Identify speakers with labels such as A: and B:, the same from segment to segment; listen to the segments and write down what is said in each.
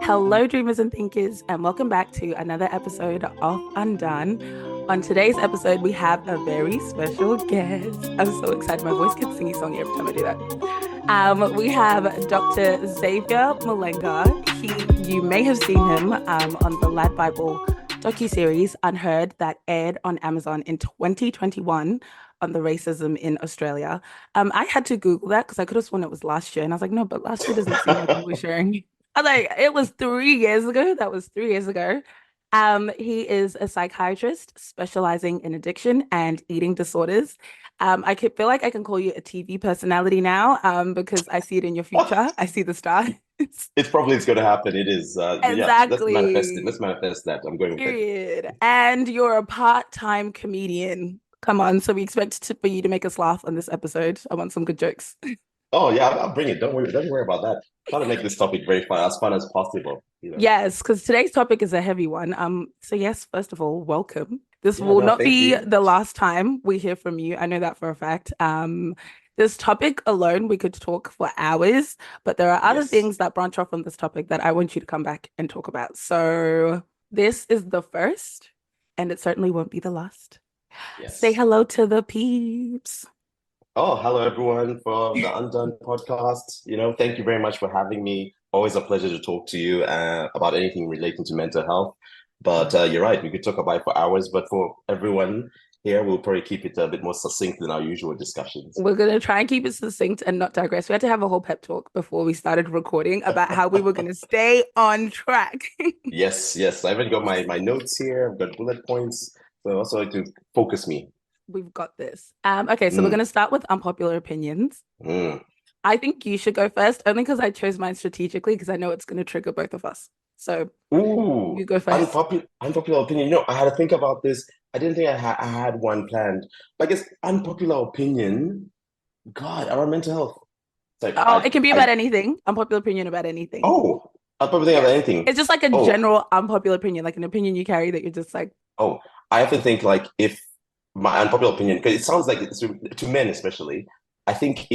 A: Hello, dreamers and thinkers, and welcome back to another episode of Undone. On today's episode, we have a very special guest. I'm so excited. My voice gets singy songy every time I do that. We have Dr. Xavier Mulenga. You may have seen him on the Lad Bible docuseries Unheard that aired on Amazon in 2021 on the racism in Australia. I had to Google that because I could have sworn it was last year, and I was like, no, but last year doesn't seem like when we're sharing. I was like, it was 3 years ago. That was 3 years ago. He is a psychiatrist specializing in addiction and eating disorders. I could feel like I can call you a TV personality now, because I see it in your future. I see the stars.
B: It's probably it's going to happen. It is. Yeah, let's manifest it.
A: Exactly.
B: Let's manifest that. I'm going with it.
A: Period. And you're a part-time comedian. Come on, so we expect for you to make us laugh on this episode. I want some good jokes.
B: Oh yeah, I'll bring it. Don't worry. Don't worry about that. Try to make this topic very fun, as fun as possible.
A: Yes, because today's topic is a heavy one. So yes, first of all, welcome. This
B: Yeah.
A: will
B: No,
A: not
B: thank
A: be
B: you.
A: the last time we hear from you. I know that for a fact. This topic alone, we could talk for hours, but there are other
B: Yes.
A: things that branch off from this topic that I want you to come back and talk about. So this is the first, and it certainly won't be the last. Say
B: Yes.
A: hello to the peeps.
B: Oh, hello everyone for the Undone podcast. Thank you very much for having me. Always a pleasure to talk to you about anything relating to mental health. But you're right, we could talk about it for hours. But for everyone here, we'll probably keep it a bit more succinct than our usual discussions.
A: We're going to try and keep it succinct and not digress. We had to have a whole pep talk before we started recording about how we were going to stay on track.
B: Yes, yes. I even got my notes here. I've got bullet points. So also to focus me.
A: We've got this. Okay, so we're going
B: Mm,
A: to start with unpopular opinions.
B: mm.
A: I think you should go first, only because I chose mine strategically, because I know it's going to trigger both of us. So
B: Ooh,
A: you go first.
B: unpopular opinion. I had to think about this. I didn't think I had one planned. But I guess unpopular opinion, God, around mental health. It's like
A: Oh, it can be about anything. Unpopular opinion about anything.
B: oh, unpopular thing about
A: Yeah.
B: anything.
A: It's just like a
B: Oh,
A: general unpopular opinion, like an opinion you carry that you're just like,
B: oh, I have to think like if my unpopular opinion, because it sounds like it's to men especially. I think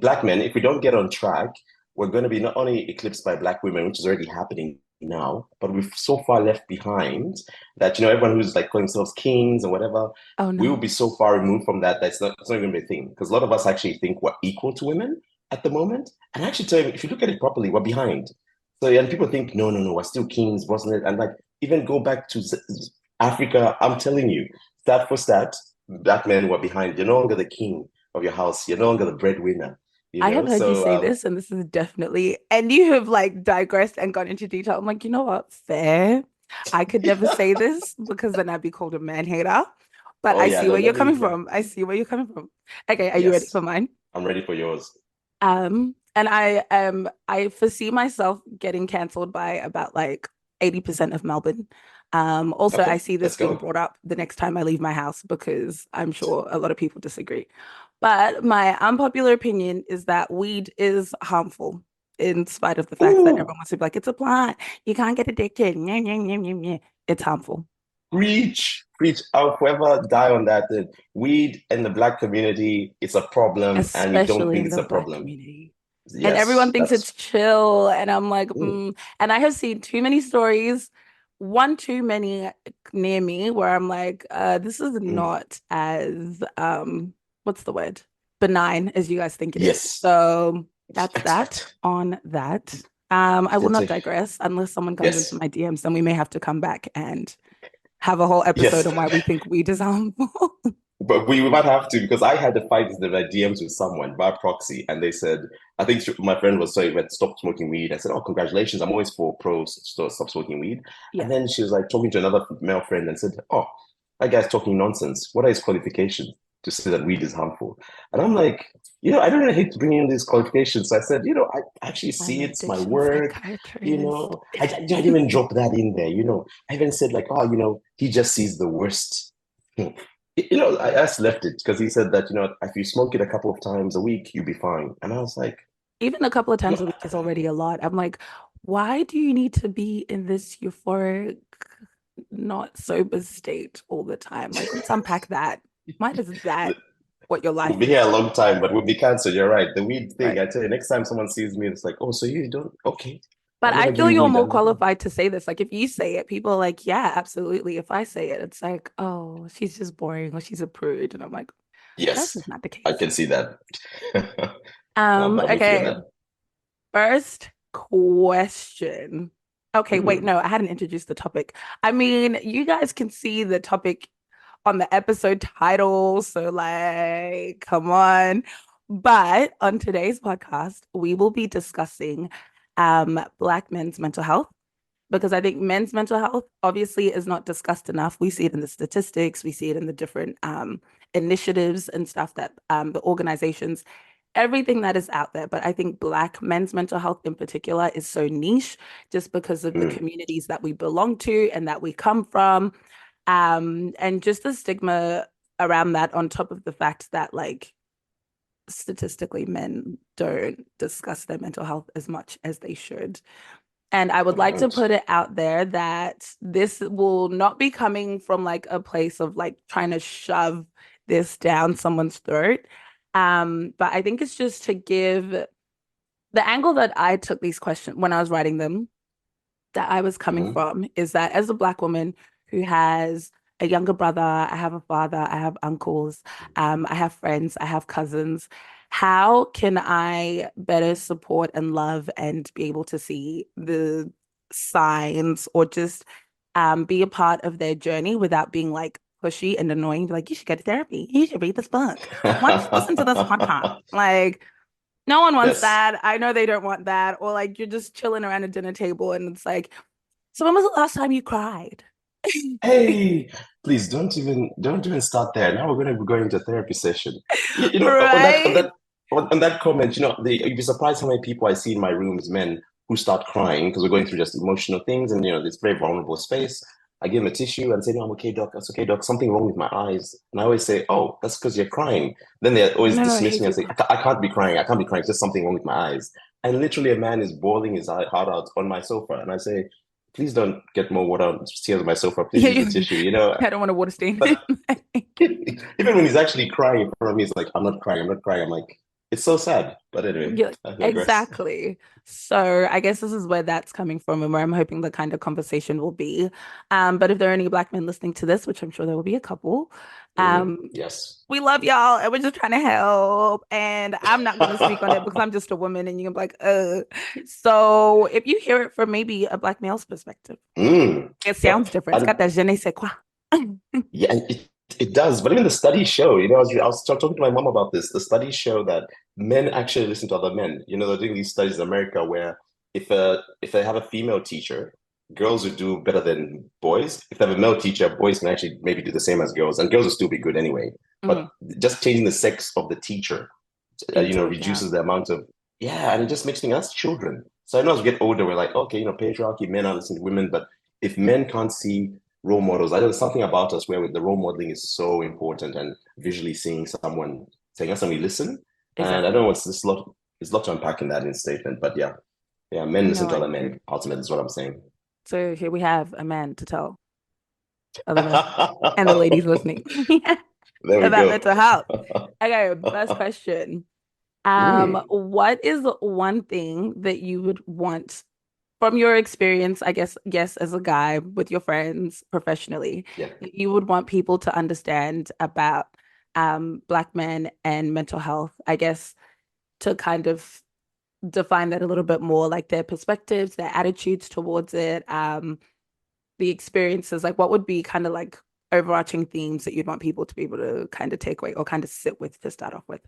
B: black men, if we don't get on track, we're going to be not only eclipsed by black women, which is already happening now, but we've so far left behind that everyone who's like calling themselves kings and whatever,
A: oh
B: we will
A: no.
B: be so far removed from that it's not going to be a thing. Because a lot of us actually think we're equal to women at the moment, and actually, tell you, if you look at it properly, we're behind. So and people think no, no, no, we're still kings, wasn't it? And like even go back to Africa, I'm telling you, stat for stat, black men were behind. You're no longer the king of your house. You're no longer the breadwinner.
A: I have heard you
B: So
A: say this, and this is definitely, and you have like digressed and gone into detail. I'm like, you know what? Fair. I could never say this because then I'd be called a man hater. But
B: oh
A: I
B: yeah,
A: see
B: no,
A: where you're
B: never.
A: coming
B: Yeah,
A: from. I see where you're coming from. Okay, are you ready
B: yes,
A: for mine?
B: I'm ready for yours.
A: And I foresee myself getting cancelled by about like 80% of Melbourne. Also I
B: Okay,
A: see this
B: let's
A: being
B: go.
A: brought up the next time I leave my house because I'm sure a lot of people disagree. But my unpopular opinion is that weed is harmful, in spite of the fact that
B: Ooh,
A: everyone wants to be like, it's a plant, you can't get addicted. Nyeh, nyeh, nyeh, nyeh, nyeh. It's harmful.
B: preach, preach. I'll forever die on that. That weed in the black community, it's a problem, and we don't
A: Especially
B: think
A: in
B: it's
A: the
B: a
A: Black
B: problem.
A: community. And everyone
B: Yes,
A: thinks
B: that's.
A: it's chill. And I'm like,
B: Mm,
A: And I have seen too many stories, one too many near me, where I'm like, this is
B: mm.
A: not as what's the word? Benign as you guys think it is.
B: Yes,
A: So that's that
B: expect.
A: on that. I will not digress unless someone comes into
B: Yes,
A: my DMs, then we may have to come back and have a whole episode
B: yes.
A: on why we think weed is harmful.
B: But we might have to because I had to fight the DMs with someone by proxy, and they said, I think my friend was saying that stopped smoking weed. I said, "Oh, congratulations! I'm always for pro stop smoking weed." And
A: Yeah.
B: then she was like talking to another male friend and said, "Oh, that guy's talking nonsense. What are his qualifications to say that weed is harmful?" And I'm like, I don't really hate bringing in these qualifications. So I said, I actually
A: I'm
B: see
A: an
B: it's my
A: addiction
B: work.
A: psychiatrist.
B: I didn't even drop that in there. I even said like, oh, he just sees the worst. I just left it because he said that, if you smoke it a couple of times a week, you'll be fine. And I was like,
A: Even a couple of times a
B: no,
A: week is already a lot. I'm like, why do you need to be in this euphoric, not sober state all the time? Like, let's unpack that. Why is that what your
B: we'll
A: life
B: be here a
A: is?
B: long time, but we'll be cancer. You're right. The weed thing,
A: Right.
B: I tell you, next time someone sees me, it's like, oh, so you don't, okay.
A: But
B: I've
A: I
B: never
A: feel
B: really,
A: you're
B: really
A: more
B: done that.
A: qualified to say this. Like if you say it, people are like, yeah, absolutely. If I say it, it's like, oh, she's just boring or she's a prude. And I'm like, that's
B: Yes,
A: just not the
B: I
A: case.
B: can see that. I'm with you on
A: Okay.
B: that.
A: First question. Okay, wait,
B: Mm,
A: no, I hadn't introduced the topic. I mean, you guys can see the topic on the episode title, so like, come on. But on today's podcast, we will be discussing Black men's mental health because I think men's mental health obviously is not discussed enough. We see it in the statistics, we see it in the different initiatives and stuff that the organizations, everything that is out there. But I think Black men's mental health in particular is so niche just because of the
B: mm,
A: communities that we belong to and that we come from. And just the stigma around that, on top of the fact that, like, statistically, men don't discuss their mental health as much as they should. And I would
B: they
A: like to
B: don't.
A: put it out there that this will not be coming from like a place of like trying to shove this down someone's throat. But I think it's just to give the angle that I took these questions when I was writing them, that I was coming
B: Mm,
A: from, is that as a Black woman who has a younger brother, I have a father, I have uncles, I have friends, I have cousins. How can I better support and love and be able to see the signs or just be a part of their journey without being like pushy and annoying? Be like, you should go to therapy. You should read this book. Why don't you listen to this podcast?
B: mm.
A: Like, no one wants
B: Yes.
A: that. I know they don't want that. Or like you're just chilling around a dinner table and it's like, so when was the last time you cried?
B: Hey, please don't even start there. Now we're going to be going into a therapy session. On that on
A: Right?
B: that on that comment, you'd be surprised how many people I see in my rooms, men who start crying because we're going through just emotional things, and this very vulnerable space. I give them a tissue and say, "No, I'm okay, doc. That's okay, doc. Something wrong with my eyes." And I always say, "Oh, that's because you're crying." Then they always
A: No,
B: dismiss
A: hey,
B: me and say,
A: people.
B: I can't be crying. I can't be crying. It's just something wrong with my eyes." And literally, a man is bawling his heart out on my sofa, and I say, please don't get more water on tears on my sofa. Please
A: Yeah,
B: use the tissue.
A: I don't want to water stain.
B: But even when he's actually crying in front of me, he's like, I'm not crying, I'm not crying. I'm like, it's so sad. But anyway,
A: Yeah,
B: I digress.
A: exactly. So I guess this is where that's coming from and where I'm hoping the kind of conversation will be. But if there are any Black men listening to this, which I'm sure there will be a couple, um,
B: Yes.
A: we love y'all and we're just trying to help. And I'm not going to speak on it because I'm just a woman and you're gonna be like. So if you hear it from maybe a Black male's perspective, it
B: Yeah.
A: sounds different. It's
B: And
A: got that je ne sais quoi.
B: yeah, and it does. But even the studies show, I was talking to my mom about this. The studies show that men actually listen to other men. They're doing these studies in America where if they have a female teacher, girls would do better than boys. If they have a male teacher, boys can actually maybe do the same as girls, and girls will still be good anyway.
A: Mhm.
B: But just changing the sex of the teacher,
A: Into
B: reduces the amount of, yeah, and it just makes things us children. So I know as we get older, we're like, okay, patriarchy, men are listening to women, but if men can't see role models, I know there's something about us where the role modeling is so important, and visually seeing someone saying us and we listen. And I don't
A: exactly.
B: know what's this lot. There's a lot to unpack in that in statement, but yeah, yeah, men listen
A: No,
B: to
A: I
B: other
A: agree.
B: men. Ultimately, is what I'm saying.
A: So here we have a man to tell other men and the ladies listening
B: There we
A: about
B: go.
A: mental health. Okay, first question.
B: Mm,
A: What is one thing that you would want from your experience, I guess as a guy with your friends professionally,
B: yeah.
A: that you would want people to understand about Black men and mental health, I guess, to kind of define that a little bit more, like their perspectives, their attitudes towards it, the experiences, like what would be kind of like overarching themes that you'd want people to be able to kind of take away or kind of sit with to start off with?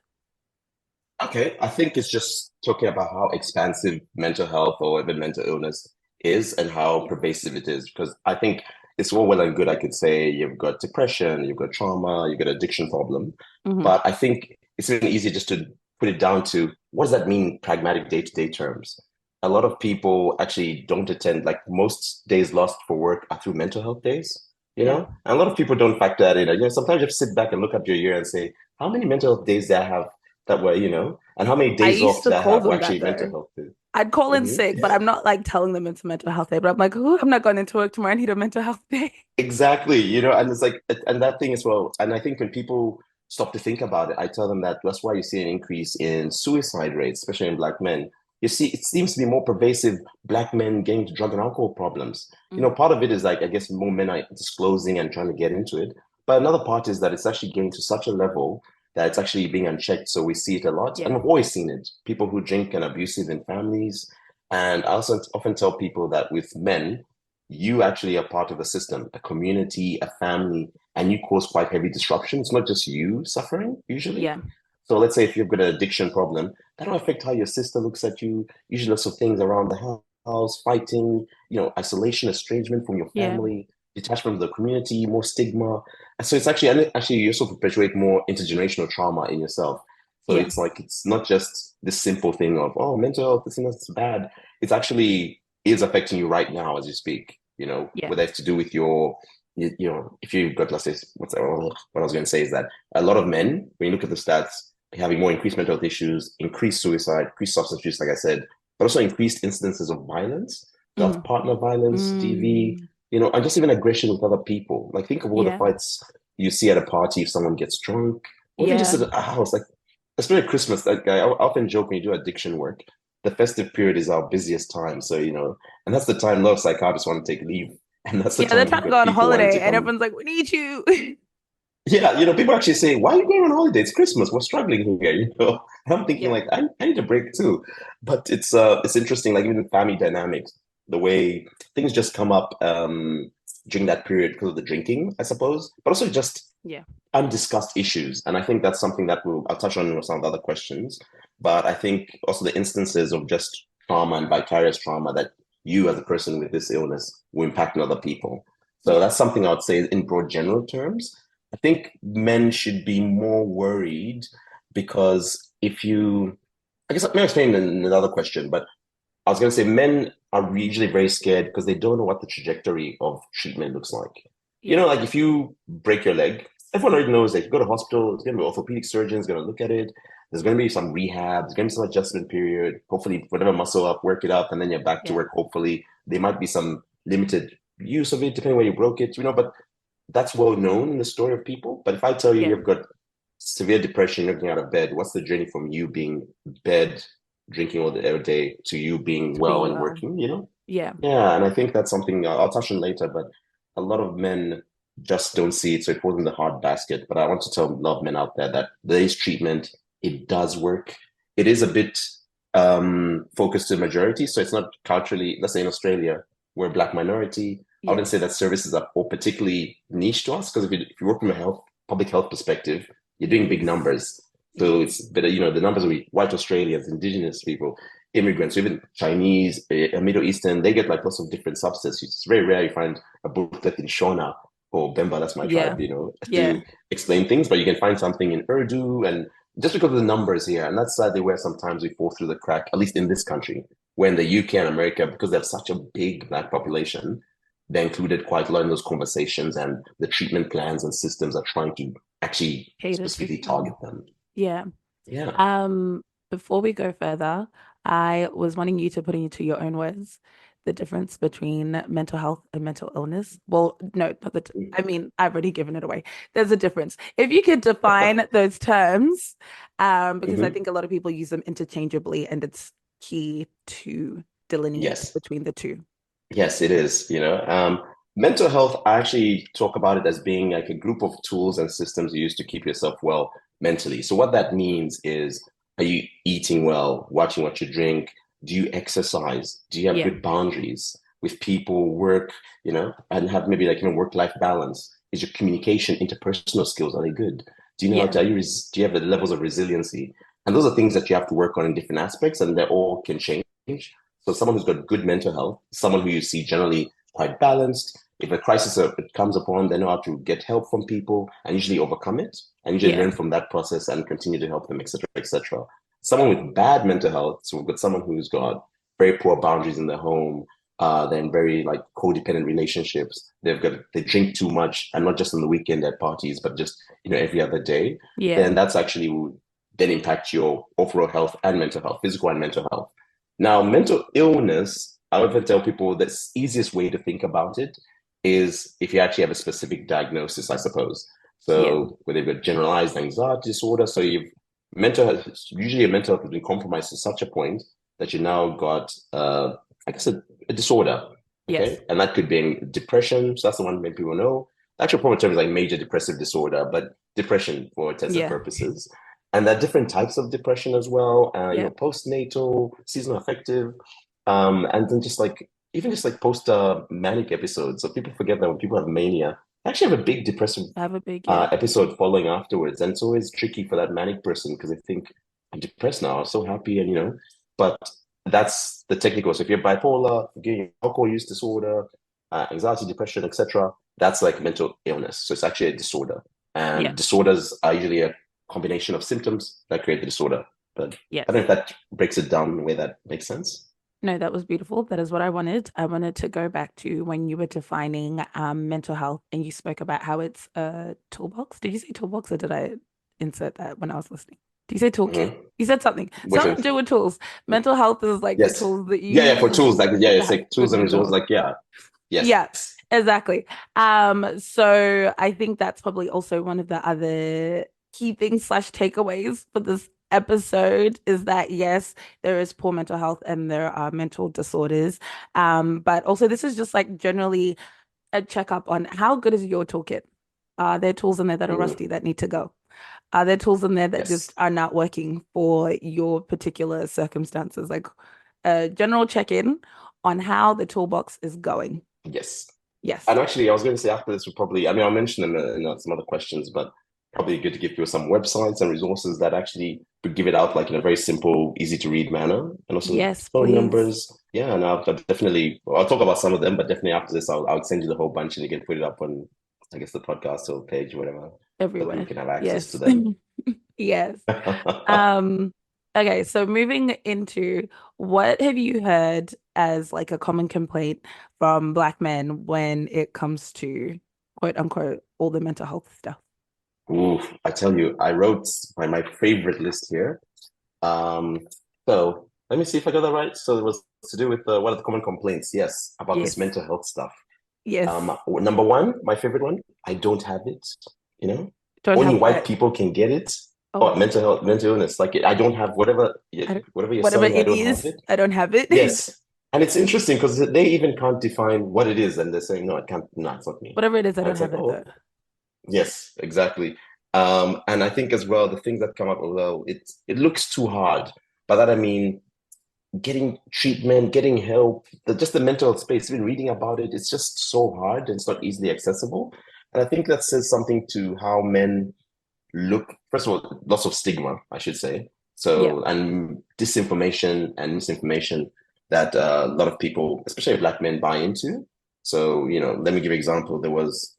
B: Okay, I think it's just talking about how expansive mental health or even mental illness is and how pervasive it is. Because I think it's all well and good. I could say you've got depression, you've got trauma, you've got addiction problem.
A: Hmm.
B: But I think it's even easier just to put it down to what does that mean in pragmatic day-to-day terms? A lot of people actually don't attend, like most days lost for work are through mental health days,
A: Yeah.
B: And a lot of people don't factor that in. Sometimes you have to sit back and look at your year and say, how many mental health days do I have that were, and how many
A: I
B: days
A: used
B: off
A: to
B: did I
A: call
B: have were
A: them that
B: actually mental
A: though.
B: health days?
A: I'd call in
B: Mhm.
A: sick, but I'm not like telling them it's a mental health day. But I'm like, oh, I'm not going into work tomorrow. I need a mental health day.
B: Exactly, and it's like, and that thing as well. And I think when people stop to think about it, I tell them that that's why you see an increase in suicide rates, especially in Black men. You see, it seems to be more pervasive, Black men getting to drug and alcohol problems.
A: Mm.
B: Part of it is like, I guess more men are disclosing and trying to get into it. But another part is that it's actually getting to such a level that it's actually being unchecked. So we see it a lot.
A: Yeah.
B: And we've always seen it. People who drink and abusive in families. And I also often tell people that with men, you actually are part of a system, a community, a family, and you cause quite heavy disruption. It's not just you suffering usually.
A: Yeah.
B: So let's say if you've got an addiction problem, that'll affect how your sister looks at you. Usually lots of things around the house, fighting, isolation, estrangement from your
A: Yeah.
B: family, detachment from the community, more stigma. And so it's actually, and actually you also perpetuate more intergenerational trauma in yourself. So
A: Yeah.
B: it's like, it's not just this simple thing of, oh, mental health, this and that's bad. It's actually is affecting you right now as you speak,
A: Yeah.
B: whether it's to do with if you've got, let's say, what I was going to say is that a lot of men, when you look at the stats, having more increased mental health issues, increased suicide, increased substance use, like I said, but also increased incidences of violence,
A: Mm.
B: partner violence, DV,
A: Mm.
B: and just even aggression with other people. Like think of all the
A: Yeah.
B: fights you see at a party if someone gets drunk, or even just
A: Yeah.
B: at a house. Like especially at Christmas, like I often joke when you do addiction work, the festive period is our busiest time. So, and that's the time a lot of psychiatrists want to take leave. And that's the
A: Yeah. They're
B: time
A: trying
B: you've
A: to go
B: got
A: on
B: people wanting
A: holiday
B: to
A: and
B: come.
A: everyone's like, we need you.
B: Yeah, people actually say, "Why are you going on holiday? It's Christmas. We're struggling here." And I'm thinking
A: Yeah.
B: like, I need a break too. But it's interesting, like even in family dynamics, the way things just come up during that period because of the drinking, I suppose, but also just
A: Yeah.
B: undiscussed issues. And I think that's something that I'll touch on with some of the other questions. But I think also the instances of just trauma and vicarious trauma that you as a person with this illness will impact on other people. So
A: Yeah.
B: that's something I would say in broad general terms. I think men should be more worried because I guess let me explain in another question, but I was going to say men are usually very scared because they don't know what the trajectory of treatment looks like.
A: Yeah.
B: Like if you break your leg, everyone already knows that if you go to hospital, it's going to be orthopedic surgeons going to look at it. There's going to be some rehab. There's going to be some adjustment period. Hopefully, whatever muscle up, work it up, and then you're back to
A: Yeah.
B: work. Hopefully, there might be some limited use of it, depending where you broke it. But that's well known in the story of people. But if I tell you
A: Yeah.
B: you've got severe depression, you're getting out of bed, what's the journey from you being bed, drinking all the every day to you being
A: To
B: well
A: being
B: and
A: well.
B: working?
A: Yeah.
B: Yeah, and I think that's something I'll touch on later, but a lot of men just don't see it, so it falls in the hard basket. But I want to tell a lot of men out there that there is treatment, it does work. It is a bit focused to the majority, so it's not culturally, let's say in Australia, we're a Black minority. I
A: Yeah.
B: wouldn't say that services are all particularly niche to us, because if you work from a public health perspective, you're doing big
A: Yes.
B: numbers. So it's
A: Yes.
B: better, the numbers of white Australians, indigenous people, immigrants, even Chinese, Middle Eastern, they get like lots of different substances. It's very rare you find a book that in Shona or Bemba, that's my
A: Yeah.
B: tribe,
A: Yeah.
B: to explain things, but you can find something in Urdu and just because of the numbers here. And that's sadly where sometimes we fall through the crack, at least in this country, where in the UK and America, because they have such a big Black population, they're included quite a lot in those conversations and the treatment plans and systems are trying to actually
A: Cater to
B: specifically target
A: them.
B: them.
A: Yeah.
B: Yeah.
A: Um, Before we go further, I was wanting you to put into your own words the difference between mental health and mental illness. Well, no, not the, I mean, I've already given it away. There's a difference. If you could define those terms, because I
B: Mhm.
A: think a lot of people use them interchangeably and it's key to delineate
B: Yes.
A: between the two.
B: Yes, it is. Mental health, I actually talk about it as being like a group of tools and systems you use to keep yourself well mentally. So what that means is, are you eating well, watching what you drink? Do you exercise? Do you have
A: Yeah.
B: good boundaries with people, work, and have maybe like even work-life balance? Is your communication, interpersonal skills, are they good? Do you know how
A: Yeah.
B: to, do you have the levels of resiliency? And those are things that you have to work on in different aspects, and they all can change. So someone who's got good mental health, someone who you see generally quite balanced. If a crisis it comes upon, they know how to get help from people and usually overcome it and usually
A: Yeah.
B: learn from that process and continue to help them, etc., etc. Someone with bad mental health, so we've got someone who's got very poor boundaries in their home, then very like codependent relationships. They drink too much, and not just on the weekend at parties, but just every other day.
A: Yeah.
B: Then that's actually will then impact your overall health and mental health, physical and mental health. Now, mental illness, I often tell people the easiest way to think about it is if you actually have a specific diagnosis, I suppose.
A: Yeah.
B: So whether you've got generalized anxiety disorder, so you've mental health, usually your mental health has been compromised to such a point that you now got, I guess, a disorder.
A: Yes.
B: Okay. And that could be depression. So that's the one many people know. The actual proper term is like major depressive disorder, but depression for intents and
A: Yeah.
B: purposes. And there are different types of depression as well.
A: Yeah.
B: Postnatal, seasonal affective, and then just like even just like post manic episodes. So people forget that when people have mania, they actually have a big depressive
A: I have a big, yeah.
B: episode following afterwards. And it's always tricky for that manic person because they think, I'm depressed now, I'm so happy, and but that's the technical. So if you're bipolar, getting alcohol use disorder, anxiety, depression, etc., that's like mental illness. So it's actually a disorder.
A: Yeah.
B: And disorders are usually a combination of symptoms that create the disorder. But
A: Yes.
B: I don't know if that breaks it down in a way that makes sense.
A: No, that was beautiful. That is what I wanted. I wanted to go back to when you were defining mental health and you spoke about how it's a toolbox. Did you say toolbox or did I insert that when I was listening? Did you say toolkit?
B: Mm-hmm.
A: You said something.
B: Which
A: Something to
B: is,
A: do with tools. Mental health is like the
B: yes.
A: tools that you
B: Yeah, yeah, for
A: use
B: tools, like, yeah,
A: to
B: it's
A: have
B: like tools
A: good
B: and
A: mental
B: resources,
A: health.
B: like, yeah, yes.
A: Yeah, exactly. So I think that's probably also one of the other key things slash takeaways for this episode is that yes, there is poor mental health and there are mental disorders. But also this is just like generally a checkup on how good is your toolkit? Are there tools in there that are
B: Mm,
A: rusty that need to go? Are there tools in there that just
B: yes,
A: are not working for your particular circumstances? Like a general check-in on how the toolbox is going.
B: yes.
A: Yes.
B: And actually, I was going to say after this, we'll probably, I mean, I'll mention them in some other questions, but probably good to give you some websites and resources that actually would give it out like in a very simple, easy to read manner, and also
A: Yes,
B: phone
A: please.
B: numbers. Yeah, and I'll definitely, well, I'll talk about some of them, but definitely after this, I'll send you the whole bunch and you can put it up on, I guess, the podcast or page or whatever, so people
A: Everywhere.
B: can have access to
A: Yes.
B: them.
A: Yes. Um, okay, so moving into what have you heard as like a common complaint from Black men when it comes to quote unquote all the mental health stuff?
B: Ooh, I tell you, I wrote my favorite list here. Um, so let me see if I got that right. So it was to do with what are the common complaints? Yes, about this
A: Yes.
B: mental health stuff.
A: Yes.
B: Number one, my favorite one, I don't have it. You know,
A: Don't
B: only
A: have
B: white
A: what?
B: people can get it.
A: Oh,
B: Or mental health, mental illness. Like I don't have
A: I don't,
B: whatever you're
A: whatever
B: selling, I
A: it
B: don't have
A: is,
B: it.
A: I don't have it.
B: Yes, and it's interesting because they even can't define what it is, and they're saying, "No, it can't. No, it's not me."
A: Whatever it is, I
B: And
A: don't
B: it's like,
A: have it though.
B: "Oh, yes, exactly." And I think as well, the things that come up, although it looks too hard. By that I mean getting treatment, getting help, just the mental health space, even reading about it, it's just so hard and it's not easily accessible. And I think that says something to how men look. First of all, lots of stigma, I should say.
A: Yeah.
B: So, and disinformation and misinformation that a lot of people, especially Black men, buy into. So, let me give you an example. There was,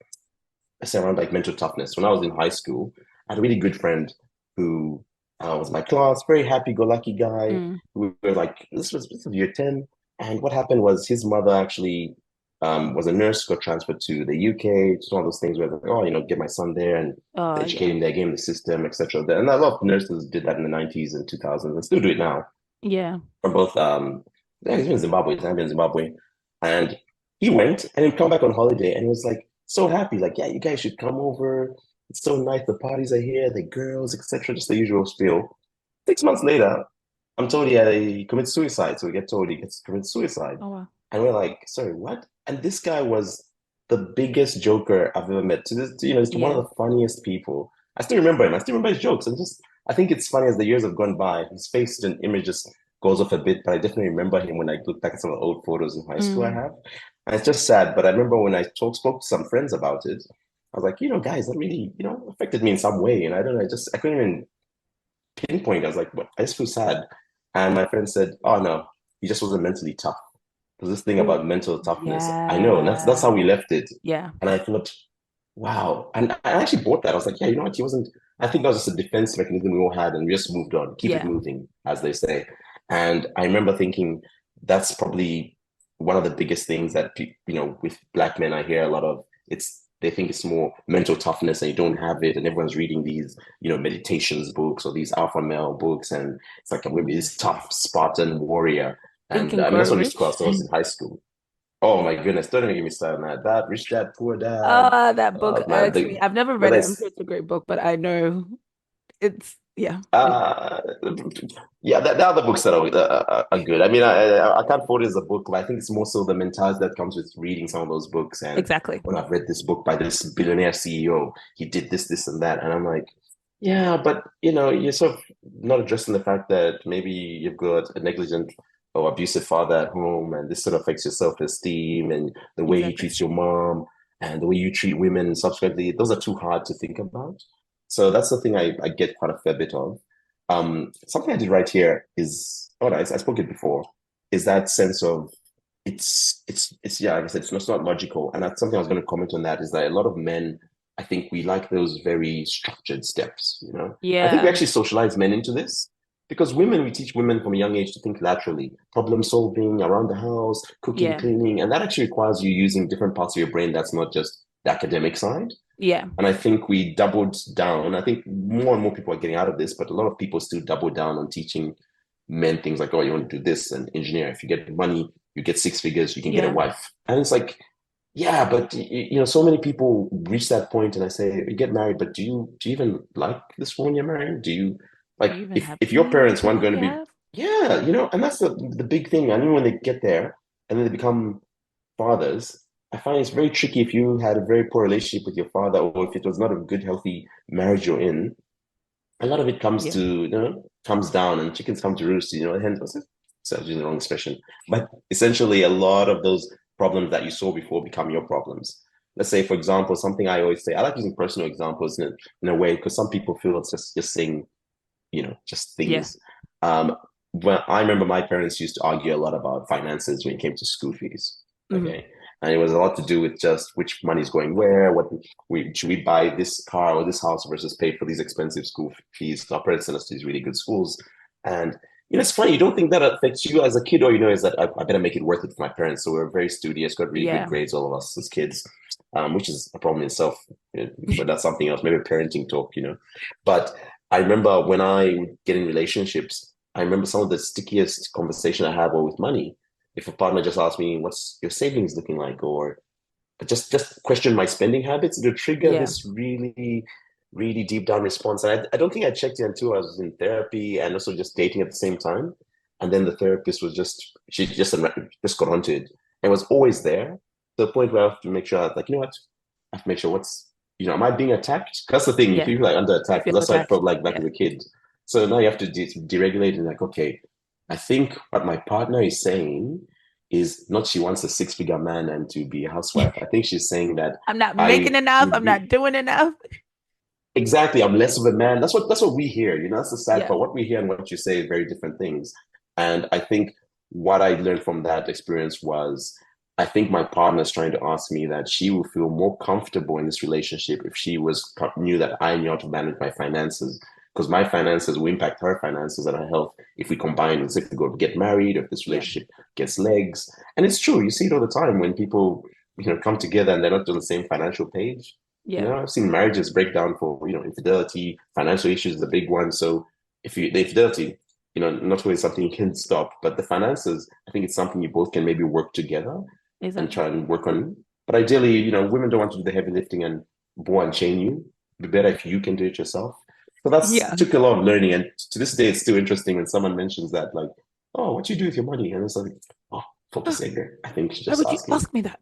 B: I say around like mental toughness. When I was in high school, I had a really good friend who was my class, very happy-go-lucky guy.
A: Mm.
B: We were like, this was year 10. And what happened was his mother actually was a nurse, got transferred to the UK. It's one of those things where like, oh, get my son there and
A: Oh,
B: educate
A: yeah.
B: him there, get him the system, etc. And a lot of nurses did that in the 90s and 2000s and still do it now.
A: Yeah.
B: From both, yeah, he's been in Zimbabwe, Zambia and Zimbabwe. And he went and he'd come back on holiday and he was like so happy, like, yeah, you guys should come over. It's so nice. The parties are here, the girls, etc. Just the usual spiel. 6 months later, I'm told he commits suicide. So we get told he gets commits suicide.
A: Oh, wow.
B: And we're like, sorry, what? And this guy was the biggest joker I've ever met. He's one of
A: Yeah.
B: the funniest people. I still remember him. I still remember his jokes. And just, I think it's funny as the years have gone by, his face and image just goes off a bit. But I definitely remember him when I look back at some of the old photos in high school I
A: Mm.
B: have. And it's just sad. But I remember when I spoke to some friends about it, I was like, guys, that really, affected me in some way. And I don't know, I couldn't even pinpoint. I was like, what? I just feel sad. And my friend said, oh no, he just wasn't mentally tough. There's this thing
A: Oh,
B: about mental toughness. I know, and that's how
A: yeah.
B: we left it.
A: Yeah.
B: And I thought, wow. And I actually bought that. I was like, yeah, you know what? He wasn't. I think that was just a defense mechanism we all had, and we just moved on, keep it
A: Yeah.
B: moving, as they say. And I remember thinking that's probably one of the biggest things that with Black men I hear a lot of. It's they think it's more mental toughness, and you don't have it, and everyone's reading these meditations books or these alpha male books, and it's like I'm going to be this tough Spartan warrior.
A: Think
B: And
A: and
B: I mean
A: Grow
B: that's what we used to call
A: Rich.
B: ourselves in high school. Oh my goodness, don't even get me started on that. That Rich Dad, Poor Dad.
A: That book
B: Oh man,
A: irks me. I've never
B: but
A: read it. I'm
B: that's
A: sure it's a great book, but I know it's Yeah.
B: Uh, yeah, the other books that are good. I mean, I can't afford it as a book, but I think it's more so the mentality that comes with reading some of those books. And
A: Exactly.
B: when I've read this book by this billionaire CEO, he did this, and that, and I'm like, yeah, but you're sort of not addressing the fact that maybe you've got a negligent or abusive father at home, and this sort of affects your self-esteem and the way he
A: Exactly.
B: treats your mom and the way you treat women subsequently. Those are too hard to think about. So that's the thing I get quite a fair bit of. Something I did right here is, oh, no, I spoke it before, is that sense of it's yeah, like I said, it's not logical. And that's something I was going to comment on that is that a lot of men, I think we like those very structured steps, you know. I think we
A: Yeah.
B: actually socialize men into this because women, we teach women from a young age to think laterally, problem solving around the house, cooking,
A: Yeah.
B: cleaning, and that actually requires you using different parts of your brain that's not just the academic side.
A: Yeah.
B: And I think we doubled down. I think more and more people are getting out of this, but a lot of people still double down on teaching men things like, oh, you want to do this and engineer. If you get money, you get six figures, you can get a
A: Yeah.
B: wife. And it's like, yeah, but so many people reach that point and I say, you get married, but do you even like this woman you're marrying? Do you
A: Do you
B: like
A: even
B: if
A: have
B: your
A: kids
B: parents
A: if you
B: weren't going
A: already
B: to be,
A: have?
B: yeah, and that's the big thing. I mean, when they get there and then they become fathers, I find it's very tricky if you had a very poor relationship with your father or if it was not a good, healthy marriage you're in. A lot of it comes
A: Yeah.
B: to, comes down and chickens come to roost, hence, so I was using the wrong expression. But essentially, a lot of those problems that you saw before become your problems. Let's say, for example, something I always say, I like using personal examples in a way, because some people feel it's just saying, just
A: Yeah.
B: things. Um, when I remember my parents used to argue a lot about finances when it came to school fees.
A: Hmm.
B: Okay. And it was a lot to do with just which money's going where, what we should we buy this car or this house versus pay for these expensive school fees. Our parents sent us to these really good schools. And it's funny, you don't think that affects you as a kid, or is that I better make it worth it for my parents. So we're very studious, got really good
A: Yeah.
B: grades, all of us as kids, which is a problem in itself. But that's something else, maybe parenting talk. But I remember when I would get in relationships, I remember some of the stickiest conversation I had were with money. If a partner just asked me, "What's your savings looking like?" or just question my spending habits, it would trigger
A: Yeah.
B: this really, really deep down response. And I don't think I checked it until I was in therapy and also just dating at the same time. And then the therapist was she just got onto it. And was always there to the point where I have to make sure, like, you know what? I have to make sure am I being attacked? That's the thing. You
A: Yeah.
B: feel like under
A: You
B: attack,
A: feel
B: because that's how I
A: attacked.
B: felt like back
A: Yeah.
B: as a kid. So now you have to deregulate and like, okay, I think what my partner is saying is not she wants a six-figure man and to be a housewife. I think she's saying that
A: I'm not making
B: I
A: enough.
B: would
A: I'm not
B: be
A: doing enough.
B: exactly. I'm less of a man. That's what we hear. That's the sad
A: Yeah.
B: part. What we hear and what you say is very different things. And I think what I learned from that experience was I think my partner is trying to ask me that she will feel more comfortable in this relationship if she knew that I knew how to manage my finances. Because my finances will impact her finances and her health if we combine, let's say if we go to get married, if this
A: Yeah.
B: relationship gets legs. And it's true, you see it all the time when people, come together and they're not on the same financial page.
A: Yeah.
B: I've seen marriages break down for, infidelity, financial issues is a big one. So if the infidelity, not always something you can stop, but the finances, I think it's something you both can maybe work together and
A: Exactly.
B: try and work on. But ideally, women don't want to do the heavy lifting and ball and chain you. It'd be better if you can do it yourself. So that's
A: Yeah.
B: took a lot of learning. And to this day, it's still interesting when someone mentions that, like, oh, what do you do with your money? And it's like, oh, for the sake, I think she's
A: Why
B: just
A: would you
B: asking.
A: ask me that?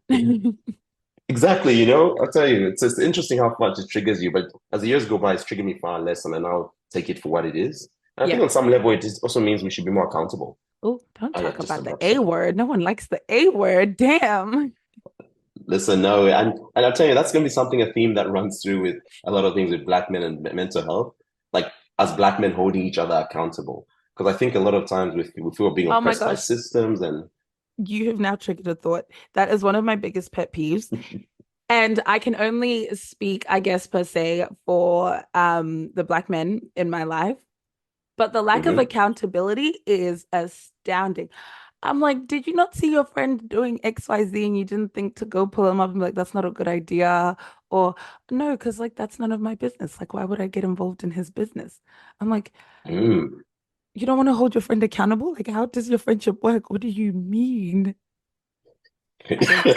B: Exactly, I'll tell you, it's interesting how much it triggers you, but as the years go by, it's triggered me far less, and I now take it for what it is. And I think
A: Yeah.
B: on some level, also means we should be more accountable.
A: Oh, don't
B: Oh yeah,
A: talk
B: just
A: about the
B: 100%.
A: A word. No one likes the A word. Damn.
B: Listen, no, and I'll tell you, that's going to be something, a theme that runs through with a lot of things with Black men and mental health, like as Black men holding each other accountable. Because I think a lot of times we feel being
A: Oh my
B: oppressed by
A: gosh.
B: systems and
A: You have now triggered a thought. That is one of my biggest pet peeves. And I can only speak, I guess, per se, for the Black men in my life. But the lack of
B: Mhm.
A: accountability is astounding. I'm like, did you not see your friend doing XYZ and you didn't think to go pull him up and be like, that's not a good idea? Or no, because like that's none of my business. Like, why would I get involved in his business? I'm like,
B: Mm.
A: you don't want to hold your friend accountable? Like, how does your friendship work? What do you mean? I don't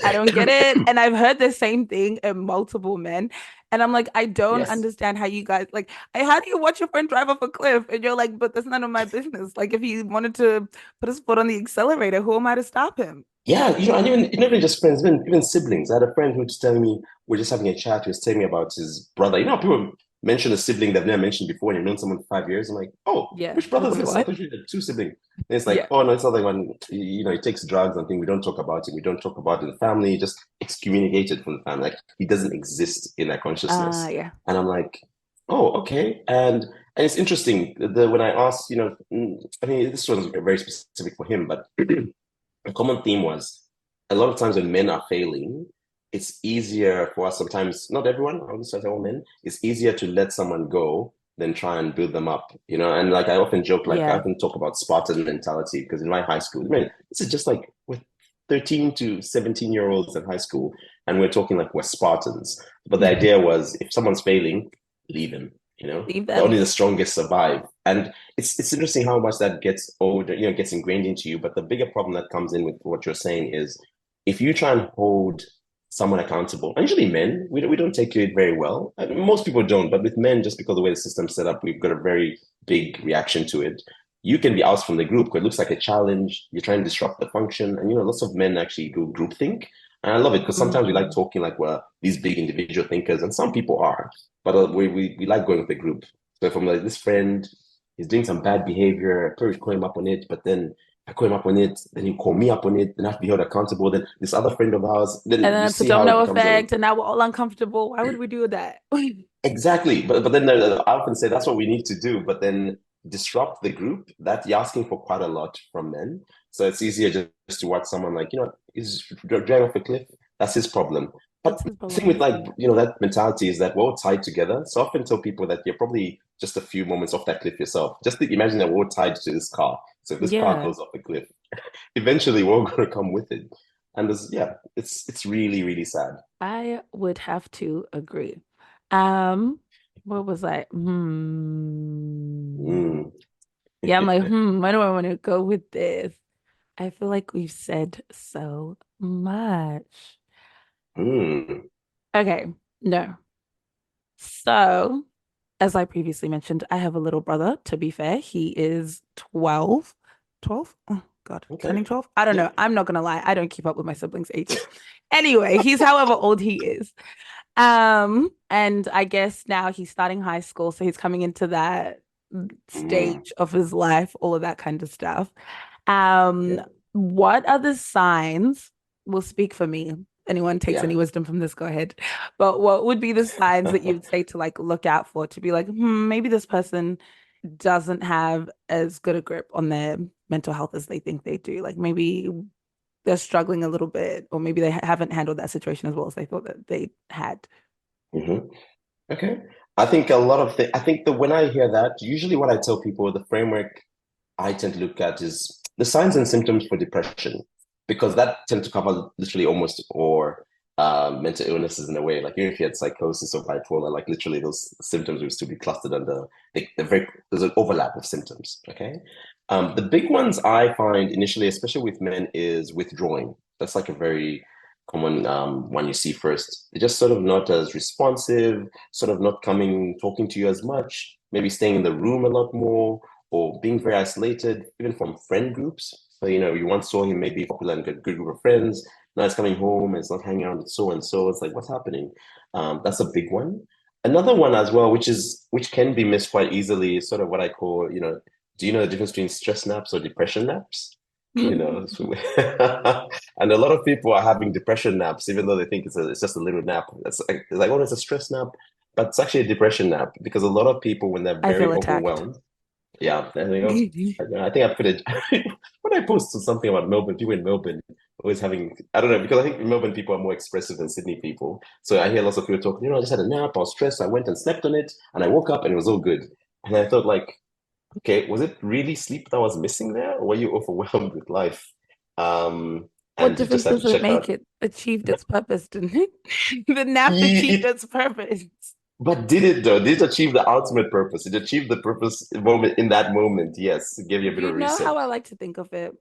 A: I don't get it. And I've heard the same thing in multiple men. And I'm like, I don't
B: Yes.
A: understand how you guys like how do you watch your friend drive off a cliff? And you're like, but that's none of my business. Like if he wanted to put his foot on the accelerator, who am I to stop him?
B: Yeah, and even just friends, even siblings. I had a friend who was telling me, we're just having a chat, he was telling me about his brother. People mention a sibling they've never mentioned before, and you've known someone for 5 years. I'm like, oh,
A: Yeah.
B: which brother
A: Like
B: is this? I
A: what?
B: thought you had two siblings. And it's like,
A: Yeah.
B: oh no, it's not like when he takes drugs and things. We don't talk about it. We don't talk about it in the family. Just excommunicated from the family. Like he doesn't exist in that consciousness.
A: Yeah.
B: And I'm like, oh, okay. And it's interesting. When I asked, I mean, this was very specific for him, but a common theme was a lot of times when men are failing, it's easier for us sometimes, not everyone, I wouldn't say all men, it's easier to let someone go than try and build them up, And like I often joke, like I
A: Yeah.
B: often talk about Spartan mentality because in my high school, I mean, this is just like with 13 to 17-year-olds in high school, and we're talking like we're Spartans. But the idea was if someone's failing, leave him,
A: Leave
B: only
A: them.
B: the strongest survive. And it's interesting how much that gets older, gets ingrained into you. But the bigger problem that comes in with what you're saying is if you try and hold someone accountable, and usually men, we don't take it very well. I mean, most people don't, but with men, just because of the way the system's set up, we've got a very big reaction to it. You can be ousted from the group because it looks like a challenge. You're trying to disrupt the function. And lots of men actually do groupthink. And I love it because sometimes we like
A: Mm.
B: talking like we're these big individual thinkers, and some people are, but we like going with the group. So if I'm like, this friend is doing some bad behavior, I probably call him up on it, but then I call him up on it, then you call me up on it, then I have to be held accountable. Then this other friend of ours,
A: And
B: then
A: then
B: you
A: it's a
B: see how it
A: domino
B: becomes a
A: effect, and now we're all uncomfortable. Why would we do that?
B: exactly. But then I often say that's what we need to do, but then disrupt the group. That you're asking for quite a lot from men. So it's easier just to watch someone like, he's driving off a cliff. That's his problem. But
A: That's his
B: the
A: problem,
B: thing with like,
A: honestly.
B: that mentality is that we're all tied together. So I often tell people that you're probably just a few moments off that cliff yourself. Just imagine that we're all tied to this car. So if this car
A: Yeah,
B: goes off the cliff, eventually we're all going to come with it. And it's really, really sad.
A: I would have to agree. Um, what was I?
B: Mm.
A: Yeah, I'm like, where do I want to go with this? I feel like we've said so much.
B: Mm.
A: Okay, no. So, as I previously mentioned, I have a little brother, to be fair. He is 12. 12? Oh, God,
B: Okay.
A: turning 12? I don't
B: Yeah.
A: know. I'm not gonna lie. I don't keep up with my siblings' ages. Anyway, he's however old he is. And I guess now he's starting high school, so he's coming into that
B: Mm.
A: stage of his life, all of that kind of stuff.
B: Yeah.
A: Um, what are the signs will speak for me? Anyone takes any
B: Yeah.
A: wisdom from this, go ahead. But what would be the signs that you'd say to like look out for to be like, maybe this person doesn't have as good a grip on their mental health as they think they do. Like maybe they're struggling a little bit, or maybe they haven't handled that situation as well as they thought that they had.
B: Hmm. Okay. I think a lot of I think that when I hear that, usually what I tell people, the framework I tend to look at is the signs and symptoms for depression, because that tends to cover literally almost or mental illnesses in a way. Like even if you had psychosis or bipolar, like literally those symptoms will still be clustered under there's an overlap of symptoms. Okay. The big ones I find initially, especially with men, is withdrawing. That's like a very common one you see first. They're just sort of not as responsive, sort of not coming, talking to you as much, maybe staying in the room a lot more, or being very isolated, even from friend groups. So, you once saw him maybe popular and good group of friends. Now he's coming home and it's not hanging around with so and so. It's like, what's happening? That's a big one. Another one as well, which can be missed quite easily, is sort of what I call, do you know the difference between stress naps or depression naps? So and a lot of people are having depression naps, even though they think it's just a little nap. It's like, oh, it's a stress nap, but it's actually a depression nap because a lot of people, when they're
A: I feel
B: very
A: attacked.
B: overwhelmed, yeah, there you go. I think I put it when I posted something about Melbourne, people in Melbourne always having, I don't know, because I think Melbourne people are more expressive than Sydney people. So I hear lots of people talking, I just had a nap, I was stressed, I went and slept on it, and I woke up and it was all good. And I thought, like, okay, was it really sleep that was missing there, or were you overwhelmed with life?
A: What
B: And you just
A: difference
B: had to
A: does it
B: check
A: make?
B: out.
A: It achieved its purpose, didn't it? The nap achieved
B: It,
A: its purpose.
B: but did it though? Did it achieve the ultimate purpose? It achieved the purpose moment in that moment. Yes, it gave you a bit of
A: You
B: a
A: know
B: reset.
A: how I like to think of it?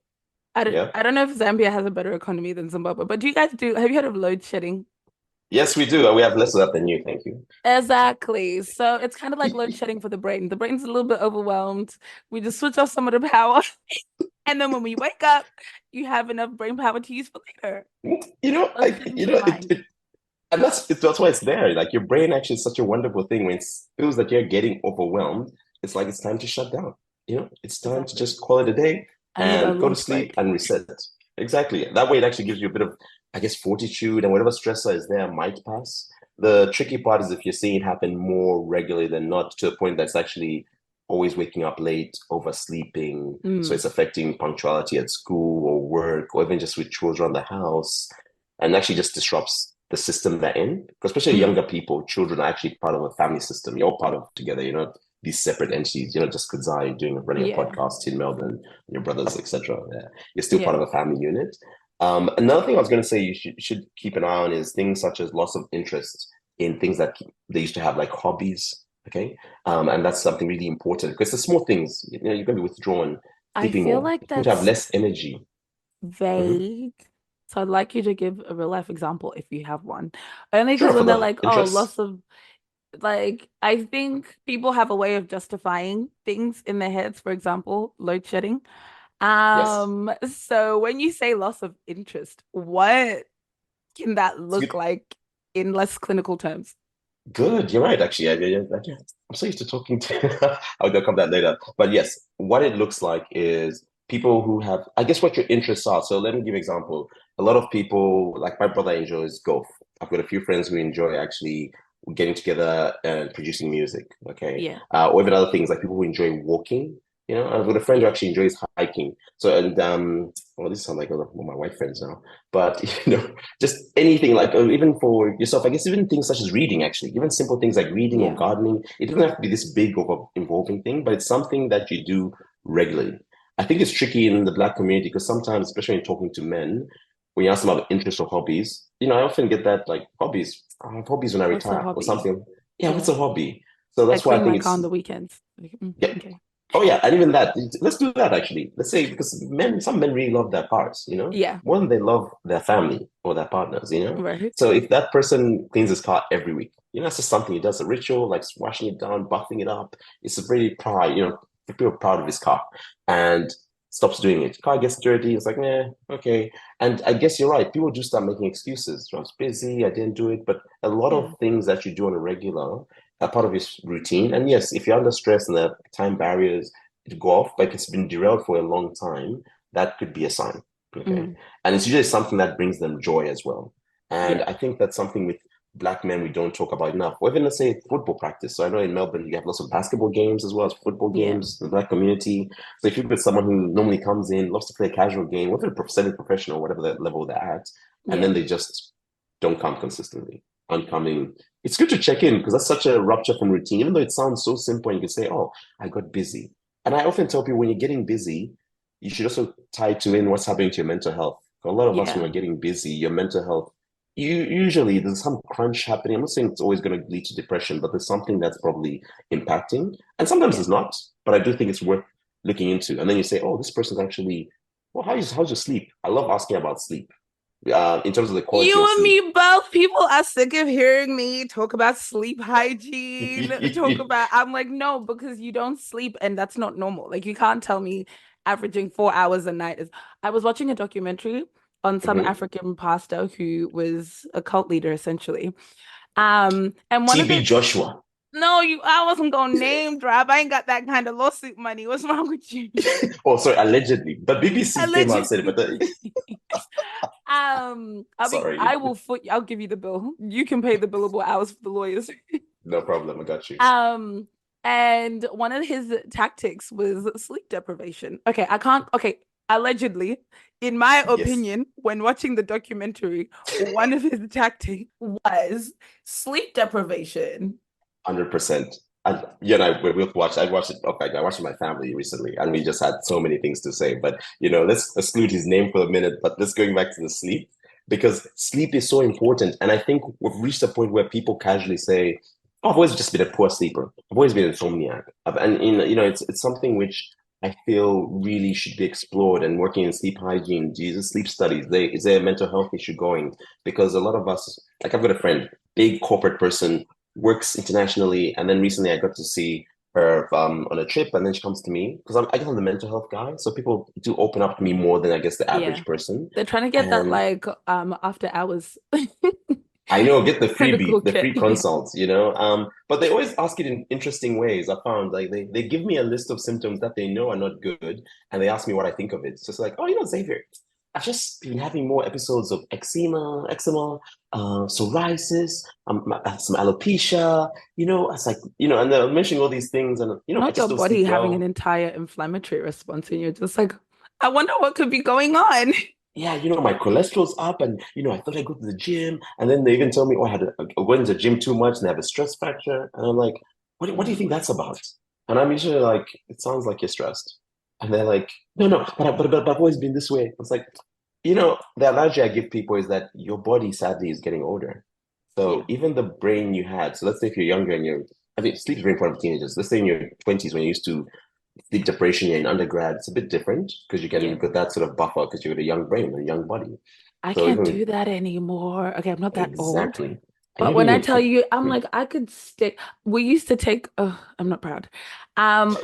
B: Yeah.
A: I don't know if Zambia has a better economy than Zimbabwe, but have you heard of load shedding?
B: Yes, we do. And we have less of that than you. Thank you.
A: Exactly. So it's kind of like load shedding for the brain. The brain's a little bit overwhelmed. We just switch off some of the power. And then when we wake up, you have enough brain power to use for later. Load shedding for the mind.
B: And that's why it's there. Like your brain actually is such a wonderful thing. When it feels that you're getting overwhelmed, it's like it's time to shut down. It's time to
A: Exactly.
B: just call it a day
A: I need a
B: and go to
A: lunch
B: sleep
A: break.
B: and reset. Exactly. That way, it actually gives you a bit of, I guess, fortitude, and whatever stressor is there might pass. The tricky part is if you're seeing it happen more regularly than not, to a point that's actually always waking up late, oversleeping. So
A: Mm,
B: it's affecting punctuality at school or work, or even just with chores around the house, and actually just disrupts the system they're in. Because especially
A: mm.
B: younger people, children are actually part of a family system. You're all part of together. You're not these separate entities. You're not just Kudzai running a
A: Yeah.
B: podcast in Melbourne, your brothers, etc. Yeah. You're still part
A: Yeah.
B: of a family unit. Another thing I was going to say you should keep an eye on is things such as loss of interest in things that they used to have, like hobbies. Okay, and that's something really important because the small things. You're going to be withdrawn,
A: I
B: sleeping
A: feel
B: more.
A: like
B: You're going to have
A: that's
B: less energy. Mhm.
A: vague. So I'd like you to give a real life example if you have one. Only because
B: Sure, for
A: when they're
B: the
A: like, oh,
B: interests.
A: loss of like I think people have a way of justifying things in their heads, for example, load shedding.
B: Yes,
A: So when you say loss of interest, what can that
B: it's
A: look
B: good.
A: like in less clinical terms?
B: Good, you're right, actually. I'm so used to talking to, I'll come to that later. But yes, what it looks like is people who have, I guess, what your interests are. So let me give you an example. A lot of people, like my brother, enjoys golf. I've got a few friends who enjoy actually getting together and producing music, okay?
A: Yeah,
B: Or even other things, like people who enjoy walking. I've got a friend who
A: yeah,
B: actually enjoys hiking. So, and well, this sounds like all my white friends now, but just anything like even for yourself, I guess even things such as reading, actually, even simple things like reading or
A: yeah,
B: gardening, it doesn't have to be this big of a involving thing, but it's something that you do regularly. I think it's tricky in the Black community because sometimes, especially when talking to men, when you ask them about interests or hobbies, I often get that like hobbies. I have hobbies when I
A: what's a
B: retire or
A: hobby?
B: something. Yeah, what's
A: Yeah,
B: a hobby? So
A: I
B: that's why I
A: clean my
B: think
A: car on
B: it's
A: the weekends. Like,
B: yeah.
A: okay.
B: Oh yeah, and even that. Let's do that actually. Let's say because some men really love their cars,
A: Yeah,
B: more than they love their family or their partners.
A: right.
B: So if that person cleans his car every week, it's just something he does, a ritual, like washing it down, buffing it up. It's a really pride, people are proud of his car and stops doing it. Car gets dirty, it's like, okay. And I guess you're right. People do start making excuses. I was busy, I didn't do it. But a lot
A: Yeah,
B: of things that you do on a regular are part of his routine. And yes, if you're under stress and the time barriers to go off, like it's been derailed for a long time, that could be a sign. Okay.
A: hmm,
B: And it's usually something that brings them joy as well. And
A: yeah,
B: I think that's something with Black men we don't talk about enough. Or even let's say football practice. So I know in Melbourne you have lots of basketball games as well as football
A: yeah,
B: games, the Black community. So if you've got someone who normally comes in, loves to play a casual game, whether they're semi-professional, whatever the level they're at, and
A: yeah,
B: then they just don't come consistently, aren't coming. It's good to check in because that's such a rupture from routine, even though it sounds so simple and you can say, oh, I got busy. And I often tell people when you're getting busy, you should also tie to in what's happening to your mental health. For a lot of us, when
A: yeah,
B: we're getting busy, your mental health, usually there's some crunch happening. I'm not saying it's always going to lead to depression, but there's something that's probably impacting. And sometimes
A: yeah.
B: it's not, but I do think it's worth looking into. And then you say, oh, this person's actually, well, how's your sleep? I love asking about sleep in terms of the quality of
A: You and
B: sleep.
A: me both. People are sick of hearing me talk about sleep hygiene, talk about, I'm like, no, because you don't sleep and that's not normal. Like, you can't tell me averaging 4 hours a night is. I was watching a documentary on some
B: Mhm.
A: African pastor who was a cult leader essentially. And one of
B: TB
A: the
B: Joshua.
A: no, I wasn't gonna name drop. I ain't got that kind of lawsuit money. What's wrong with you?
B: Oh, sorry, allegedly. But BBC came out and said it,
A: Allegedly.
B: but sorry,
A: I'll give you the bill. You can pay the billable hours for the lawyers.
B: no problem. I got you.
A: Um, and one of his tactics was sleep deprivation. Okay, allegedly, in my
B: Yes.
A: opinion, when watching the documentary, one of his tactics was sleep deprivation.
B: 100%. And you and I we both watched. I watched it. Okay, I watched it with my family recently, and we just had so many things to say. But let's exclude his name for a minute. But let's going back to the sleep because sleep is so important, and I think we've reached a point where people casually say, oh, "I've always just been a poor sleeper. I've always been an insomniac," and it's something which I feel really should be explored, and working in sleep hygiene, Jesus, sleep studies. Is there a mental health issue going? Because a lot of us, like I've got a friend, big corporate person, works internationally, and then recently I got to see her on a trip, and then she comes to me because I guess I'm the mental health guy, so people do open up to me more than I guess the
A: Yeah.
B: average person.
A: They're trying to get that
B: And
A: like after hours
B: I know, get the
A: clinical
B: freebie, the
A: kit.
B: free
A: Yeah.
B: consults, you know. But they always ask it in interesting ways. I found like they give me a list of symptoms that they know are not good, and they ask me what I think of it. So it's like, oh, Xavier, I've just been having more episodes of eczema, psoriasis, some alopecia. It's like, and they're mentioning all these things, and I
A: Not your
B: just don't sleep
A: body having an
B: well.
A: entire inflammatory response, and you're just like, I wonder what could be going on.
B: Yeah, my cholesterol's up, and I thought I'd go to the gym, and then they even tell me, oh, I went to the gym too much and I have a stress fracture, and I'm like, what do you
A: Oh
B: think
A: my
B: that's about?
A: God.
B: And I'm usually like, it sounds like you're stressed, and they're like, no, no, but I've always been this way. It's like, the analogy I give people is that your body sadly is getting older, so
A: Yeah.
B: even the brain you had. So let's say if you're younger and I mean, sleep is very important for teenagers. Let's say in your 20s when you used to sleep deprivation in undergrad, it's a bit different because
A: Yeah.
B: you've got that sort of buffer because you've got a young brain and a young body.
A: I
B: So
A: can't
B: even
A: do that anymore. Okay, I'm not that old.
B: exactly, and
A: But
B: even
A: when I
B: your
A: tell you, I'm like, I could stick. We used to take, oh, I'm not proud.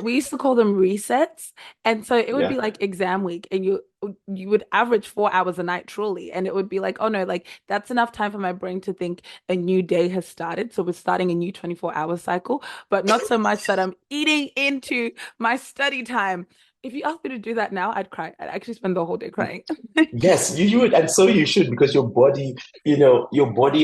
A: We used to call them resets. And so it would be
B: yeah.
A: like exam week, and you would average 4 hours a night, truly. And it would be like, oh no, like that's enough time for my brain to think a new day has started. So we're starting a new 24-hour cycle, but not so much that I'm eating into my study time. If you asked me to do that now, I'd cry. I'd actually spend the whole day crying.
B: Yes, you would, and so you should, because your body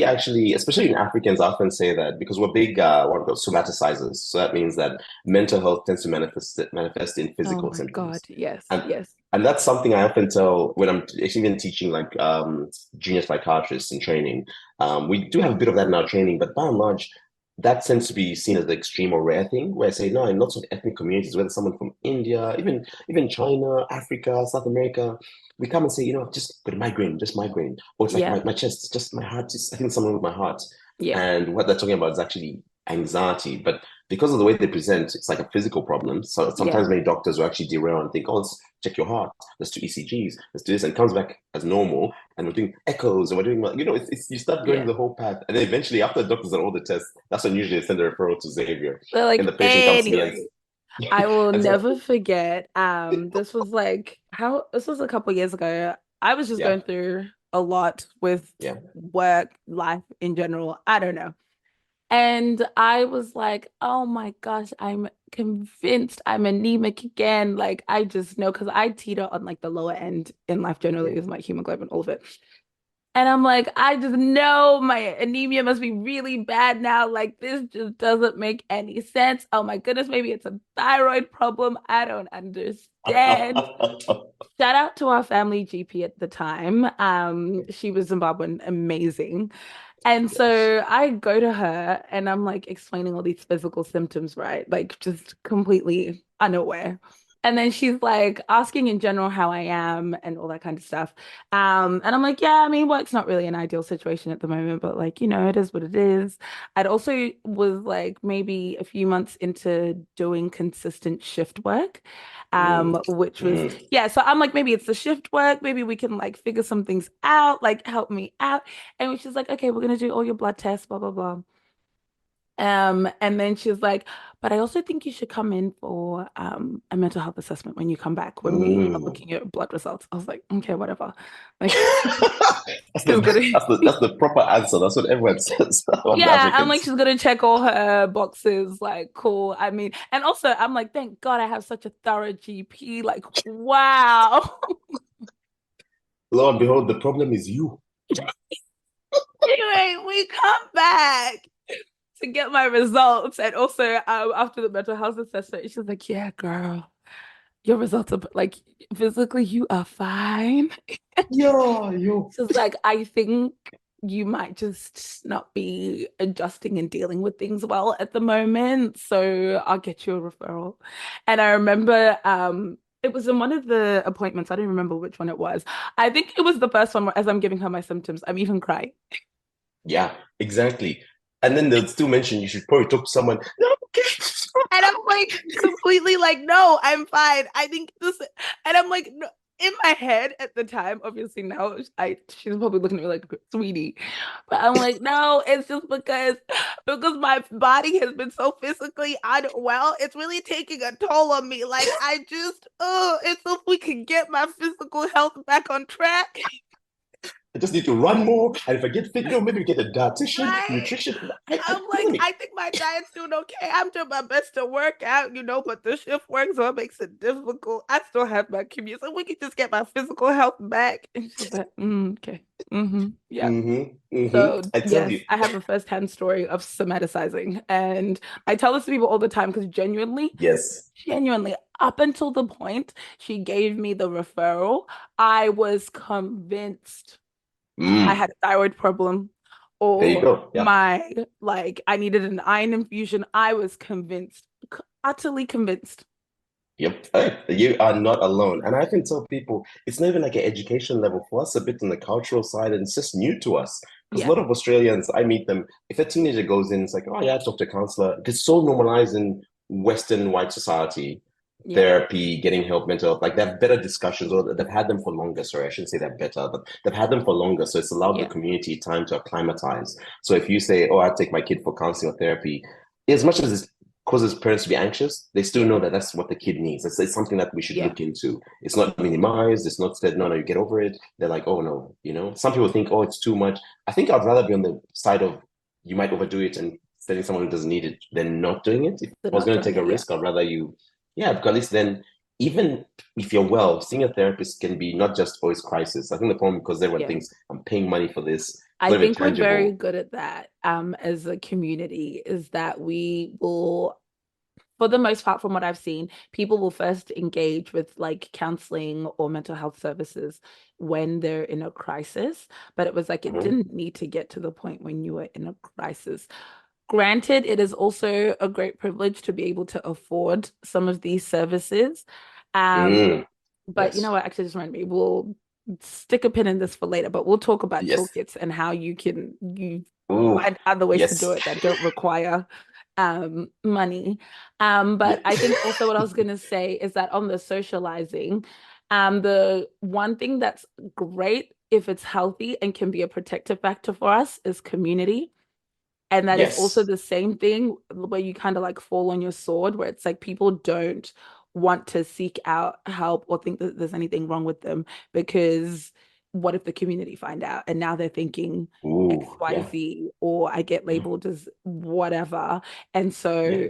B: actually, especially in Africans, often say that because we're big, what are those somaticizers. So that means that mental health tends to manifest in
A: Oh
B: physical
A: my God.
B: symptoms,
A: Yes,
B: and
A: yes.
B: and that's something I often tell when I'm actually even teaching like junior psychiatrists in training. We do have a bit of that in our training, but by and large, that tends to be seen as the extreme or rare thing. Where I say no, in lots of ethnic communities, whether someone from India, even China, Africa, South America, we come and say, I've just got a migraine, just migraine. Or it's like
A: Yeah,
B: my chest, just my heart, I think something with my heart.
A: yeah,
B: And what they're talking about is actually anxiety. But because of the way they present, it's like a physical problem. So
A: yeah,
B: sometimes many doctors will actually derail and think, oh, let's check your heart, let's do ECGs, let's do this, and it comes back as normal. And we're doing echoes and we're doing, you start going
A: yeah.
B: the whole path. And then eventually, after the doctors done all the tests, that's when usually they send a referral to Xavier.
A: But
B: And
A: like
B: the patient comes to me and,
A: anyway, I will
B: and so,
A: never forget. This was a couple years ago. I was just
B: yeah,
A: going through a lot with
B: yeah.
A: work, life in general. I don't know. And I was like, oh my gosh, I'm convinced I'm anemic again. Like I just know because I teeter on like the lower end in life generally
B: Yeah.
A: with my hemoglobin, all of it. And I'm like, I just know my anemia must be really bad now. Like, this just doesn't make any sense. Oh my goodness, maybe it's a thyroid problem. I don't understand. Shout out to our family GP at the time. She was Zimbabwean, amazing. And
B: Yes.
A: so I go to her and I'm like explaining all these physical symptoms, right? Like just completely unaware. And then she's like asking in general how I am and all that kind of stuff. And I'm like, yeah, I mean, work's not really an ideal situation at the moment, but like, it is what it is. I'd also was like maybe a few months into doing consistent shift work,
B: Mm,
A: which was
B: mm.
A: yeah. So I'm like, maybe it's the shift work. Maybe we can like figure some things out, like help me out. And she's like, okay, we're gonna do all your blood tests, blah blah blah. And then she's like, but I also think you should come in for a mental health assessment when you come back when we are
B: Mm.
A: looking at blood results. I was like, okay, whatever. Like
B: That's
A: she's gonna
B: the proper answer. That's what everyone says on
A: yeah, I'm like,
B: Africans.
A: she's gonna check all her boxes, like cool. I mean, and also I'm like, thank God I have such a thorough GP. Like, wow.
B: Lo and behold, the problem is you.
A: Anyway, we come back to get my results. And also, after the mental health assessment, she's like, yeah, girl, your results are like physically, you are fine.
B: Yo.
A: She's like, I think you might just not be adjusting and dealing with things well at the moment. So I'll get you a referral. And I remember it was in one of the appointments. I don't remember which one it was. I think it was the first one where as I'm giving her my symptoms, I'm even crying.
B: Yeah, exactly. And then they'll still mention you should probably talk to someone. No, okay.
A: And I'm like completely like, no, I'm fine. I think this, and I'm like, no. In my head at the time, obviously now she's probably looking at me like sweetie, but I'm like, no, it's just because my body has been so physically unwell. It's really taking a toll on me. Like I just, oh, it's if we can get my physical health back on track.
B: I just need to run more. And if I get fit, maybe get a dietitian,
A: Right?
B: nutrition.
A: I'm
B: Let
A: like,
B: me.
A: I think my diet's doing okay. I'm doing my best to work out, but the shift work, so it makes it difficult. I still have my commute, so we can just get my physical health back. And she's like, okay, yeah. So
B: I tell
A: yes,
B: you,
A: I have a first-hand story of somaticizing, and I tell this to people all the time because
B: yes.
A: genuinely, up until the point she gave me the referral, I was convinced I
B: Mm,
A: had a thyroid problem
B: there you
A: or
B: go. Yeah.
A: I needed an iron infusion. I was convinced, utterly convinced.
B: Yep. Hey, you are not alone. And I can tell people it's not even like an education level for us, a bit on the cultural side, and it's just new to us. Because a
A: Yeah,
B: lot of Australians, I meet them, if a teenager goes in, it's like, oh, yeah, I talked to a counselor. It's so normalized in Western white society,
A: yeah,
B: therapy, getting help, mental health. Like they have better discussions, or they've had them for longer. Sorry, I shouldn't say they're better, but they've had them for longer. So it's allowed the
A: yeah,
B: community time to acclimatize. So if you say, oh, I take my kid for counseling or therapy, as much as it's causes parents to be anxious, they still
A: yeah,
B: know that that's what the kid needs. It's something that we should
A: yeah.
B: look into. It's not minimized. It's not said, no, no, you get over it. They're like, oh, no, Some people think, oh, it's too much. I think I'd rather be on the side of you might overdo it and sending someone who doesn't need it than not doing it. If
A: They're
B: I was
A: not
B: going to
A: doing
B: take a
A: it. Yeah,
B: risk, I'd rather yeah, because at least then, even if you're well, seeing a therapist can be not just always crisis. I think the problem because everyone
A: yeah.
B: thinks I'm paying money for this, it's
A: I
B: not even
A: think we're very
B: tangible.
A: good at that as a community, is that we will, for the most part, from what I've seen, people will first engage with like counseling or mental health services when they're in a crisis. But it was like it
B: Mhm.
A: didn't need to get to the point when you were in a crisis. Granted, it is also a great privilege to be able to afford some of these services. Um,
B: Mm,
A: but you know
B: yes.
A: what? Actually, just remind me, we'll stick a pin in this for later, but we'll talk about
B: Yes.
A: toolkits and how you
B: Ooh,
A: find other ways to do
B: yes.
A: it that don't require money.
B: Yeah.
A: But I think also what I was gonna say is that on the socializing, the one thing that's great if it's healthy and can be a protective factor for us is community. And that is also
B: Yes.
A: the same thing where you kind of like fall on your sword, where it's like people don't want to seek out help or think that there's anything wrong with them because what if the community find out and now they're thinking
B: Ooh, yeah.
A: XYZ or I get
B: Yeah.
A: labeled as whatever. And
B: Yeah.
A: so,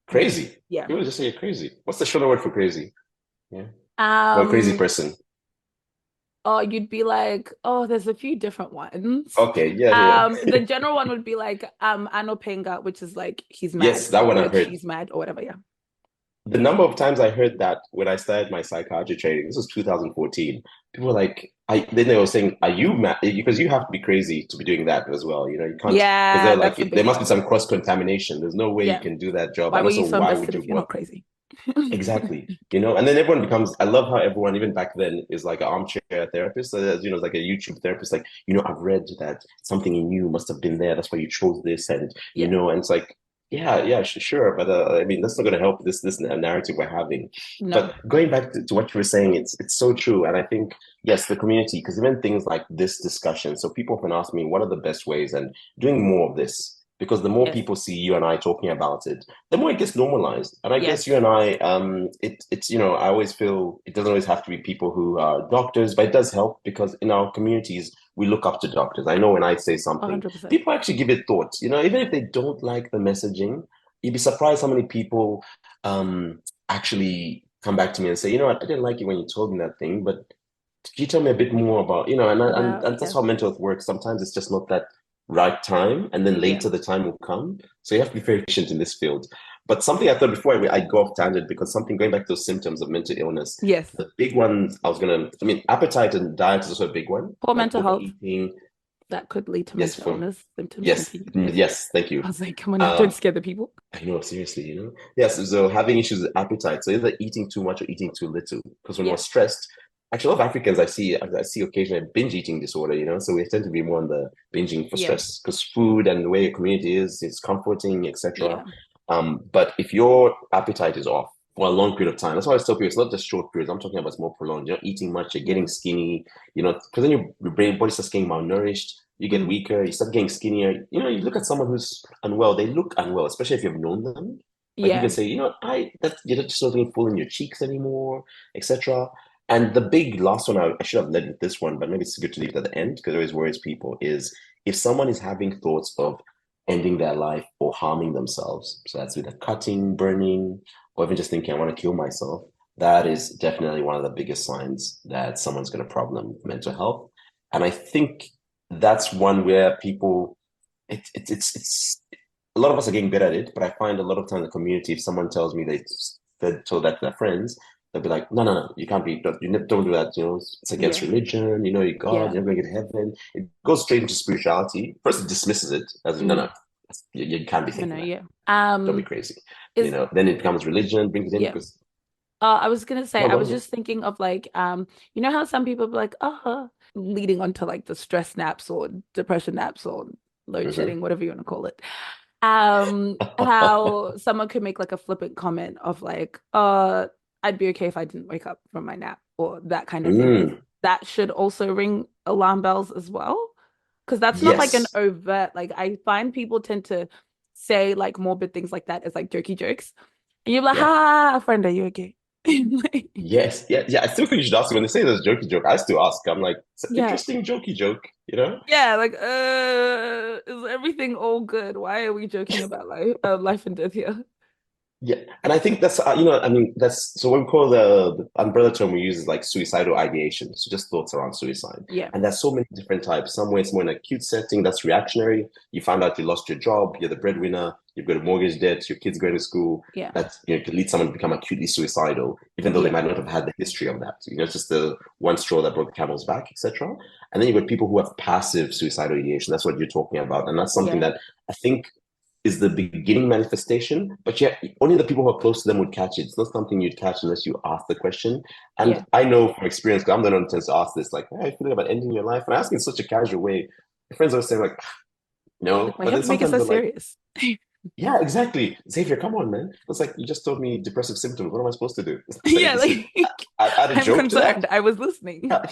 B: Crazy.
A: yeah.
B: People just say you're crazy. What's the shorter word for crazy? Yeah. Or a crazy
A: Um,
B: person.
A: or you'd be like, oh, there's a few different ones.
B: Okay. Yeah. Yeah.
A: The general one would be like, Anopenga, which is like he's
B: Yes,
A: mad
B: that
A: or
B: one I've
A: like
B: heard.
A: she's mad or whatever. Yeah.
B: The number of times I heard that when I started my psychiatry training, this was 2014. People were like, then they were saying, "Are you mad?" Because you have to be crazy to be doing that as well. You can't because they're
A: Yeah,
B: like,
A: that's a
B: there
A: big
B: must be
A: one.
B: some cross contamination. There's no way you
A: Yeah.
B: can do that job,
A: Why
B: and
A: were
B: also
A: you so
B: why would
A: invested
B: you
A: if you're not
B: work?
A: crazy?
B: Exactly. And then everyone becomes, I love how everyone, even back then, is like an armchair therapist. So it's like a YouTube therapist, like, I've read that something in you must have been there. That's why you chose this. And,
A: Yeah.
B: and it's like, yeah, yeah, sure. But I mean, that's not going to help this narrative we're having.
A: No.
B: But going back to what you were saying, it's so true. And I think, yes, the community, because even things like this discussion, so people often ask me, what are the best ways? And doing more of this. Because the more
A: Yes.
B: people see you and I talking about it, the more it gets normalized. And I guess you
A: Yes.
B: and I, it's I always feel it doesn't always have to be people who are doctors, but it does help because in our communities we look up to doctors. I know when I say something,
A: 100%.
B: people actually give it thought. Even if they don't like the messaging, you'd be surprised how many people actually come back to me and say, you know what, I didn't like it when you told me that thing, but can you tell me a bit more about, and that's
A: Yeah.
B: how mental health works. Sometimes it's just not that right time, and then
A: Yeah.
B: later the time will come. So you have to be very patient in this field. But something I thought before I go off tangent, because something going back to those symptoms of mental illness,
A: Yes.
B: the big ones I mean, appetite and diet is also a big one,
A: Poor
B: like
A: mental health
B: overeating.
A: that could lead to
B: Yes,
A: mental
B: for
A: illness symptoms
B: yes,
A: continue. Yes.
B: yes, thank
A: I
B: you.
A: was like, come on now, don't
B: Um,
A: scare the people.
B: I know, seriously, Yes, so having issues with appetite. So either eating too much or eating too little. Because when we're
A: Yeah.
B: stressed, actually, a lot of Africans I see occasionally binge eating disorder. So we tend to be more on the binging for
A: Yeah.
B: stress because food and the way your community is, it's comforting, etc.
A: Yeah.
B: But if your appetite is off for a long period of time, that's why I tell people it's not just short periods. I'm talking about it's more prolonged. You're not eating much, you're getting
A: Yeah.
B: skinny, because then your brain body starts getting malnourished, you get
A: Mm.
B: weaker, you start getting skinnier. You look at someone who's unwell, they look unwell, especially if you've known them. Like you
A: Yeah.
B: can say, you're just not getting full in your cheeks anymore, etc. And the big last one, I should have led with this one, but maybe it's good to leave it at the end because it always worries people, is if someone is having thoughts of ending their life or harming themselves. So that's either cutting, burning, or even just thinking, I want to kill myself. That is definitely one of the biggest signs that someone's got a problem with mental health. And I think that's one where people, it's a lot of us are getting better at it, but I find a lot of times in the community, if someone tells me they told that to their friends, they'll be like, no, no, no, you can't be, don't do that. It's against
A: Yeah.
B: religion, you God,
A: Yeah.
B: you're going to get to heaven. It goes straight into spirituality. First, it dismisses it as no,
A: Mm.
B: no, you can't be
A: No, no,
B: thinking that.
A: yeah.
B: Don't be crazy.
A: Is
B: Then it becomes religion, brings it in
A: yeah.
B: because
A: I was gonna say,
B: no,
A: I
B: go
A: was
B: on.
A: just thinking of like, you know how some people be like, leading on to like the stress naps or depression naps or load
B: Mhm.
A: shedding, whatever you want to call it. How someone could make like a flippant comment of like, I'd be okay if I didn't wake up from my nap or that kind of thing. Is
B: Mm,
A: that should also ring alarm bells as well? Because that's not like an
B: yes.
A: overt, like I find people tend to say like morbid things like that as like jokey jokes. And you're like,
B: Yeah.
A: ha, friend, are you okay?
B: Yes. Yeah. Yeah. I still think you should ask when they say there's jokey joke. I still ask. I'm like, it's an
A: Yeah.
B: interesting jokey joke.
A: Yeah, like is everything all good? Why are we joking about life and death here?
B: Yeah, and I think that's I mean that's so what we call the umbrella term we use is like suicidal ideation, so just thoughts around suicide.
A: Yeah,
B: And there's so many different types. Some way it's more in an acute setting, that's reactionary. You found out you lost your job, you're the breadwinner, you've got a mortgage debt, your kids going to school.
A: yeah,
B: That could lead someone to become acutely suicidal, even though they
A: yeah,
B: might not have had the history of that. It's just the one straw that broke the camel's back, etc. And then you've got people who have passive suicidal ideation. That's what you're talking about, and that's something
A: yeah,
B: that I think is the beginning manifestation, but yet only the people who are close to them would catch it. It's not something you'd catch unless you ask the question. And
A: yeah.
B: I know from experience, because I'm the one who tends to ask this, like, hey, how are you feeling about ending your life? And I ask in such a casual way. My friends always say, like,
A: Like,
B: no.
A: why you
B: But
A: have
B: then
A: to make it
B: sometimes
A: so
B: they're like,
A: serious?
B: yeah, exactly. Xavier, come on, man. It's like, you just told me depressive symptoms. What am I supposed to do? It's like,
A: Yeah, like
B: add a
A: I'm
B: joke to that.
A: concerned. I was listening.
B: Yeah,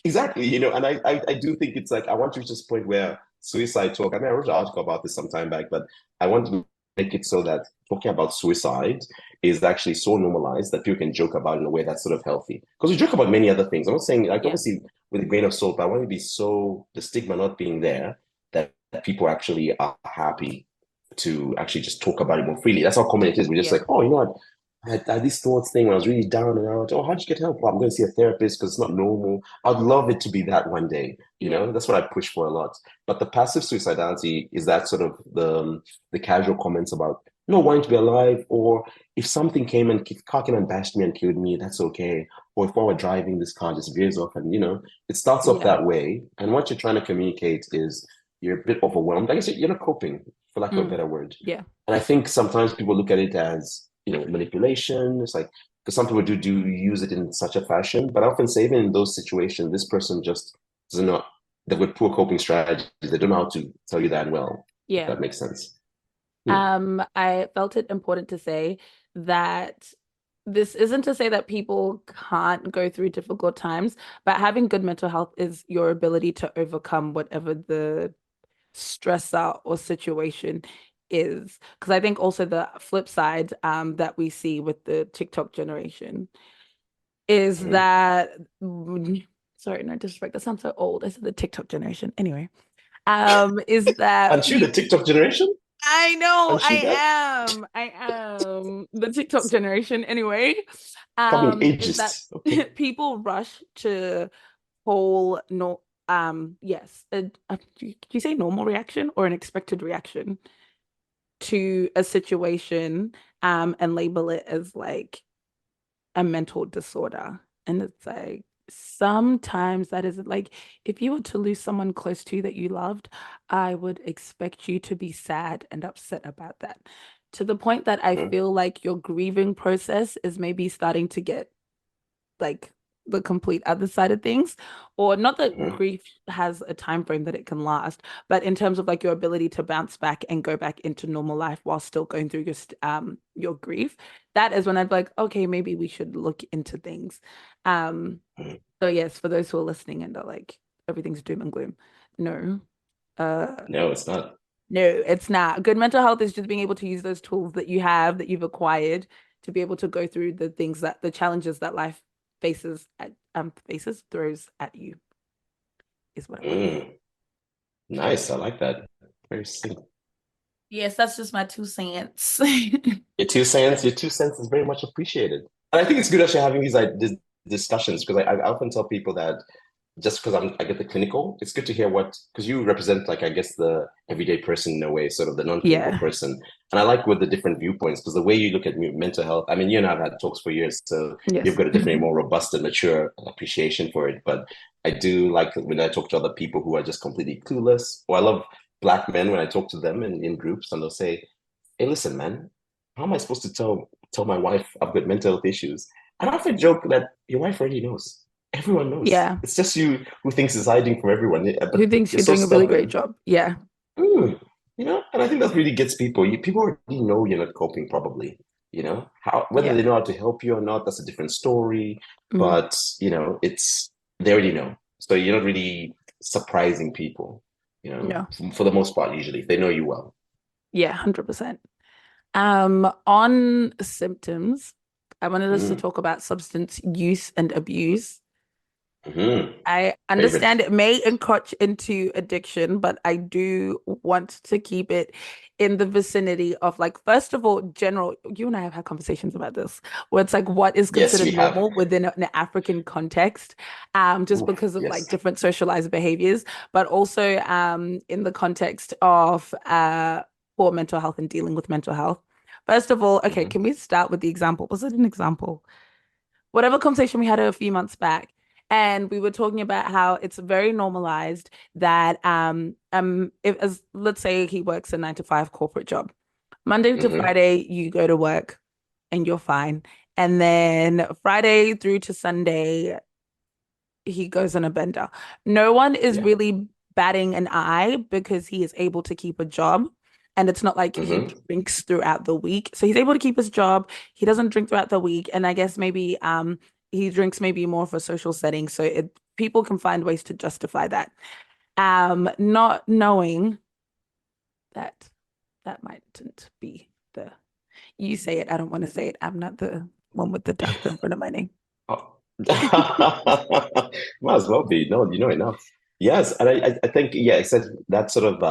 B: exactly. And I do think it's like, I want to reach this point where suicide talk, I mean, I wrote an article about this some time back, but I want to make it so that talking about suicide is actually so normalized that people can joke about it in a way that's sort of healthy. Because we joke about many other things. I'm not saying, like,
A: Yeah,
B: obviously, with a grain of salt, but I want to be so, the stigma not being there, that people actually are happy to actually just talk about it more freely. That's how common it is. We're just
A: yeah,
B: like, oh, you know what? I had this thoughts thing when I was really down and out. Oh, how'd you get help? Well, I'm going to see a therapist because it's not normal. I'd love it to be that one day.
A: yeah,
B: That's what I push for a lot. But the passive suicidality is that sort of the casual comments about wanting to be alive, or if something came and car came and bashed me and killed me, that's okay. Or if while we're driving, this car just veers off, and it starts off
A: yeah.
B: that way. And what you're trying to communicate is you're a bit overwhelmed. I guess you're not coping, for lack of a
A: Mm,
B: better word.
A: yeah,
B: And I think sometimes people look at it as, manipulation. It's like, because some people do use it in such a fashion, but I often say even in those situations, this person just doesn't know, they've got poor coping strategies. They don't know how to tell you that well, if
A: yeah.
B: that makes sense. Hmm.
A: I felt it important to say that this isn't to say that people can't go through difficult times, but having good mental health is your ability to overcome whatever the stressor or situation is. Because I think also the flip side that we see with the TikTok generation is
B: Mhm.
A: that sorry, no disrespect, that sounds so old. I said the TikTok generation. Anyway, is that
B: And she, the TikTok generation?
A: I know
B: And she that?
A: I am the TikTok generation anyway.
B: Coming
A: Is that
B: ageist. Okay.
A: people rush to whole no yes, do you say normal reaction or an expected reaction to a situation and label it as like a mental disorder. And it's like sometimes that is like if you were to lose someone close to you that you loved, I would expect you to be sad and upset about that. To the point that I
B: Mhm.
A: feel like your grieving process is maybe starting to get like the complete other side of things. Or not that
B: Mhm.
A: grief has a time frame that it can last, but in terms of like your ability to bounce back and go back into normal life while still going through your grief, that is when I'd be like, okay, maybe we should look into things. Um,
B: Mhm.
A: so yes, for those who are listening and are like everything's doom and gloom, no. Uh
B: No, it's not.
A: no, it's not. Good mental health is just being able to use those tools that you have, that you've acquired, to be able to go through the things that the challenges that life throws at you is what I want to say.
B: Mm, nice. I like that. Very simple.
A: Yes, that's just my 2 cents.
B: Your 2 cents is very much appreciated. And I think it's good actually having these like discussions because I often tell people that just because I get the clinical, it's good to hear what because you represent like I guess the everyday person in a way, sort of the non-clinical
A: Yeah.
B: person. And I like with the different viewpoints because the way you look at mental health. I mean, you and I've had talks for years, so you've
A: Yes.
B: got a definitely more robust and mature appreciation for it. But I do like when I talk to other people who are just completely clueless. Or I love black men when I talk to them in groups and they'll say, "Hey, listen, man, how am I supposed to tell my wife I've got mental health issues?" And I often joke that your wife already knows. Everyone knows.
A: Yeah.
B: It's just you who thinks it's hiding from everyone.
A: Who
B: But
A: thinks
B: you're
A: you're
B: so
A: doing a really great
B: stubborn.
A: job? Yeah.
B: And I think that really gets people. People already know you're not coping, probably. How whether
A: Yeah.
B: they know how to help you or not, that's a different story.
A: Mhm.
B: But it's they already know. So you're not really surprising people.
A: No.
B: For the most part, usually if they know you well.
A: Yeah, 100%. On symptoms, I wanted us to
B: Mm.
A: talk about substance use and abuse.
B: Hmm.
A: I
B: Favorite.
A: understand it may encroach into addiction, but I do want to keep it in the vicinity of like, first of all, general, you and I have had conversations about this, where it's like what is
B: Yes, we
A: considered
B: have.
A: normal within an African context, just
B: Oof,
A: because of like
B: yes.
A: different socialized behaviors, but also in the context of poor mental health and dealing with mental health. First of all, okay,
B: Hmm.
A: can we start with the example? Was it an example? Whatever conversation we had a few months back, and we were talking about how it's very normalized that if as let's say he works a 9 to 5 corporate job, Monday to
B: Hmm.
A: Friday you go to work and you're fine, and then Friday through to Sunday he goes on a bender. No one is
B: Yeah.
A: really batting an eye because he is able to keep a job. And it's not like he
B: Hmm.
A: drinks throughout the week. So he's able to keep his job. He doesn't drink throughout the week. And I guess maybe he drinks maybe more for social setting. So people can find ways to justify that. Not knowing that that mightn't be the you say it. I don't want to say it. I'm not the one with the doctor in front of my name.
B: Oh. Might as well be. No, you know enough. Yes, and I think yeah, I said that sort of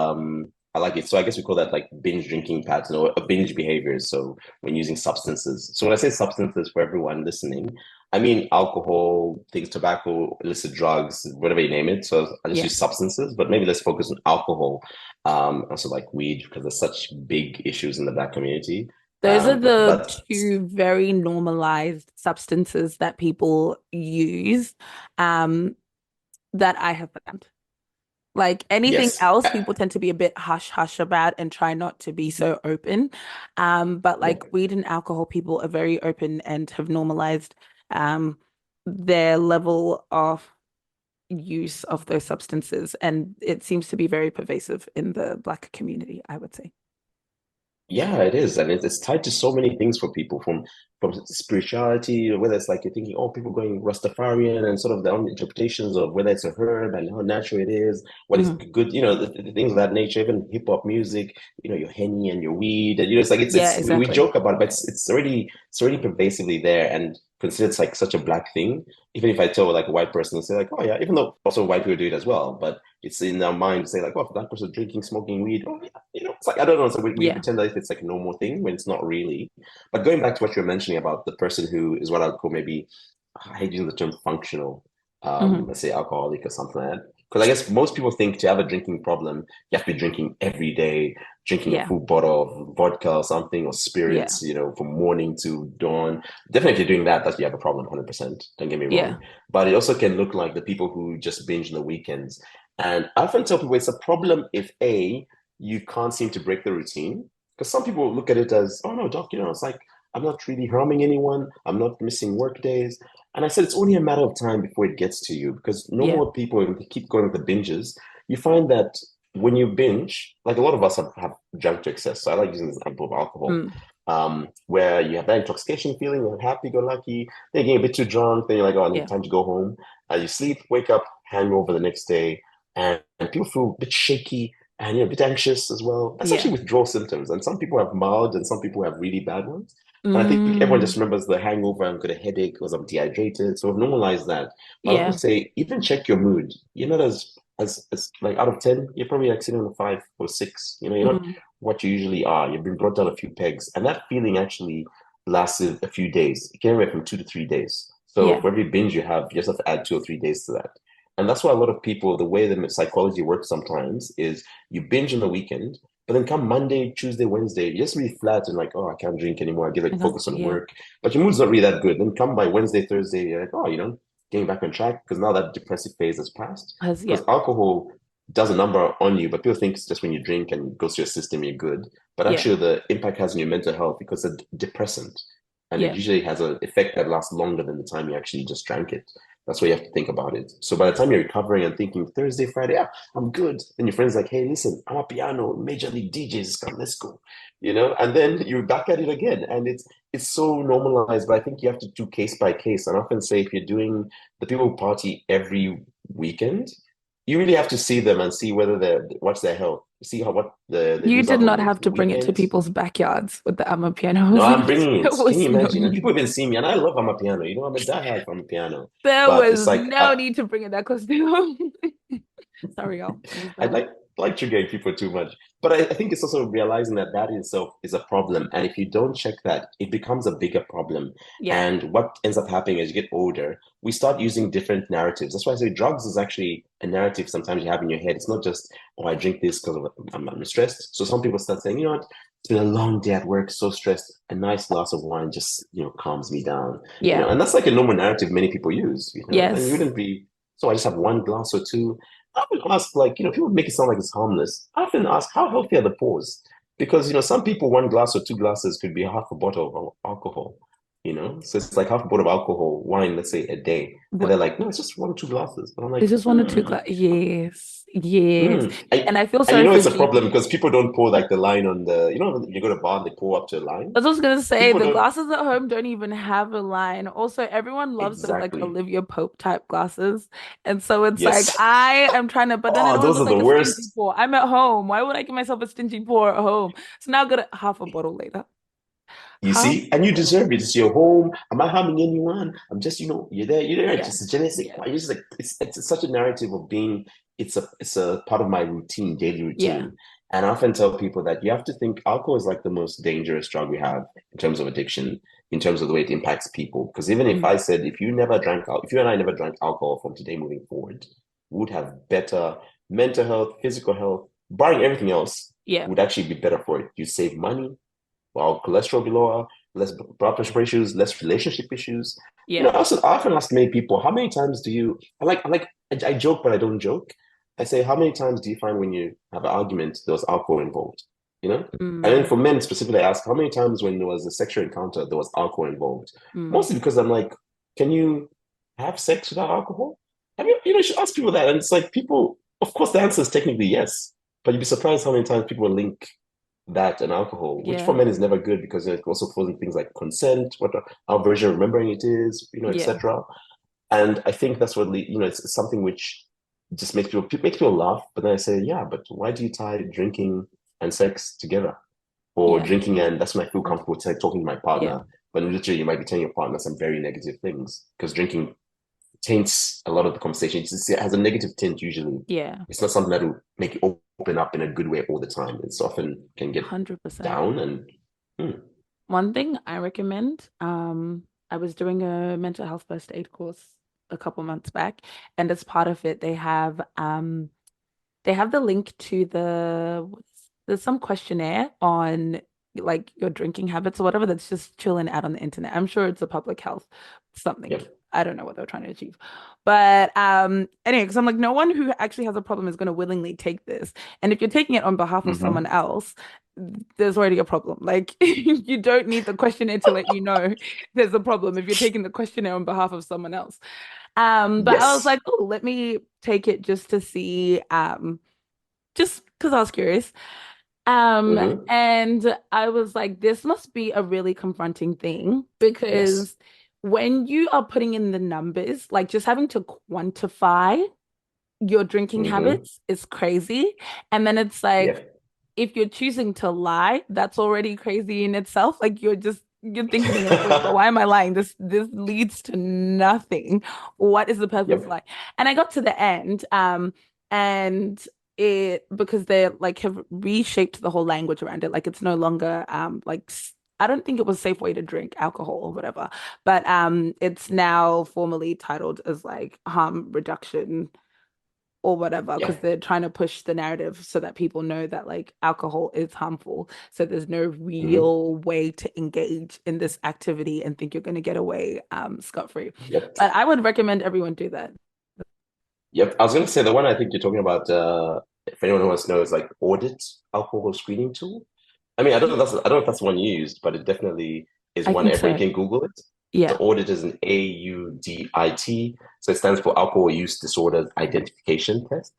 B: I like it. So I guess we call that like binge drinking pattern or a binge behavior. So when using substances. So when I say substances for everyone listening, I mean alcohol, things, tobacco, illicit drugs, whatever you name it. So I just
A: Yeah.
B: use substances, but maybe let's focus on alcohol. Also like weed because there's such big issues in the black community.
A: Those are the
B: But
A: two very normalized substances that people use, um, that I have found. Like anything
B: yes.
A: else, people tend to be a bit hush hush about and try not to be so open. But
B: Yeah.
A: like weed and alcohol, people are very open and have normalized um their level of use of those substances. And it seems to be very pervasive in the Black community, I would say.
B: Yeah, it is, and it's tied to so many things for people, from spirituality, whether it's like you're thinking, oh, people going Rastafarian and sort of their own interpretations of whether it's a herb and how natural it is, what is
A: Mhm.
B: good, the things of that nature, even hip hop music, your henny and your weed, and it's like
A: Yeah,
B: it's we
A: exactly.
B: joke about it, but it's already pervasively there and considered like such a black thing. Even if I tell like a white person, they say like, oh yeah, even though also white people do it as well, but it's in their mind to say like, oh, if black person drinking, smoking weed, oh yeah, it's like I don't know. So we
A: Yeah.
B: pretend that it's like a normal thing when it's not really. But going back to what you're mentioning about the person who is what I would call maybe I hate using the term functional,
A: Hmm.
B: let's say alcoholic or something like that. Because I guess most people think to have a drinking problem, you have to be drinking every day, drinking a
A: Yeah.
B: full bottle of vodka or something, or
A: Yeah.
B: spirits, from morning to dawn. Definitely, if you're doing that, you have a problem, 100%. Don't get me
A: Yeah.
B: wrong. But it also can look like the people who just binge on the weekends. And I often tell people it's a problem if you can't seem to break the routine. Because some people look at it as, oh no, doc, it's like I'm not really harming anyone. I'm not missing work days. And I said, it's only a matter of time before it gets to you because
A: Yeah.
B: normal people, if they keep going with the binges, you find that when you binge, like a lot of us have drank to excess. So I like using this example of alcohol,
A: Mm.
B: where you have that intoxication feeling, you're happy-go-lucky, then you get a bit too drunk, then you're like, oh, I need
A: Yeah.
B: time to go home. You sleep, wake up, hangover the next day, and people feel a bit shaky and a bit anxious as well. That's
A: Yeah.
B: actually withdrawal symptoms. And some people have mild and some people have really bad ones. And I think everyone just
A: Mm.
B: remembers the hangover, I've got a headache because I'm dehydrated. So I've normalized that. But I
A: Yeah.
B: often say, even check your mood. You're not as like out of 10, you're probably like sitting on a 5 or 6. You're not
A: Mm.
B: what you usually are. You've been brought down a few pegs. And that feeling actually lasted a few days. It can anywhere from 2 to 3 days. So
A: Yeah.
B: for every binge you have, you just have to add 2 or 3 days to that. And that's why a lot of people, the way the psychology works sometimes is you binge on the weekend, but then come Monday, Tuesday, Wednesday, you're just really flat and like, oh, I can't drink anymore. I get
A: I
B: like
A: got
B: focus on
A: yeah.
B: work, but your mood's not really that good. Then come by Wednesday, Thursday, you're like, oh, getting back on track because now that depressive phase has passed.
A: Has yeah.
B: Because alcohol does a number on you, but people think it's just when you drink and it goes to your system, you're good. But
A: Yeah.
B: actually, the impact has on your mental health because it's a depressant. And it
A: Yeah.
B: usually has an effect that lasts longer than the time you actually just drank it. That's why you have to think about it. So by the
A: Yes.
B: time you're recovering and thinking Thursday, Friday, yeah, I'm good. Then your friend's like, hey, listen, I'm a piano, major league DJs, come, let's go. And then you're back at it again. And it's so normalized, but I think you have to do case by case. And I often say if you're doing the people who party every weekend, you really have to see them and see whether what's their health. See what they
A: You
B: lose
A: did
B: out on
A: not
B: the
A: have to bring it to
B: weekends.
A: people's backyards with the piano. I
B: No,
A: was
B: I'm
A: like,
B: bringing
A: there
B: it. Can you
A: was no
B: imagine? And people
A: need.
B: even see me, and I love Amapiano. I'm a diehard for Amapiano.
A: There
B: But it's
A: was
B: like
A: no need to bring it that close to. Sorry, y'all. It was
B: I
A: bad.
B: like triggering people too much. But I think it's also realizing that that in itself is a problem. And if you don't check that, it becomes a bigger problem.
A: Yeah.
B: And what ends up happening as you get older, we start using different narratives. That's why I say drugs is actually a narrative sometimes you have in your head. It's not just, oh, I drink this because I'm stressed. So some people start saying, you know what? It's been a long day at work, so stressed. A nice glass of wine just, calms me down.
A: Yeah.
B: And that's like a normal narrative many people use, and you
A: Yes.
B: wouldn't be, so I just have one glass or two. I often ask, like, people make it sound like it's harmless. I often ask, how healthy are the pores? Because, some people, one glass or two glasses could be half a bottle of alcohol. So it's like half a bottle of alcohol, wine, let's say, a day. And
A: What
B: they're like, no, it's just 1 or 2 glasses. And I'm
A: it's
B: like,
A: just one or two glass. Yes. Yes.
B: And,
A: And I feel
B: and you
A: sorry
B: know
A: for
B: it's a
A: people.
B: problem because people don't pour like the line on when you go to a bar and they pour up to a line.
A: That's what I was gonna say.
B: People
A: The
B: don't
A: glasses at home don't even have a line. Also, everyone loves those like
B: exactly.
A: Olivia Pope type glasses. And so it's like
B: Yes.
A: I am trying to, but then I
B: Oh,
A: don't want to
B: those
A: look
B: are the
A: like a stingy
B: worst.
A: pour. I'm at home. Why would I give myself a stingy pour at home? So now I got half a bottle later.
B: You
A: Half
B: see, and
A: a
B: you
A: bottle.
B: deserve it. It's your home. I'm not harming anyone. I'm just, you're there. It's
A: Yeah.
B: just a genetic.
A: Yeah.
B: It's just like it's such a narrative of being. It's a part of my routine, daily
A: Yeah.
B: routine. And I often tell people that you have to think alcohol is like the most dangerous drug we have in terms of addiction, in terms of the way it impacts people. Because even if
A: Mm.
B: I said if you and I never drank alcohol from today moving forward, we would have better mental health, physical health, barring everything else,
A: Yeah.
B: would actually be better for it. You save money, while cholesterol be lower, less blood pressure issues, less relationship issues.
A: Yeah.
B: I often ask many people, how many times do you, I joke, but I don't joke. I say, how many times do you find when you have an argument, there was alcohol involved? You know? And then
A: Mm.
B: for men specifically, I ask, how many times when there was a sexual encounter, there was alcohol involved?
A: Mm.
B: Mostly because I'm like, can you have sex without alcohol? You should ask people that. And it's like people, of course, the answer is technically yes, but you'd be surprised how many times people link that and alcohol, which for
A: Yeah.
B: men is never good because it also falls in things like consent, what our version of remembering it is,
A: Yeah.
B: etc. And I think that's what it's something which just makes people laugh. But then I say, yeah, but why do you tie drinking and sex together? Or
A: Yeah.
B: drinking and that's when I feel comfortable talking to my
A: Yeah.
B: partner. But literally, you might be telling your partner some very negative things because drinking taints a lot of the conversation. It has a negative tint usually.
A: Yeah.
B: It's not something that will make you open up in a good way all the time. It's often can get
A: 100%.
B: down and
A: One thing I recommend, I was doing a mental health first aid course a couple months back, and as part of it, they have the link to there's some questionnaire on like your drinking habits or whatever that's just chilling out on the internet. I'm sure it's a public health something.
B: yep.
A: I don't know what they're trying to achieve. But anyway, because I'm like, no one who actually has a problem is going to willingly take this. And if you're taking it on behalf of someone
B: Mm-hmm.
A: else, there's already a problem. Like you don't need the questionnaire to let you know there's a problem if you're taking the questionnaire on behalf of someone else. But I was
B: Yes.
A: like, oh, let me take it just to see, just because I was curious.
B: Hmm.
A: And I was like, this must be a really confronting thing
B: Yes.
A: because when you are putting in the numbers, like just having to quantify your drinking
B: Hmm.
A: habits is crazy. And then it's like,
B: Yep.
A: if you're choosing to lie, that's already crazy in itself. Like you're thinking to yourself, wait, but why am I lying? This leads to nothing. What is the purpose of
B: Yep.
A: lying? And I got to the end, and it because they like have reshaped the whole language around it. Like it's no longer I don't think it was a safe way to drink alcohol or whatever, but it's now formally titled as like harm reduction or whatever because
B: Yep.
A: they're trying to push the narrative so that people know that like alcohol is harmful. So there's no
B: Hmm.
A: real way to engage in this activity and think you're going to get away scot-free.
B: Yep.
A: But I would recommend everyone do that.
B: Yep. I was going to say the one I think you're talking about, if anyone who wants to know, is like audit alcohol screening tool. I mean, I don't know if that's the one you used, but it definitely is
A: I
B: one
A: think
B: everybody
A: so.
B: can Google it. So
A: Yeah.
B: audit is an AUDIT. So it stands for Alcohol Use Disorders Identification Test.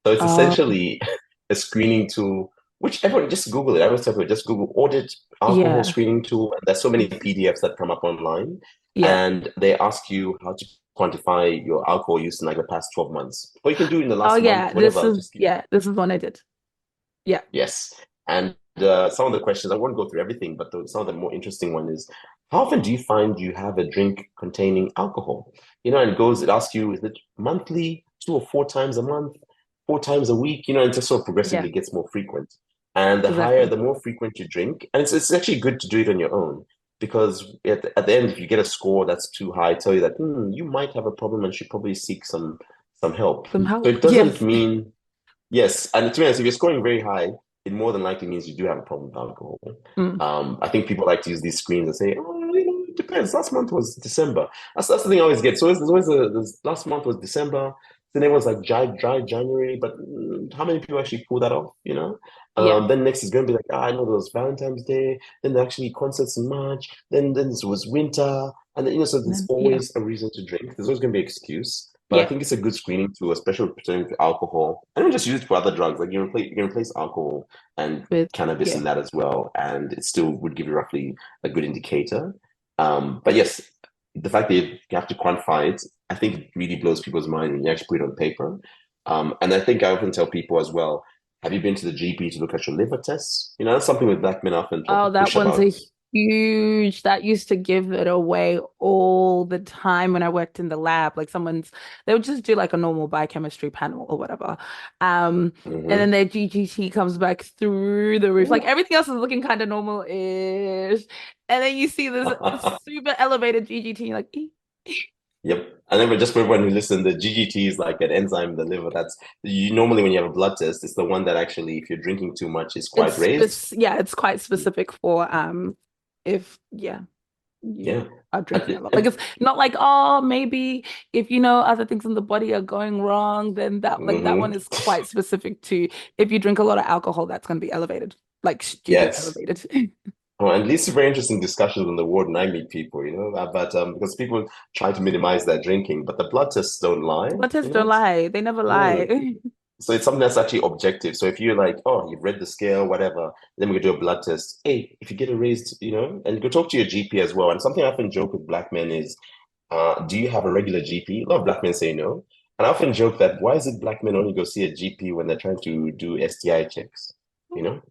B: So it's
A: Um,
B: essentially a screening tool, which everyone just Google it. I always tell people just Google audit alcohol
A: yeah.
B: screening tool. And there's so many PDFs that come up online,
A: Yeah.
B: and they ask you how to quantify your alcohol use in like the past 12 months. Or you can do it in the
A: Oh
B: last month,
A: yeah,
B: whatever. Just give
A: this is one I did. Yeah.
B: yes. And some of the questions, I won't go through everything, but some of the more interesting one is, how often do you find you have a drink containing alcohol? And it asks you, is it monthly, 2 or 4 times a month, 4 times a week? And it just sort of
A: Yeah,
B: progressively gets more frequent. And
A: exactly.
B: the more frequent you drink, and it's actually good to do it on your own because at the end, if you get a score that's too high, tell you that you might have a problem and should probably seek some help.
A: Some
B: So
A: help.
B: it doesn't
A: Yes.
B: mean yes, and to be honest, if you're scoring very high, it more than likely means you do have a problem with alcohol.
A: Mm,
B: I think people like to use these screens and say, "Oh, it depends. Last month was December." That's the thing I always get. So there's always this last month was December. Then everyone's like dry January, but how many people actually pull that off?
A: yeah.
B: Then next is going to be like, I know there was Valentine's Day. Then there actually concerts in March. Then this was winter, and then so
A: And
B: there's
A: then yeah.
B: always a reason to drink. There's always going to be an excuse. But I
A: Yeah.
B: think it's a good screening tool, especially pertaining to alcohol. And don't just use it for other drugs. Like you can replace alcohol and
A: With
B: cannabis
A: yeah.
B: in that as well, and it still would give you roughly a good indicator. But yes, the fact that you have to quantify it, I think it really blows people's mind when you actually put it on paper. And I think I often tell people as well, have you been to the GP to look at your liver tests? That's something with black men often try to
A: Oh, that
B: push
A: one's
B: about.
A: a huge, that used to give it away all the time when I worked in the lab. Like they would just do like a normal biochemistry panel or whatever. And then
B: Hmm.
A: their GGT comes back through the roof. Like everything else is looking kind of normal-ish. And then you see this super elevated GGT, and you're like, "Eh."
B: Yep. And then just for everyone who listened, the GGT is like an enzyme in the liver. That's you normally when you have a blood test, it's the one that actually, if you're drinking too much, is quite raised.
A: Yeah, it's quite specific for if yeah. You
B: Yeah.
A: are drinking a
B: And,
A: lot. Like
B: and,
A: it's not like, oh, maybe if you know other things in the body are going wrong, then that one
B: mhm.
A: is quite specific to if you drink a lot of alcohol, that's going to be elevated, like stupid
B: Yes.
A: elevated.
B: Oh, and leads to very interesting discussions on the ward when I meet people, but because people try to minimize their drinking, but the blood tests don't lie,
A: Blood tests
B: you
A: don't
B: know.
A: lie. They never
B: Yeah.
A: lie.
B: So it's something that's actually objective. So if you're like, oh, you've read the scale, whatever, then we could do a blood test. Hey, if you get a raised, and you go talk to your GP as well. And something I often joke with black men is, do you have a regular GP? A lot of black men say no. And I often joke that why is it black men only go see a GP when they're trying to do STI checks? You know?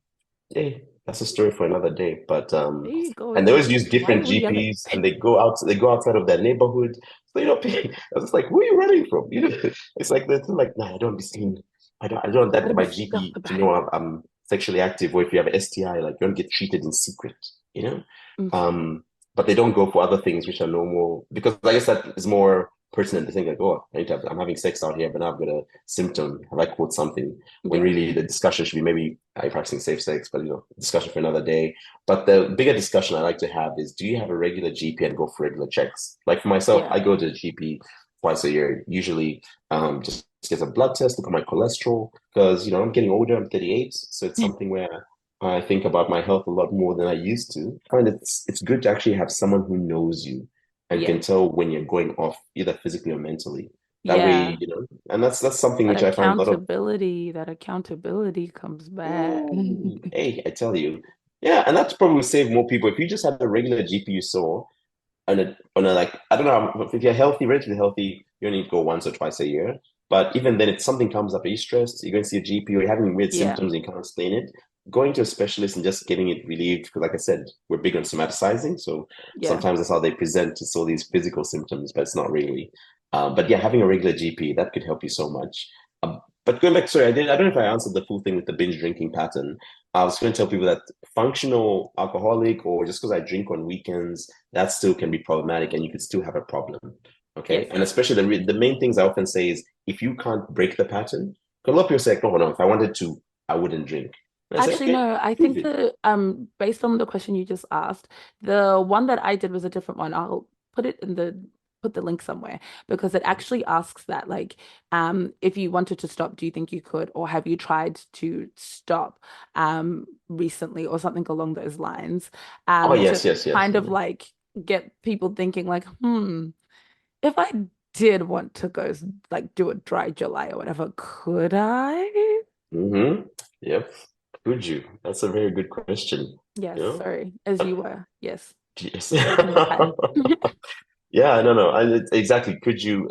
B: Hey, that's a story for another day. But
A: There you go
B: and they
A: again.
B: always use
A: Why
B: different
A: are we yelling?
B: GPs and they go outside of their neighborhood. So I was just like, who are you running from? It's like they're like, nah, I don't be seen. I don't want
A: Gotta
B: that
A: be
B: my
A: stealth
B: GP to
A: about
B: know
A: it.
B: I'm sexually active, or if you have an STI, like you don't get treated in secret, you know?
A: Mm,
B: Um, but they don't go for other things which are normal because I guess that is more pertinent to think like, oh, I'm having sex out here, but now I've got a symptom. Have I caught something? When
A: yeah,
B: really the discussion should be maybe are you practicing safe sex, but discussion for another day. But the bigger discussion I like to have is, do you have a regular GP and go for regular checks? Like for myself,
A: yeah,
B: I go to the GP twice a year, usually just get a blood test, look at my cholesterol, because I'm getting older, I'm 38. So it's something where I think about my health a lot more than I used to. I find it's good to actually have someone who knows you and
A: Yeah.
B: can tell when you're going off, either physically or mentally. That way,
A: Yeah.
B: and that's something which I find a lot of.
A: That accountability comes back.
B: Ooh, hey, I tell you, yeah, and that's probably would save more people if you just had a regular GP you saw on a like I don't know if you're healthy, relatively healthy, you only need to go once or twice a year. But even then, if something comes up, are you stressed? You're going to see a GP, or you're having weird
A: Yeah.
B: symptoms and you can't explain it. Going to a specialist and just getting it relieved, because like I said, we're big on somaticizing. So
A: Yeah.
B: sometimes that's how they present to all these physical symptoms, but it's not really. But yeah, having a regular GP that could help you so much. But going back, sorry, I don't know if I answered the full thing with the binge drinking pattern. I was going to tell people that functional alcoholic or just because I drink on weekends, that still can be problematic and you could still have a problem. Okay.
A: Yes.
B: And especially the main things I often say is if you can't break the pattern, because a lot of people say, like, no, no, if I wanted to, I wouldn't drink. And I say,
A: Actually,
B: okay,
A: no, I
B: prove
A: think
B: it.
A: the based on the question you just asked, the one that I did was a different one. I'll put the link somewhere because it actually asks that like if you wanted to stop, do you think you could, or have you tried to stop recently or something along those lines?
B: Oh,
A: To
B: yes, yes, yes.
A: kind of like get people thinking like, if I did want to like do a dry July or whatever, could I?
B: Yep. Could you? That's a very good question.
A: Yes,
B: You know?
A: sorry, as
B: Uh,
A: you were. Yes,
B: Yes.
A: breaking the pattern.
B: Yeah, no, no. Exactly. Could you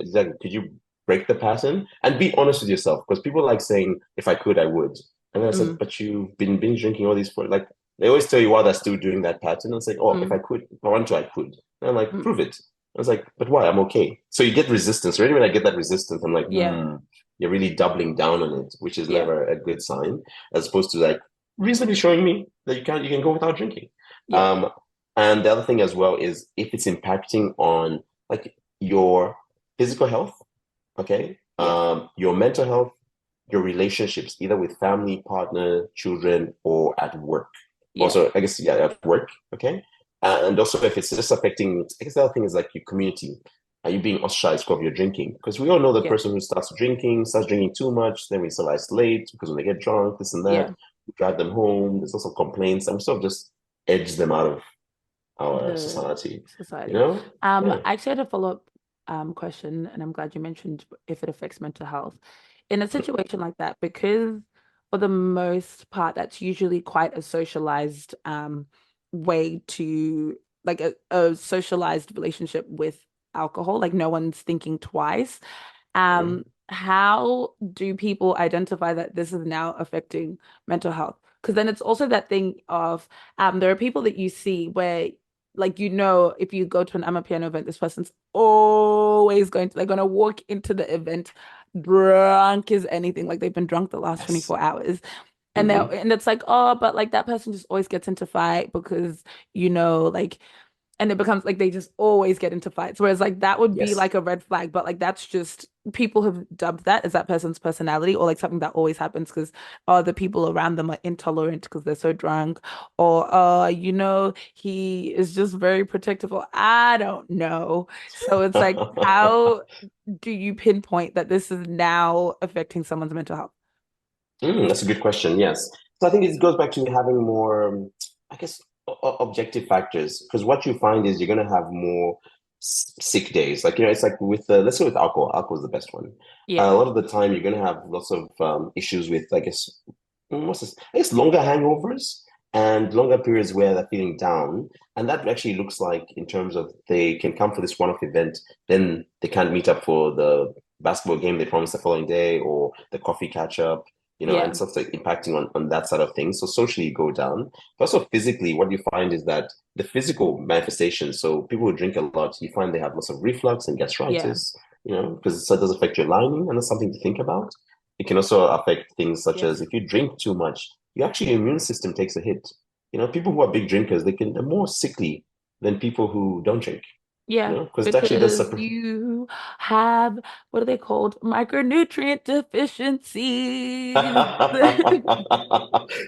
B: break the pattern and be honest with yourself? Because people like saying, if I could, I would. And then I said,
A: Mm,
B: but you've been binge drinking all these for like they always tell you while they're still doing that pattern. And it's like, oh, if I
A: mm,
B: could, if I want to, I could. And I'm like,
A: mm.
B: prove it. I was like, but why? I'm okay. So you get resistance. Already when I get that resistance, I'm like,
A: Yeah,
B: you're really doubling down on it, which is
A: yeah,
B: never a good sign, as opposed to like reasonably showing me that you can go without drinking.
A: yeah,
B: Um, and the other thing as well is if it's impacting on like your physical health, okay,
A: yes,
B: your mental health, your relationships, either with family, partner, children, or at work.
A: yeah,
B: Also, I guess, yeah, at work, okay. And also, if it's just affecting, I guess the other thing is like your community. Are you being ostracized because you're drinking? Because we all know the
A: yeah,
B: person who starts drinking too much, then we sort of isolate because when they get drunk, this and that,
A: yeah.
B: we drive them home. There's also complaints, and we sort of just edge them out of our
A: The
B: society, you
A: society.
B: know? Yeah.
A: I actually had a follow-up question, and I'm glad you mentioned if it affects mental health. In a situation like that, because for the most part, that's usually quite a socialized way to like a socialized relationship with alcohol. Like no one's thinking twice.
B: Mhm.
A: How do people identify that this is now affecting mental health? Because then it's also that thing of there are people that you see where like if you go to an Amapiano event, this person's always they're gonna walk into the event drunk as anything, like they've been drunk the last
B: Yes.
A: 24 hours.
B: Hmm.
A: And it's like, oh, but like that person just always gets into fight because like and it becomes like they just always get into fights. Whereas like that would be
B: Yes.
A: like a red flag, but like that's just people have dubbed that as that person's personality or like something that always happens because the people around them are intolerant because they're so drunk, or he is just very protective, or I don't know. So it's like, how do you pinpoint that this is now affecting someone's mental health?
B: That's a good question. Yes. So I think it goes back to having more, I guess, objective factors. Because what you find is you're going to have more sick days. Like, it's like with, let's go with alcohol. Alcohol is the best one. A
A: Yeah,
B: lot of the time, you're going to have lots of issues with, I guess, what's this? I guess longer hangovers and longer periods where they're feeling down. And that actually looks like, in terms of they can come for this one-off event, then they can't meet up for the basketball game they promised the following day or the coffee catch up, and
A: yeah,
B: sort of like impacting on that side of things. So socially you go down. But also physically, what you find is that the physical manifestations, so people who drink a lot, you find they have lots of reflux and
A: yeah,
B: gastritis, because it does affect your lining, and that's something to think about. It can also affect things such as
A: yes.
B: if you drink too much, your immune system takes a hit. People who are big drinkers, they're more sickly than people who don't drink,
A: Yeah,
B: because it actually does
A: because
B: separate.
A: you have, what are they called? Micronutrient deficiencies.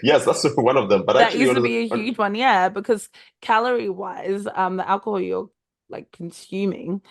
B: Yes, that's one of them. But
A: That
B: actually,
A: used to be a huge one, yeah, because calorie wise, the alcohol you're like consuming,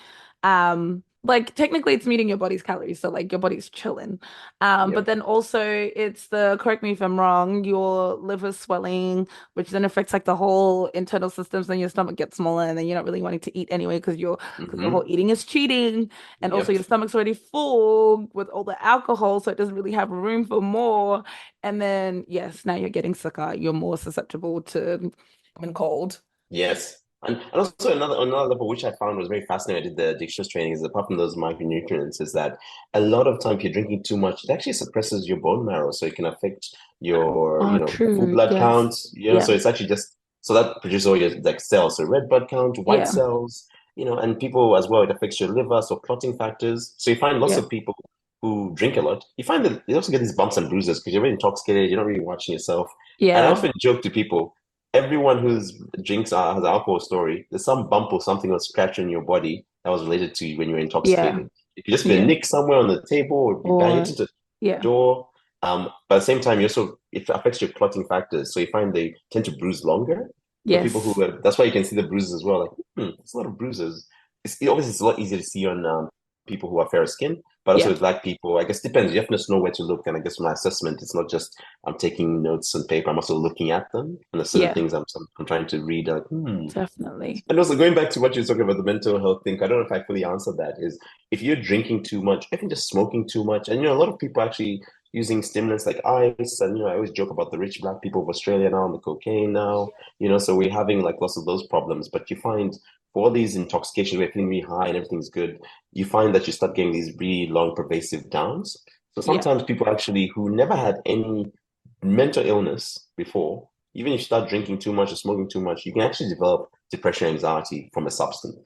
A: like technically it's meeting your body's calories, so like your body's chilling. But
B: Yep.
A: then also it's the, correct me if I'm wrong, your liver swelling, which then affects like the whole internal systems, then your stomach gets smaller, and then you're not really wanting to eat anyway because the whole
B: Hmm.
A: eating is cheating, and also
B: Yep.
A: your stomach's already full with all the alcohol, so it doesn't really have room for more. And then yes, now you're getting sicker, you're more susceptible to common cold.
B: Yes. And also another level which I found was very fascinating. I did the addictions training is apart from those micronutrients, is that a lot of time if you're drinking too much, it actually suppresses your bone marrow. So it can affect your,
A: Oh,
B: full
A: true.
B: blood count,
A: Yes. Yeah.
B: so it's actually just so that produces all your like cells. So red blood count, white
A: Yeah.
B: cells, and people as well, it affects your liver, so clotting factors. So you find lots
A: Yeah.
B: of people who drink a lot, you find that they also get these bumps and bruises because you're very intoxicated, you're not really watching yourself. And I
A: Yeah.
B: often joke to people, everyone who's drinks has an alcohol story, there's some bump or something or scratch on your body that was related to when you were
A: Yeah.
B: intoxicated. If you just feel a
A: Yeah.
B: nick somewhere on the table or you bang
A: Or
B: into the
A: yeah.
B: door, but at the same time, you also it affects your clotting factors. So you find they tend to bruise longer. So people
A: Yes.
B: that's why you can see the bruises as well. Like, it's a lot of bruises. Obviously it's a lot easier to see on people who are fair skinned, but also
A: Yeah.
B: with black people, I guess depends. You have to just know where to look. And I guess my assessment, it's not just I'm taking notes on paper. I'm also looking at them, and there's certain
A: Yeah.
B: things I'm trying to read. Like,
A: Definitely.
B: And also going back to what you're talking about the mental health thing, I don't know if I fully answered that. Is if you're drinking too much, I think just smoking too much, and a lot of people actually using stimulants like ice, and I always joke about the rich black people of Australia now and the cocaine now. So we're having like lots of those problems. But you find for all these intoxications, we're feeling really high and everything's good. You find that you start getting these really long, pervasive downs. So
A: Yeah.
B: sometimes people actually who never had any mental illness before, even if you start drinking too much or smoking too much, you can actually develop depression, anxiety from a substance.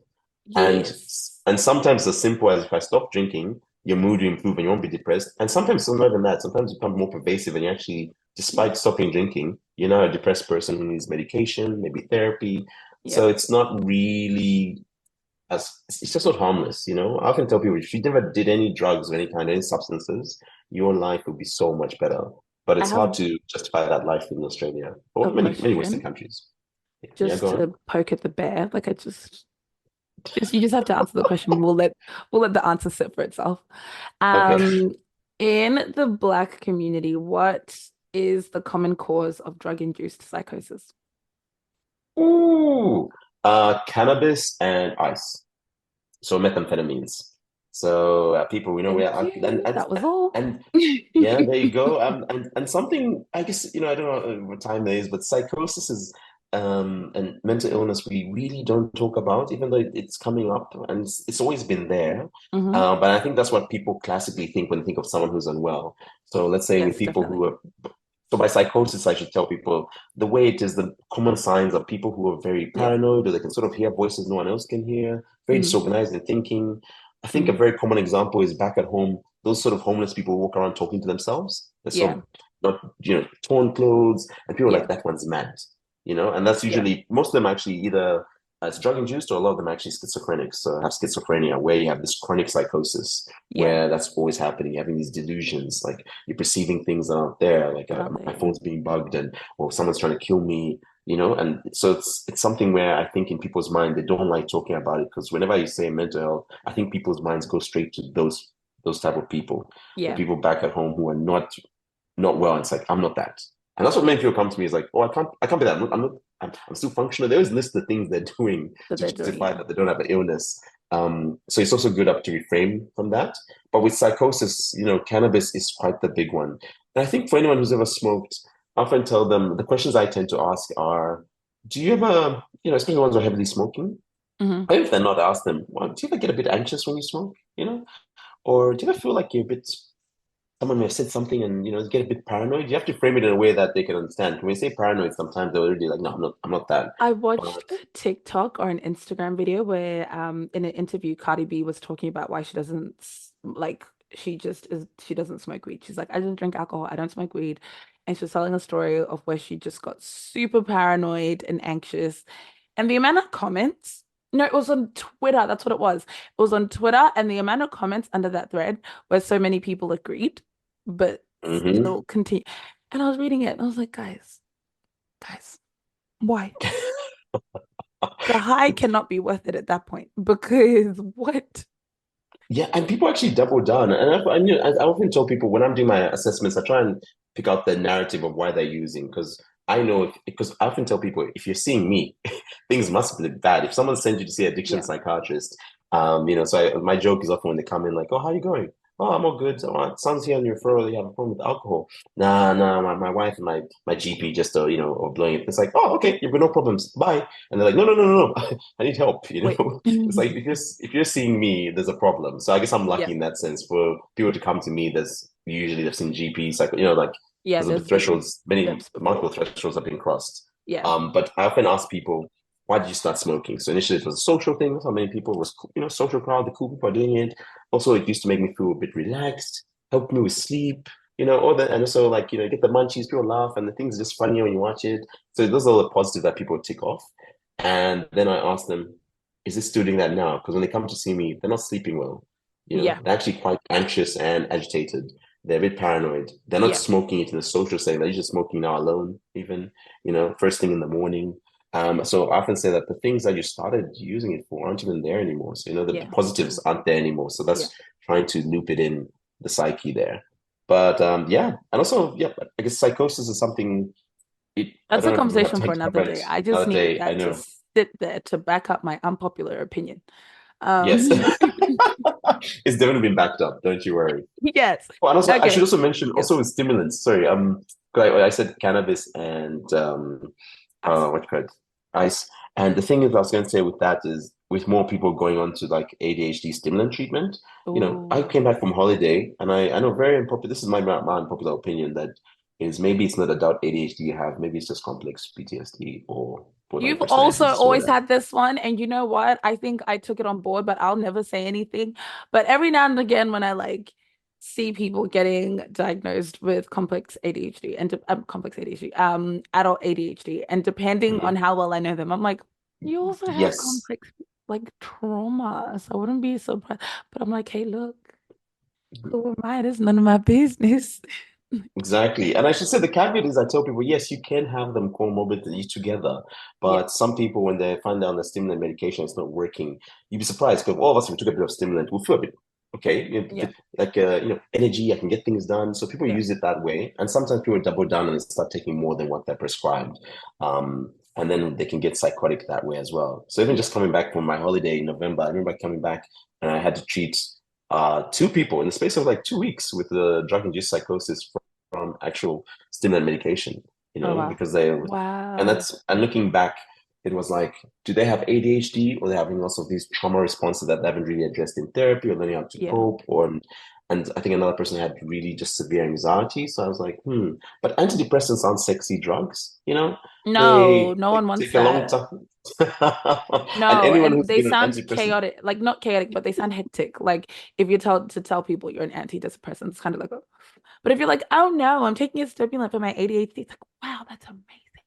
B: And
A: Yes.
B: and sometimes as simple as if I stop drinking, your mood will improve and you won't be depressed. And sometimes it's not even that. Sometimes it becomes more pervasive and you actually,
A: Yeah.
B: despite stopping drinking, you're now a depressed person who needs medication, maybe therapy.
A: Yeah.
B: So it's not really it's just not harmless. I often tell people if you never did any drugs of any kind, any substances, your life would be so much better. But
A: I
B: it's hard
A: have
B: to justify that life in Australia
A: a
B: or many Western
A: question
B: countries. Yeah,
A: just
B: go on.
A: to poke at the bear. Like I just you just have to answer the question. We'll let the answer sit for itself.
B: Okay.
A: Um, in the Black community, what is the common cause of drug-induced psychosis?
B: Ooh, cannabis and ice. So methamphetamines. So people, we know
A: Thank
B: where,
A: you. That was all.
B: and yeah, there you go. And something, I guess, I don't know what time it is, but psychosis is and mental illness we really don't talk about, even though it's coming up and it's always been there.
A: Hmm.
B: But I think that's what people classically think when they think of someone who's unwell. So let's say with
A: Yes,
B: people who
A: definitely.
B: are so by psychosis, I should tell people the way it is the common signs of people who are very
A: Yeah.
B: paranoid or they can sort of hear voices no one else can hear, very
A: Hmm.
B: disorganized in thinking. I think a
A: Hmm.
B: very common example is back at home, those sort of homeless people walk around talking to themselves. They're
A: Yeah.
B: so not, torn clothes, and people are
A: Yeah.
B: like, that one's mad. And that's
A: Yeah.
B: usually most of them actually either it's drug induced or a lot of them actually schizophrenic. So have schizophrenia where you have this chronic psychosis
A: Yeah.
B: where that's always happening, having these delusions, like you're perceiving things that aren't there, like
A: That out there.
B: my
A: Yeah.
B: phone's being bugged and or someone's trying to kill me. And so it's something where I think in people's mind they don't like talking about it because whenever you say mental health, I think people's minds go straight to those type of people, the
A: Yeah.
B: people back at home who are not well. And it's like I'm not that, and that's what many people come to me is like, oh, I can't be that. I'm still functional. They always list the things they're doing
A: That
B: to
A: they're doing.
B: justify
A: Yeah.
B: that they don't have an illness. So it's also good up to reframe from that. But with psychosis, cannabis is quite the big one. And I think for anyone who's ever smoked, I often tell them the questions I tend to ask are, do you ever, especially the ones who are heavily smoking,
A: Hmm.
B: I if they're not, ask them, well, do you ever get a bit anxious when you smoke? Or do you ever feel like you're a bit someone may have said something and get a bit paranoid? You have to frame it in a way that they can understand. When we say paranoid, sometimes they're already like, no, I'm not that.
A: I watched
B: But
A: a TikTok or an Instagram video where in an interview Cardi B was talking about why she doesn't like she doesn't smoke weed. She's like, I don't drink alcohol, I don't smoke weed. And she was telling a story of where she just got super paranoid and anxious. And the amount of comments, no, it was on Twitter, that's what it was. It was on Twitter, and the amount of comments under that thread where so many people agreed, but
B: mhm.
A: still continue. And I was reading it and I was like, guys, why? The high cannot be worth it at that point because what?
B: Yeah, and people actually double down. And I often tell people when I'm doing my assessments, I try and pick out the narrative of why they're using because I know because I often tell people if you're seeing me, things must be bad. If someone sends you to see an addiction
A: Yeah.
B: psychiatrist, my joke is often when they come in like, "Oh, how are you going? Oh, I'm all good. Oh, it sounds here on your referral you have a problem with alcohol." Nah, nah, my wife and my GP just are blowing it. It's like, "Oh, okay, you've got no problems. Bye." And they're like, "No, no, no, no, no. I need help."
A: Wait.
B: It's like if you're seeing me, there's a problem. So I guess I'm
A: Yeah.
B: lucky in that sense. For people to come to me, there's usually they've seen GPs, like like
A: Yeah,
B: because of the
A: there's been
B: thresholds, many
A: steps before.
B: multiple thresholds have been crossed.
A: Yeah.
B: But I often ask people, why did you start smoking? So initially it was a social thing. So many people was social crowd, the cool people are doing it. Also, it used to make me feel a bit relaxed, help me with sleep. All that, and also like you get the munchies, people laugh, and the thing's just funny when you watch it. So those are all the positives that people tick off. And then I ask them, is it still doing that now? Because when they come to see me, they're not sleeping well.
A: Yeah.
B: They're actually quite anxious and agitated. They're a bit paranoid. They're not
A: Yeah.
B: smoking it in a social setting. They're usually smoking now alone, even, first thing in the morning. So I often say that the things that you started using it for aren't even there anymore. So, the
A: Yeah.
B: positives aren't there anymore. So
A: Yeah.
B: that's trying to loop it in the psyche there. But yeah, and also, yeah, I guess psychosis is something I
A: That's
B: don't
A: a
B: know if we've had
A: conversation for
B: time to
A: another
B: cover
A: day.
B: it
A: I just
B: another
A: needed
B: day. I
A: that to
B: know.
A: sit there to back up my unpopular opinion.
B: Yes.
A: Um,
B: It's definitely been backed up. Don't you worry.
A: yes.
B: Oh, and also, I should
A: Okay.
B: also mention
A: Yes.
B: also with stimulants. Sorry, 'cause I said cannabis and
A: Ice.
B: what you call it, ice. And the thing is, I was going to say with that is with more people going on to like ADHD stimulant treatment. I
A: Oh,
B: came back from holiday, and I know very unpopular. This is my unpopular opinion that is maybe it's not adult ADHD you have. Maybe it's just complex PTSD or borderline
A: you've
B: personality
A: also always
B: disorder.
A: had this one, and you know what? I think I took it on board, but I'll never say anything. But every now and again, when I like see people getting diagnosed with complex ADHD and complex ADHD, adult ADHD, and depending on
B: Mhm.
A: how well I know them, I'm like, you also have
B: Yes.
A: complex like trauma, so I wouldn't be surprised. But I'm like, hey, look, who am I? It's none of my business.
B: Exactly. And I should say the caveat is I tell people, yes, you can have them comorbidly together,
A: Yeah,
B: but some people, when they find out the stimulant medication is not working, you'd be surprised because all of us, if we took a bit of stimulant, we'll feel a bit, okay,
A: yeah,
B: like, energy, I can get things done. So people
A: yeah,
B: use it that way. And sometimes people double down and start taking more than what they're prescribed. And then they can get psychotic that way as well. So even
A: yeah.
B: just coming back from my holiday in November, I remember coming back and I had to treat two people in the space of like 2 weeks with the drug-induced psychosis from actual stimulant medication,
A: Oh wow.
B: because
A: Wow.
B: and looking back, it was like, do they have ADHD or they're having lots of these trauma responses that they haven't really addressed in therapy or learning how to
A: Yeah.
B: cope and I think another person had really just severe anxiety. So I was like, but antidepressants aren't sexy drugs,
A: No,
B: they
A: no one wants
B: take a long
A: that.
B: time. And
A: No,
B: anyone
A: and
B: who's
A: they
B: been on
A: sound
B: antidepressants,
A: chaotic, like not chaotic, but they sound hectic. Like if you're told to tell people you're an antidepressant, it's kind of like, oh. But if you're like, oh no, I'm taking a stimulant for my ADHD, it's like, wow, that's amazing.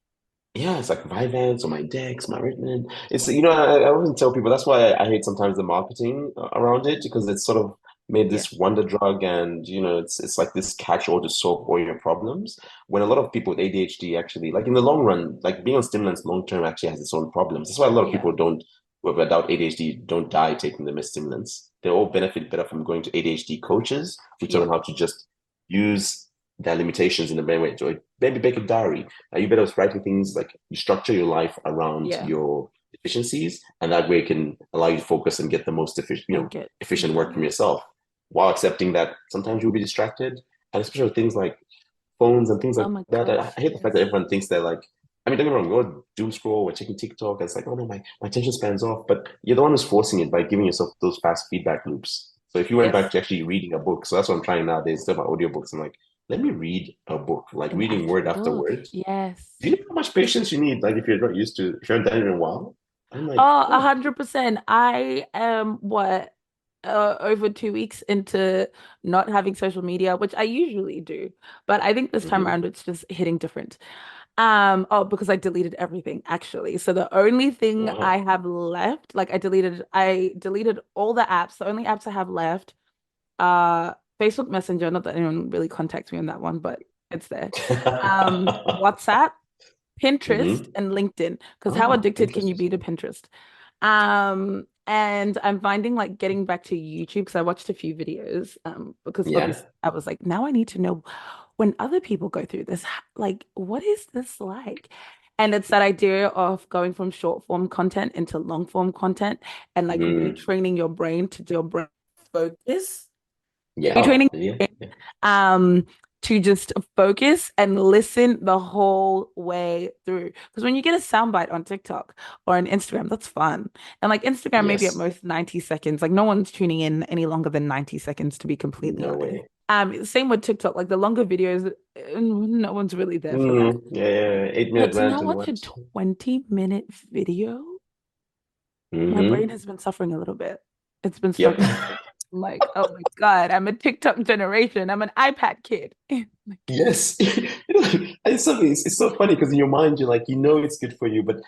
B: yeah, it's like Vyvanse or my Dex, my Ritalin. It's I often tell people that's why I hate sometimes the marketing around it because it's sort of made
A: Yeah,
B: this wonder drug and it's like this catch-all to solve all your problems. When a lot of people with ADHD actually, like in the long run, like being on stimulants long term actually has its own problems. That's why a lot of
A: yeah,
B: people don't who have adult ADHD don't die taking them as stimulants. They all benefit better from going to ADHD coaches who tell
A: yeah,
B: them how to just use their limitations in the right way. So maybe make a diary you better writing things like you structure your life around
A: yeah.
B: your deficiencies, and that way it can allow you to focus and get the most efficient,
A: And get,
B: efficient work
A: yeah.
B: from yourself, while accepting that sometimes you'll be distracted, and especially with things like phones and things
A: Oh
B: like
A: my
B: that. I
A: gosh,
B: hate the fact that
A: yes.
B: everyone thinks they're like. I mean, don't get me wrong, you're doom scroll, we're checking TikTok, and it's like, oh no, my attention span's off. But you're the one who's forcing it by giving yourself those fast feedback loops. So if you went back
A: Yes.
B: to actually reading a book, so that's what I'm trying nowadays, instead of my audiobooks, I'm like, let me read a book, like
A: An
B: reading word
A: actual
B: after
A: book.
B: word do
A: Yes.
B: you know how much patience you need? Like if you're not used to, if you haven't done it in a while, I'm like,
A: Oh,
B: oh,
A: 100%. I am what over 2 weeks into not having social media, which I usually do, but I think this time
B: mhm.
A: around it's just hitting different. Oh, because I deleted everything actually. So the only thing I
B: Wow.
A: have left, like I deleted all the apps. The only apps I have left, Facebook Messenger, not that anyone really contacts me on that one, but it's there. WhatsApp, Pinterest,
B: Hmm.
A: and LinkedIn. Because how
B: Ah,
A: addicted can you
B: interesting.
A: be to Pinterest? Um, And I'm finding like getting back to YouTube because I watched a few videos because
B: Yeah.
A: obviously I was like, now I need to know when other people go through this, like, what is this like? And it's that idea of going from short form content into long form content and like
B: Mm.
A: retraining your brain to do your brain focus,
B: Yeah. Oh,
A: retraining
B: yeah. Yeah.
A: um to just focus and listen the whole way through. Because when you get a soundbite on TikTok or on Instagram, that's fun. And like Instagram, maybe at
B: Yes.
A: most 90 seconds. Like no one's tuning in any longer than 90 seconds, to be completely
B: No
A: honest.
B: way.
A: Same with TikTok, like the longer videos, no one's really there for that.
B: Yeah, yeah. 8 minute
A: But to now
B: rant and
A: watch a
B: what?
A: 20-minute video, my brain
B: Mm-hmm.
A: has been suffering a little bit. It's been
B: Yep.
A: struggling. I'm like, oh my God, I'm a TikTok generation. I'm an iPad kid. Like,
B: Yes. It's so funny because in your mind you're like, it's good for you, but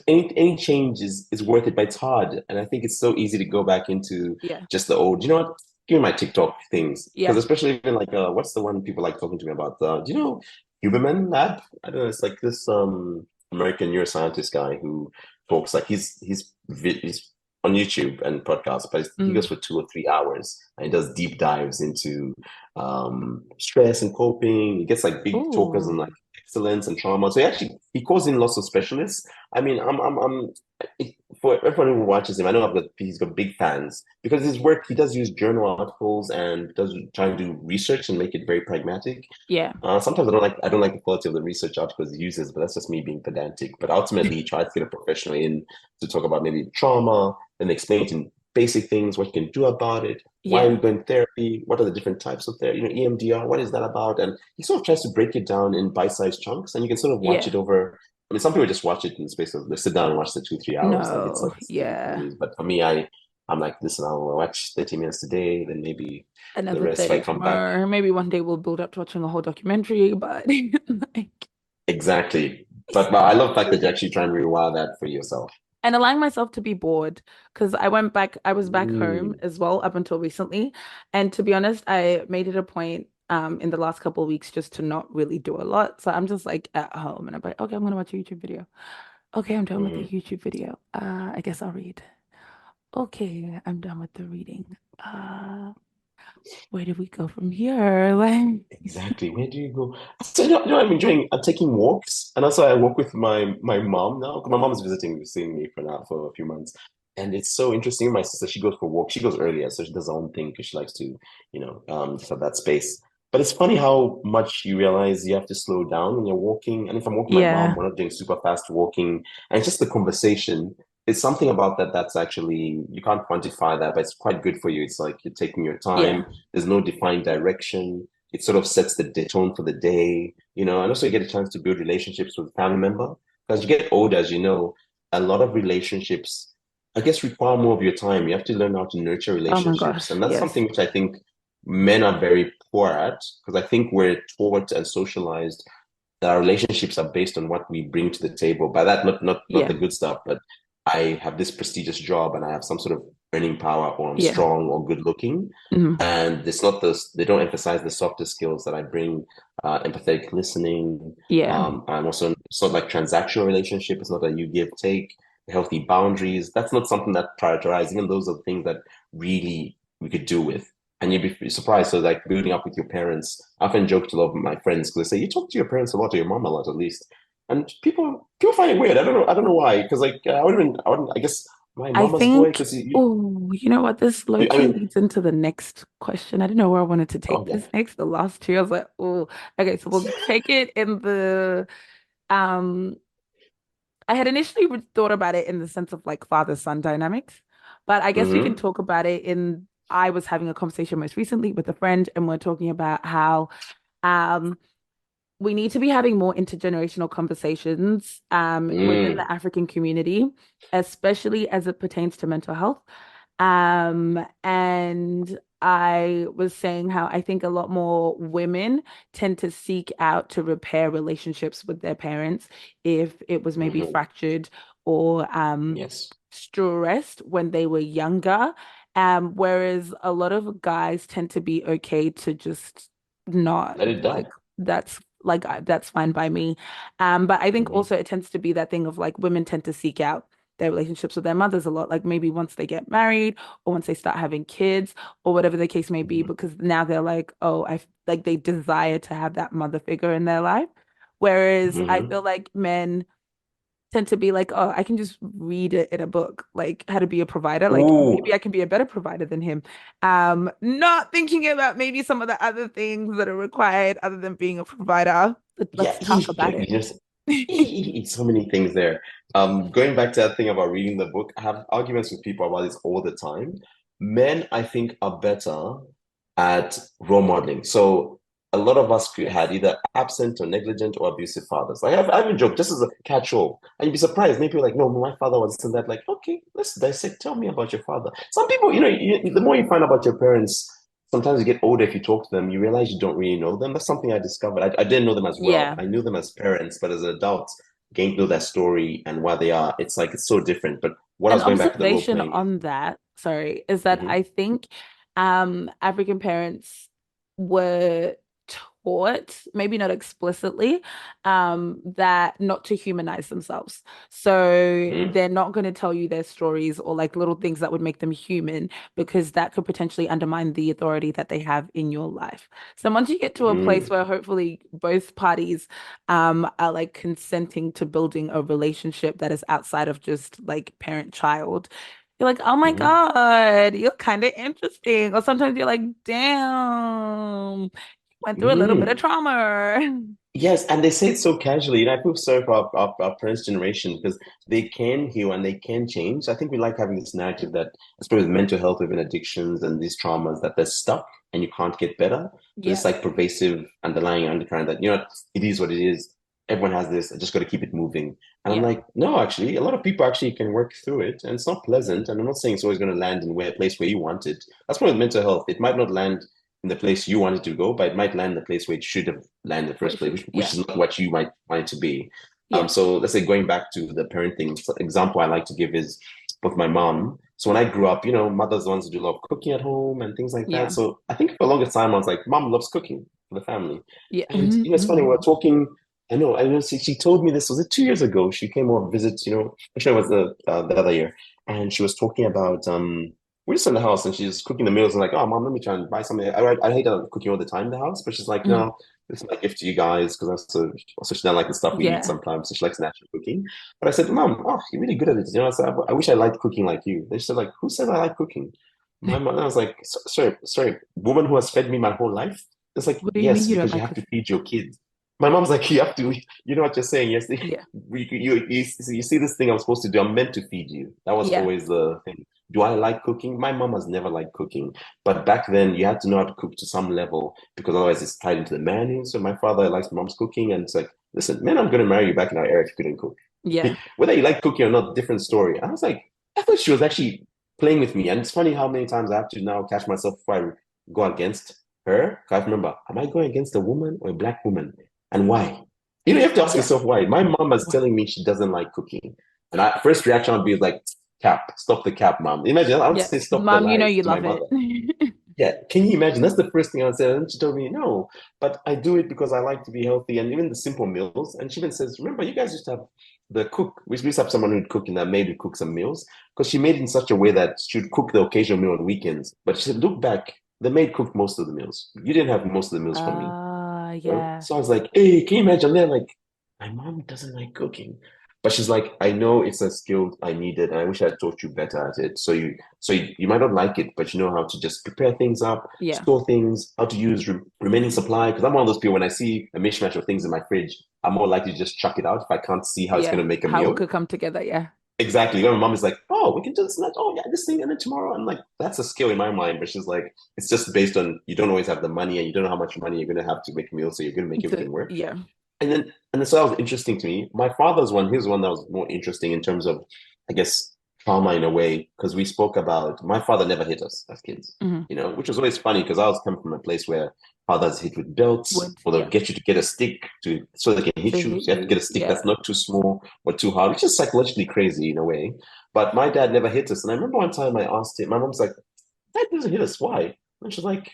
B: any change is worth it, but it's hard. And I think it's so easy to go back into
A: yeah,
B: just the old, what? Give me my TikTok things. Because
A: yeah.
B: especially even like what's the one people like talking to me about? Do you know Huberman Lab? I don't know, it's like this American neuroscientist guy who talks like he's on YouTube and podcasts, but he goes
A: Mm.
B: for 2 or 3 hours and he does deep dives into stress and coping. He gets like big talkers on
A: Oh,
B: like excellence and trauma. So he calls in lots of specialists. I mean, for everyone who watches him, I know he's got big fans because his work, he does use journal articles and does try and do research and make it very pragmatic.
A: yeah.
B: Sometimes I don't like the quality of the research articles he uses, but that's just me being pedantic. But ultimately, he tries to get a professional in to talk about maybe trauma and explain it in basic things, what you can do about it, why are we
A: Yeah.
B: going therapy, what are the different types of therapy, EMDR, what is that about? And he sort of tries to break it down in bite-sized chunks, and you can sort of watch
A: Yeah.
B: it over. I mean, some people just watch it in the space of they sit down and watch the 2 3 hours, like it's
A: No,
B: like
A: yeah.
B: movies. But for me, I'm like, listen, I'll watch 30 minutes today, then maybe the
A: Another
B: rest if I
A: 30
B: come back.
A: tomorrow. Maybe one day we'll build up to watching a whole documentary, but like
B: Exactly. But I love the fact that you actually try and rewire that for yourself.
A: and allowing myself to be bored because I was back home
B: Mm,
A: as well up until recently. And to be honest, I made it a point in the last couple of weeks just to not really do a lot. So I'm just like at home and I'm like, okay, I'm gonna watch a YouTube video. Okay, I'm done with the
B: mm.
A: YouTube video. I guess I'll read. Okay, I'm done with the reading. Where do we go from here? Like,
B: Exactly. Where do you go? So I'm enjoying. I'm taking walks, and also I walk with my mom now. 'Cause my mom is visiting me for a few months, and it's so interesting. My sister, she goes for walks. She goes earlier, so she does her own thing because she likes to, just have that space. But it's funny how much you realize you have to slow down when you're walking. And if I'm walking my mom,
A: yeah.
B: we're not doing super fast walking, and it's just the conversation. It's something about that that's actually you can't quantify that, but it's quite good for you. It's like you're taking your
A: Yeah.
B: time. There's no defined direction. It sort of sets the tone for the day, and also you get a chance to build relationships with family member. As you get older, as you know, a lot of relationships, I guess, require more of your time. You have to learn how to nurture
A: Oh my
B: relationships.
A: gosh.
B: And that's
A: Yes.
B: something which I think men are very poor at, because I think we're taught and socialized that our relationships are based on what we bring to the table. By that, not the
A: Yeah.
B: good stuff, but I have this prestigious job and I have some sort of earning power, or I'm
A: Yeah.
B: strong or good looking.
A: Mhm.
B: And it's not this, they don't emphasize the softer skills that I bring, empathetic listening.
A: Yeah.
B: I'm also, it's not like transactional relationship. It's not a you give, take, healthy boundaries. That's not something that prioritized. Even those are things that really we could do with. And you'd be surprised. So, like building up with your parents, I often joke to a lot of my friends because they say you talk to your parents a lot, or your mom a lot, at least. And people find it weird. I don't know why. Because like I wouldn't. I guess my
A: I
B: mama's boy.
A: think,
B: Because
A: oh, you know what? This low
B: I
A: key
B: mean,
A: leads into the next question. I didn't know where I wanted to
B: oh
A: take
B: yeah.
A: this next. The last two, I was like, oh, okay. So we'll take it in the um. I had initially thought about it in the sense of like father-son dynamics, but I guess we can
B: Mm-hmm.
A: talk about it in. I was having a conversation most recently with a friend, and we're talking about how um we need to be having more intergenerational conversations within
B: Mm.
A: the African community, especially as it pertains to mental health. And I was saying how I think a lot more women tend to seek out to repair relationships with their parents if it was maybe
B: Mm-hmm.
A: fractured or
B: Yes.
A: stressed when they were younger. Whereas a lot of guys tend to be okay to just not
B: Let it
A: like
B: die.
A: that's fine by me. But I think
B: Mm-hmm.
A: also it tends to be that thing of like women tend to seek out their relationships with their mothers a lot, like maybe once they get married or once they start having kids or whatever the case may be,
B: Mhm.
A: because now they're like, oh, I like they desire to have that mother figure in their life. Whereas I feel
B: Mhm.
A: like men tend to be like, oh, I can just read it in a book, like how to be a provider. Like maybe
B: Ooh,
A: I can be a better provider than him. Not thinking about maybe some of the other things that are required other than being a provider.
B: yeah,
A: Let's talk about
B: you
A: it.
B: just so many things there. Going back to that thing about reading the book, I have arguments with people about this all the time. Men, I think, are better at role modeling. So a lot of us had either absent or negligent or abusive fathers. Like I have a joke, just as a catch-all, and you'd be surprised. Maybe you're like, no, my father was this and that. Like, okay, let's dissect. Tell me about your father. Some people, the more you find about your parents, sometimes you get older, if you talk to them, you realize you don't really know them. That's something I discovered. I didn't know them as well.
A: Yeah.
B: I knew them as parents, but as an adult, getting to know their story and why they are, it's like it's so different. But what I
A: An
B: was going back to the role
A: observation
B: playing is,
A: on that, sorry, is that
B: mhm,
A: I think African parents were taught, maybe not explicitly, that not to humanize themselves. So
B: mhm,
A: they're not going to tell you their stories or like little things that would make them human because that could potentially undermine the authority that they have in your life. So once you get to a place
B: mhm,
A: where hopefully both parties are like consenting to building a relationship that is outside of just like parent child. You're like, oh my
B: mhm,
A: God, you're kind of interesting. Or sometimes you're like, damn, went through a little bit of
B: mhm.
A: trauma.
B: Yes, and they say it so casually. And I feel sorry for our parents' generation because they can heal and they can change. I think we like having this narrative that, especially with mental health, even addictions and these traumas, that they're stuck and you can't get better. This
A: Yeah,
B: like pervasive underlying undercurrent that, it is what it is. Everyone has this. I just got to keep it moving. And I'm
A: yeah,
B: like, no, actually, a lot of people actually can work through it. And it's not pleasant. And I'm not saying it's always going to land in a place where you want it. That's why with mental health, it might not land in the place you wanted to go, but it might land in the place where it should have landed in the
A: what
B: first
A: it
B: place,
A: should.
B: which
A: Yeah,
B: is not what you might want it to be.
A: yeah,
B: So let's say going back to the parenting example I like to give is with my mom. So when I grew up, mothers the ones who do a lot of cooking at home and things like that.
A: yeah,
B: So I think for the longest time I was like, mom loves cooking for the family.
A: yeah.
B: And it's funny, we were talking. I know. She told me this was it 2 years ago. She came over visit. Actually, it was the other year, and she was talking about we're just in the house and she's cooking the meals and like, oh, mom, let me try and buy something. I hate cooking all the time in the house, but she's like,
A: Mhm.
B: no, this is my gift to you guys because also she doesn't like the stuff we eat
A: Yeah.
B: sometimes. So she likes natural cooking. But I said, mom, oh, you're really good at it. I said, I wish I liked cooking like you. They said, like, who said I like cooking? My mom, I was like, sorry, woman who has fed me my whole life. It's like,
A: What do you mean
B: yes,
A: you don't
B: because you
A: like
B: have to
A: cooking?
B: feed your kids. My mom's like, you have to, you know what you're saying? Yes,
A: Yeah,
B: you see this thing I'm supposed to do. I'm meant to feed you. That was
A: yeah,
B: always the thing. Do I like cooking? My mom has never liked cooking. But back then, you had to know how to cook to some level because otherwise it's tied into the menu. So my father likes my mom's cooking. And it's like, listen, man, I'm going to marry you back in our era if you couldn't cook.
A: yeah.
B: Whether you like cooking or not, different story. I was like, I thought she was actually playing with me. And it's funny how many times I have to now catch myself before I go against her. I remember, am I going against a woman or a black woman? And why? You have to ask
A: Yeah.
B: yourself why. My mom is
A: Why?
B: telling me she doesn't like cooking. And I first reaction would be like, cap, stop the cap, mom. Imagine, I would
A: Yeah.
B: say stop the
A: Mom, you know
B: lies
A: you
B: to my
A: love it.
B: mother. Yeah, can you imagine? That's the first thing I would say. And she told me, no, but I do it because I like to be healthy and even the simple meals. And she even says, remember, you guys used to have the cook. We used to have someone who'd cook and that maybe cook some meals because she made it in such a way that she would cook the occasional meal on weekends. But she said, look back, the maid cooked most of the meals. You didn't have most of the meals from me.
A: Yeah.
B: So I was like, hey, can you imagine? They're like, my mom doesn't like cooking. But she's like, I know it's a skill I needed, and I wish I had taught you better at it. So you might not like it, but you know how to just prepare things up,
A: Yeah.
B: store things, how to use remaining supply. Because I'm one of those people when I see a mishmash of things in my fridge, I'm more likely to just chuck it out if I can't see how it's going
A: Yeah.
B: to make a
A: How it
B: meal.
A: could come together. Yeah.
B: Exactly. When my mom is like, "Oh, we can do this and that. Oh, yeah, this thing, and then tomorrow." I'm like, "That's a skill in my mind," but she's like, "It's just based on you don't always have the money, and you don't know how much money you're going to have to make a meal, so you're going to make everything work."
A: Yeah.
B: And then so that was interesting to me. My father's one, his one that was more interesting in terms of, I guess, trauma in a way, because we spoke about my father never hit us as kids,
A: Hmm.
B: which was always funny because I was coming from a place where fathers hit with belts
A: Would,
B: or they'll
A: yeah.
B: get you to get a stick so they can
A: To
B: hit you.
A: hit
B: So you have to
A: you.
B: get a stick
A: Yeah.
B: that's not too small or too hard, which is psychologically crazy in a way. But my dad never hit us. And I remember one time I asked him, my mom's like, Dad doesn't hit us. Why? And she's like,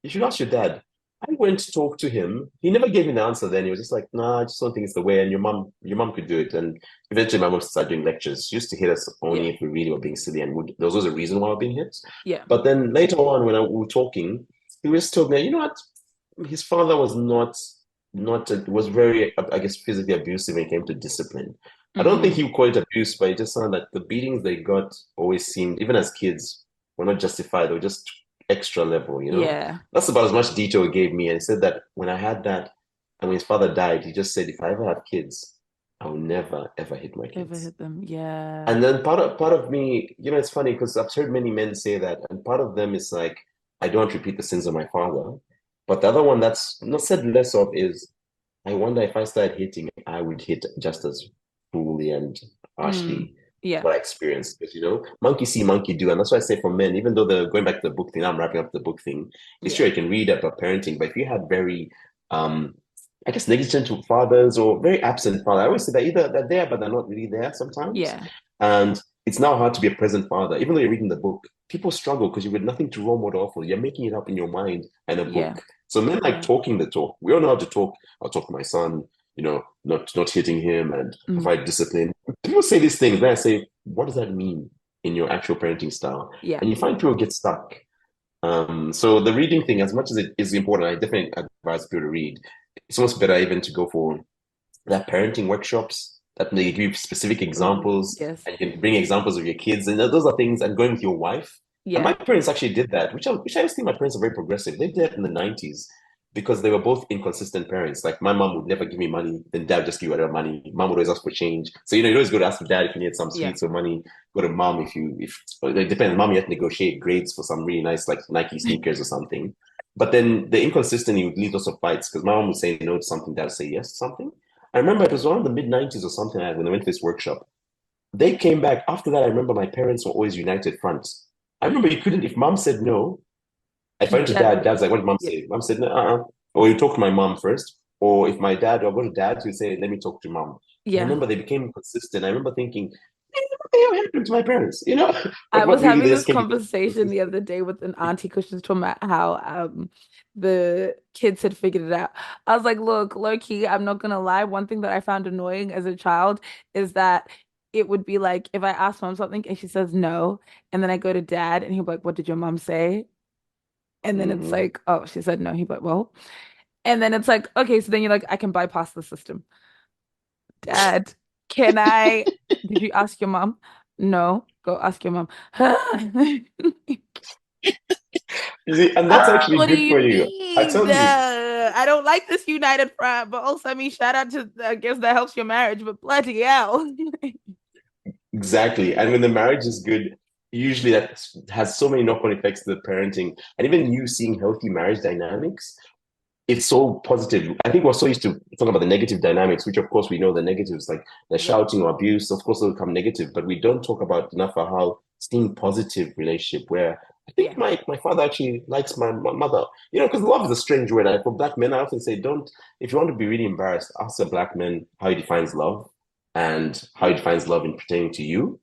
B: you should ask your dad. I went to talk to him. He never gave me an answer then. He was just like, nah, I just don't think it's the way. And your mom could do it. And eventually my mom started doing lectures. She used to hit us only
A: Yeah.
B: if we really were being silly and there was always a reason why we we're being hit.
A: Yeah.
B: But then later on when we were talking, he was told me, you know what? His father was not was very, I guess, physically abusive when it came to discipline. I don't think
A: Mm,
B: he would call it abuse, but it just sounded like the beatings they got always seemed, even as kids, were not justified. They were just extra level, you know?
A: yeah.
B: That's about as much detail he gave me. And he said that when I had that, and when his father died, he just said, if I ever have kids, I will never, ever hit my
A: Ever
B: kids.
A: hit them? Yeah.
B: And then part of me, it's funny because I've heard many men say that, and part of them is like, I don't repeat the sins of my father. But the other one that's not said less of is, I wonder if I started hitting, I would hit just as cruelly and
A: Mm,
B: harshly
A: yeah.
B: what I experienced. Because monkey see, monkey do, and that's why I say for men, even though the going back to the book thing, I'm wrapping up the book thing. It's
A: Yeah.
B: sure you can read about parenting, but if you had very um I guess negligent fathers or very absent father. I always say that either they're there, but they're not really there sometimes.
A: Yeah.
B: And it's now hard to be a present father. Even though you're reading the book, people struggle because you've got nothing to role model for. You're making it up in your mind and a
A: Yeah.
B: book. So men like
A: Yeah.
B: talking the talk. We all know how to talk. I'll talk to my son, not hitting him and
A: Mm,
B: provide discipline. People say these things, then I say, what does that mean in your actual parenting style?
A: yeah.
B: And you find people get stuck. So the reading thing, as much as it is important, I definitely advise people to read. It's almost better even to go for that parenting workshops that they give specific
A: Oh,
B: examples
A: yes.
B: and you can bring examples of your kids. And those are things, and going with your wife. And my
A: Yeah.
B: parents actually did that, which I always think my parents are very progressive. They did that in the 90s because they were both inconsistent parents. Like my mom would never give me money, then dad would just give you whatever money. Mom would always ask for change. So, you always go to ask for dad if you need some
A: Yeah.
B: sweets or money. Go to mom if it depends. Mom, you have to negotiate grades for some really nice, like Nike sneakers or something. But then the inconsistency would lead to lots of fights because my mom would say no to something, dad would say yes to something. I remember it was around the mid 90s or something like when I went to this workshop. They came back. After that, I remember my parents were always united fronts. I remember you couldn't, if mom said no, if I went to
A: That
B: dad,
A: would,
B: dad's like, what did mom
A: yeah.
B: say? Mom said, no, Or you talk to my mom first. Or if my dad, or go to dad, he'd say, let me talk to mom. And I
A: Yeah.
B: remember they became consistent. I remember thinking, what the hell happened to my parents?
A: I
B: But
A: was
B: what really,
A: having
B: they
A: this
B: just came because
A: conversation the other day with an auntie because she was talking about how the kids had figured it out. I was like, look, low key, I'm not gonna lie. One thing that I found annoying as a child is that it would be like if I ask mom something and she says no, and then I go to dad and he'll be like, what did your mom say? And then it's
B: Mhm.
A: like, oh, she said no. He'd be like, well, and then it's like, okay, so then you're like, I can bypass the system. Dad, can I? Did you ask your mom? No, go ask your mom.
B: You see, and that's
A: Oh,
B: actually
A: what do
B: good
A: you
B: for you. I
A: mean?
B: tell you,
A: I don't like this united front, but also, I mean, shout out to, I guess that helps your marriage, but bloody hell.
B: exactly. And when the marriage is good, usually that has so many knock-on effects to the parenting. And even you seeing healthy marriage dynamics, it's so positive. I think we're so used to talking about the negative dynamics, which of course we know the negatives, like the
A: Yeah,
B: shouting or abuse, of course, will become negative, but we don't talk about enough of how seeing positive relationship where I think
A: yeah,
B: my father actually likes my mother. Because love is a strange word. For black men, I often say, don't, if you want to be really embarrassed, ask a black man how he defines love and how he defines love in pertaining to you.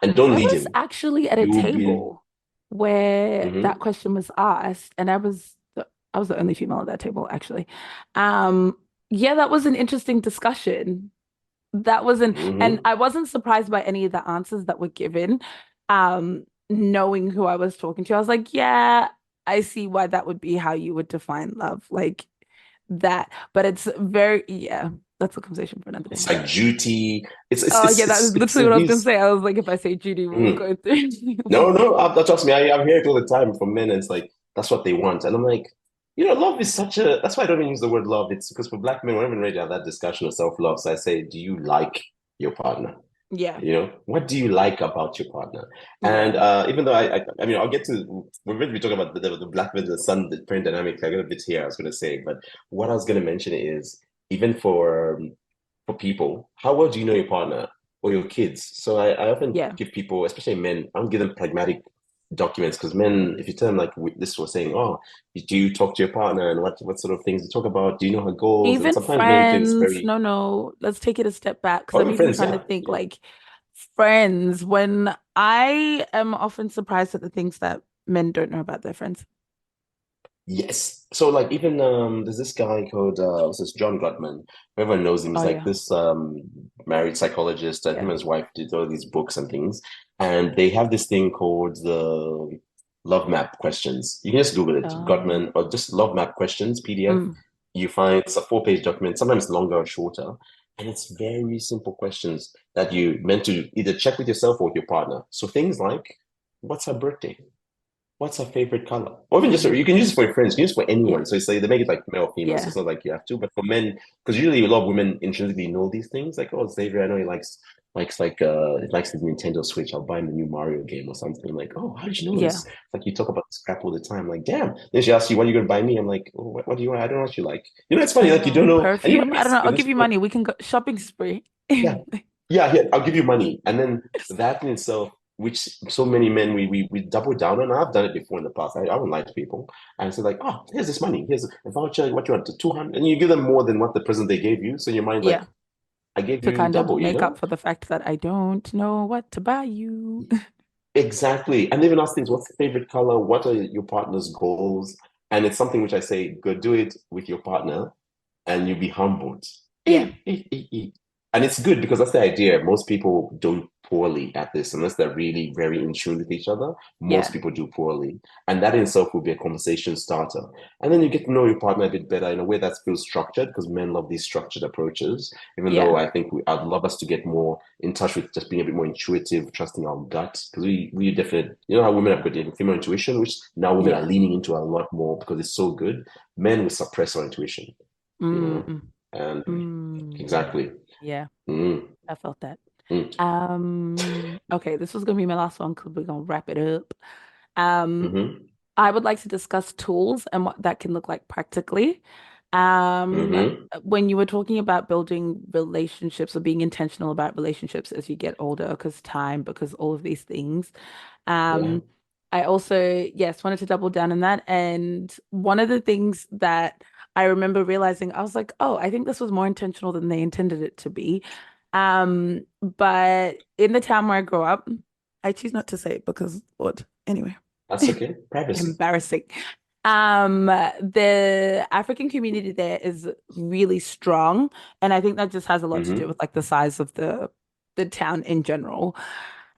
B: And don't
A: I
B: lead
A: was
B: him.
A: actually at a
B: You will be.
A: table where that
B: Mhm,
A: question was asked, and I was the only female at that table, actually. Um, yeah, that was an interesting discussion. That wasn't, and
B: mhm.
A: I wasn't surprised by any of the answers that were given. Knowing who I was talking to, I was like, yeah, I see why that would be how you would define love, like that. But it's very, yeah, that's a conversation for another day.
B: It's like duty. It's it's
A: Oh,
B: it's
A: yeah, that was
B: it's,
A: literally
B: it's
A: what I was gonna
B: these.
A: say. I was like, if I say Judy, we'll
B: Mhm.
A: go through.
B: No, no, trust me. I'm hear it all the time from men, and it's like that's what they want, and I'm like, love is such a. That's why I don't even use the word love. It's because for black men, we're not even ready to have that discussion of self-love. So I say, do you like your partner?
A: Yeah,
B: What do you like about your partner? And
A: yeah,
B: even though I mean, I'll get to we're going to be talking about the black man, the son, the parent dynamic. I got a bit here. I was going to say, but what I was going to mention is even for people, how well do you know your partner or your kids? So I often
A: yeah.
B: give people, especially men, I don't give them pragmatic documents because men, if you tell them like this was saying, oh, do you talk to your partner and what sort of things you talk about? Do you know her goals? And
A: Even
B: sometimes men feel it's
A: friends,
B: very,
A: no, no, let's take it a step back because
B: oh,
A: I'm
B: even
A: even
B: friends,
A: trying to
B: yeah,
A: think
B: yeah.
A: like friends when I am often surprised at the things that men don't know about their friends.
B: Yes. So like even there's this guy called what's this John Gottman. Everyone knows him.
A: Oh
B: He's like
A: yeah.
B: this married psychologist, and him
A: Yeah.
B: and his wife did all these books and things. And they have this thing called the love map questions. You can just Google it,
A: Oh.
B: Gottman, or just love map questions, PDF.
A: Mm,
B: You find it's a 4-page document, sometimes longer or shorter. And it's very simple questions that you meant to either check with yourself or with your partner. So things like, what's her birthday? What's her favorite color? Or even just you can use it for your friends, you can use it for
A: yeah.
B: anyone. So it's like they make it like male or female, so
A: Yeah.
B: it's not like you have to. But for men, because usually a lot of women intrinsically know these things, like, oh, Xavier, I know he likes the Nintendo Switch. I'll buy him the new Mario game or something. Like, oh, how did you know
A: Yeah.
B: this? Like you talk about this crap all the time. Like, damn. Then she asks you, what are you gonna buy me? I'm like, oh, what do you want? I don't know what you like. You know, it's funny, like you don't know, and you know,
A: Perfume. I don't know. I'll give you money. We can go shopping spree.
B: yeah, yeah, I'll give you money. And then that in itself, which so many men we double down on. I've done it before in the past. I won't lie to people. And say like, oh, here's this money. Here's a voucher. What you want? 200. And you give them more than what the present they gave you. So in your mind's like,
A: Yeah.
B: I gave
A: To
B: you
A: kind of
B: double, you
A: make up
B: know?
A: for the fact that I don't know what to buy you.
B: Exactly. And they even ask things, what's the favorite color? What are your partner's goals? And it's something which I say, go do it with your partner and you'll be humbled.
A: Yeah.
B: And it's good because that's the idea. Most people do poorly at this unless they're really very in tune with each other. Most
A: Yeah.
B: people do poorly. And that in itself will be a conversation starter. And then you get to know your partner a bit better in a way that feels structured because men love these structured approaches. Even though
A: Yeah.
B: I think I'd love us to get more in touch with just being a bit more intuitive, trusting our gut. Because we definitely, you know how women have good female intuition, which now women are
A: Yeah.
B: leaning into a lot more because it's so good. Men will suppress our intuition, you know?
A: Mm,
B: And
A: mm.
B: exactly.
A: Yeah.
B: Mm,
A: I felt that.
B: mm,
A: Okay, this was gonna be my last one because we're gonna wrap it up. Um,
B: mm-hmm,
A: I would like to discuss tools and what that can look like practically. Um,
B: mm-hmm.
A: when you were talking about building relationships or being intentional about relationships as you get older, because time, because all of these things.
B: Yeah.
A: Um, I also, yes, wanted to double down on that. And one of the things that I remember realizing, I was like, oh, I think this was more intentional than they intended it to be. But in the town where I grew up, I choose not to say it because what? Anyway,
B: That's okay. Privacy.
A: embarrassing. The African community there is really strong, and I think that just has a lot to do
B: Mm-hmm.
A: with like the size of the town in general.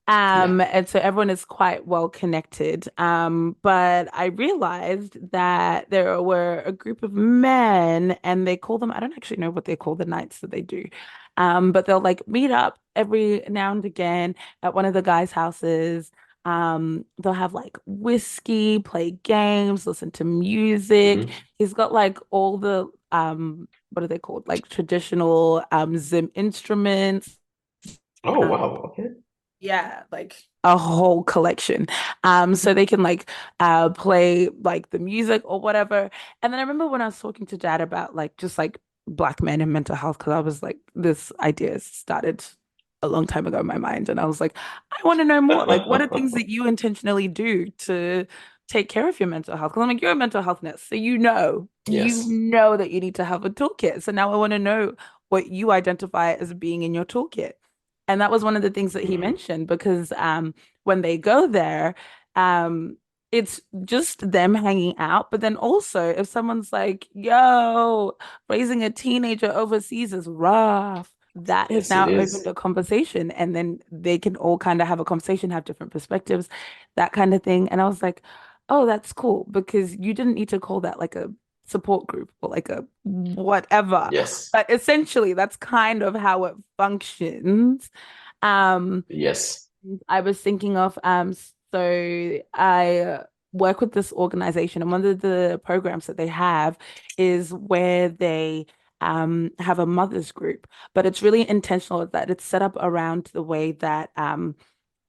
B: Yeah.
A: And so everyone is quite well connected. But I realized that there were a group of men, and they call them, I don't actually know what they call the nights that they do. But they'll like meet up every now and again at one of the guys' houses. They'll have like whiskey, play games, listen to music.
B: Mm-hmm.
A: He's got like all the what are they called? Like traditional Zim instruments.
B: Oh,
A: Um,
B: wow. Okay.
A: yeah, like a whole collection. So they can like play like the music or whatever. And then I remember when I was talking to dad about like just like black men and mental health, because I was like, this idea started a long time ago in my mind. And I was like, I want to know more. Like, what are things that you intentionally do to take care of your mental health? Because I'm like, you're a mental health nurse, so you
B: Yes.
A: know that you need to have a toolkit. So now I want to know what you identify as being in your toolkit. And that was one of the things that he
B: Mm-hmm.
A: mentioned because when they go there, um, it's just them hanging out. But then also, if someone's like, yo, raising a teenager overseas is rough, that has
B: Yes, it
A: now opened
B: is.
A: a conversation. And then they can all kind of have a conversation, have different perspectives, that kind of thing. And I was like, oh, that's cool because you didn't need to call that like a support group or like a whatever.
B: Yes.
A: But essentially, that's kind of how it functions. Um,
B: Yes.
A: I was thinking of so I work with this organization, and one of the programs that they have is where they have a mothers group, but it's really intentional that it's set up around the way that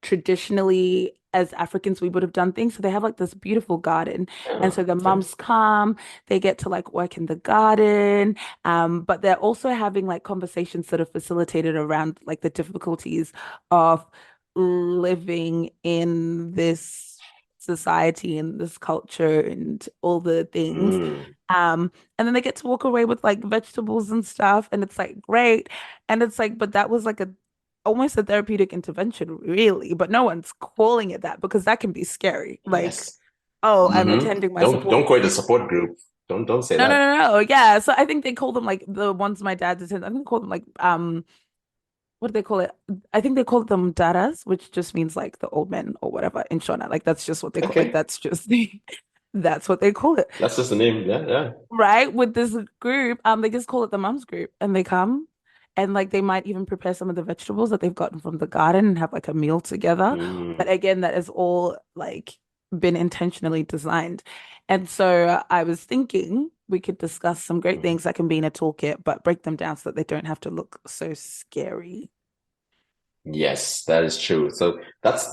A: traditionally as Africans we would have done things. So they have like this beautiful garden. And
B: Yeah.
A: so the
B: Okay.
A: mums come, they get to like work in the garden. But they're also having like conversations that are facilitated around like the difficulties of living in this society and this culture and all the things.
B: Mm.
A: And then they get to walk away with like vegetables and stuff, and it's like great. And it's like, but that was like a almost a therapeutic intervention, really, but no one's calling it that because that can be scary. Like,
B: Yes.
A: Oh, I'm
B: Hmm.
A: attending my
B: Don't
A: support
B: call it a
A: group.
B: support group. Don't say
A: No, no,
B: that.
A: no, no. Yeah. So I think they call them like the ones my dad attends. I think they call them like what do they call it? I think they call them daras, which just means like the old men or whatever in Shona. Like that's just what they call like
B: Okay,
A: that's just the that's what they call it.
B: that's just the name. Yeah, yeah.
A: Right? With this group, they just call it the mums group and they come and like they might even prepare some of the vegetables that they've gotten from the garden and have like a meal together. But
B: Mm,
A: again, that is all like been intentionally designed. And so I was thinking we could discuss some great
B: mm.
A: things that can be in a toolkit, but break them down so that they don't have to look so scary.
B: Yes, that is true. So that's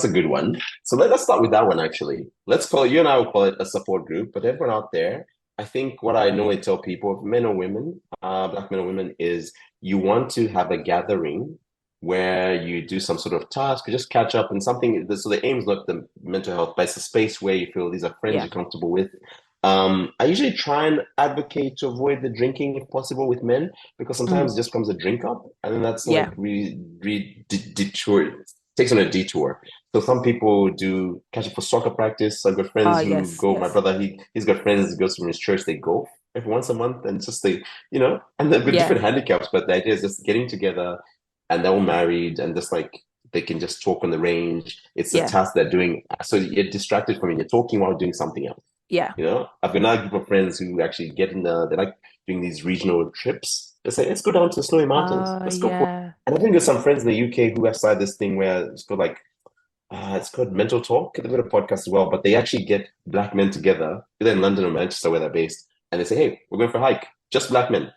B: a good one. So let's start with that one actually. Let's call you and I will call it a support group, but everyone out there, I think what I normally tell people, men or women, black men or women, is you want to have a gathering where you do some sort of task or just catch up and something. So the aim is not the mental health, but it's a space where you feel these are friends
A: Yeah.
B: you're comfortable with. I usually try and advocate to avoid the drinking if possible with men because
A: Mm.
B: sometimes it just comes a drink up and then that's
A: Yeah.
B: like really detour takes on a detour. So some people do catch up for soccer practice. I've got
A: Oh,
B: friends who
A: yes,
B: go. My
A: yes.
B: brother, he's got friends who goes from his church. They golf every once a month and just and they've got
A: Yeah.
B: different handicaps, but the idea is just getting together and they're all married and just like they can just talk on the range. It's a
A: Yeah.
B: task they're doing. So you're distracted from it. You're talking while doing something else.
A: Yeah.
B: I've got another group of friends who actually they like doing these regional trips. They say, let's go down to the Snowy Mountains.
A: Oh,
B: Let's go for it.
A: yeah.
B: And I think there's some friends in the UK who have started this thing where it's called Mental Talk. They've got a podcast as well, but they actually get black men together, either in London or Manchester where they're based, and they say, hey, we're going for a hike, just black men.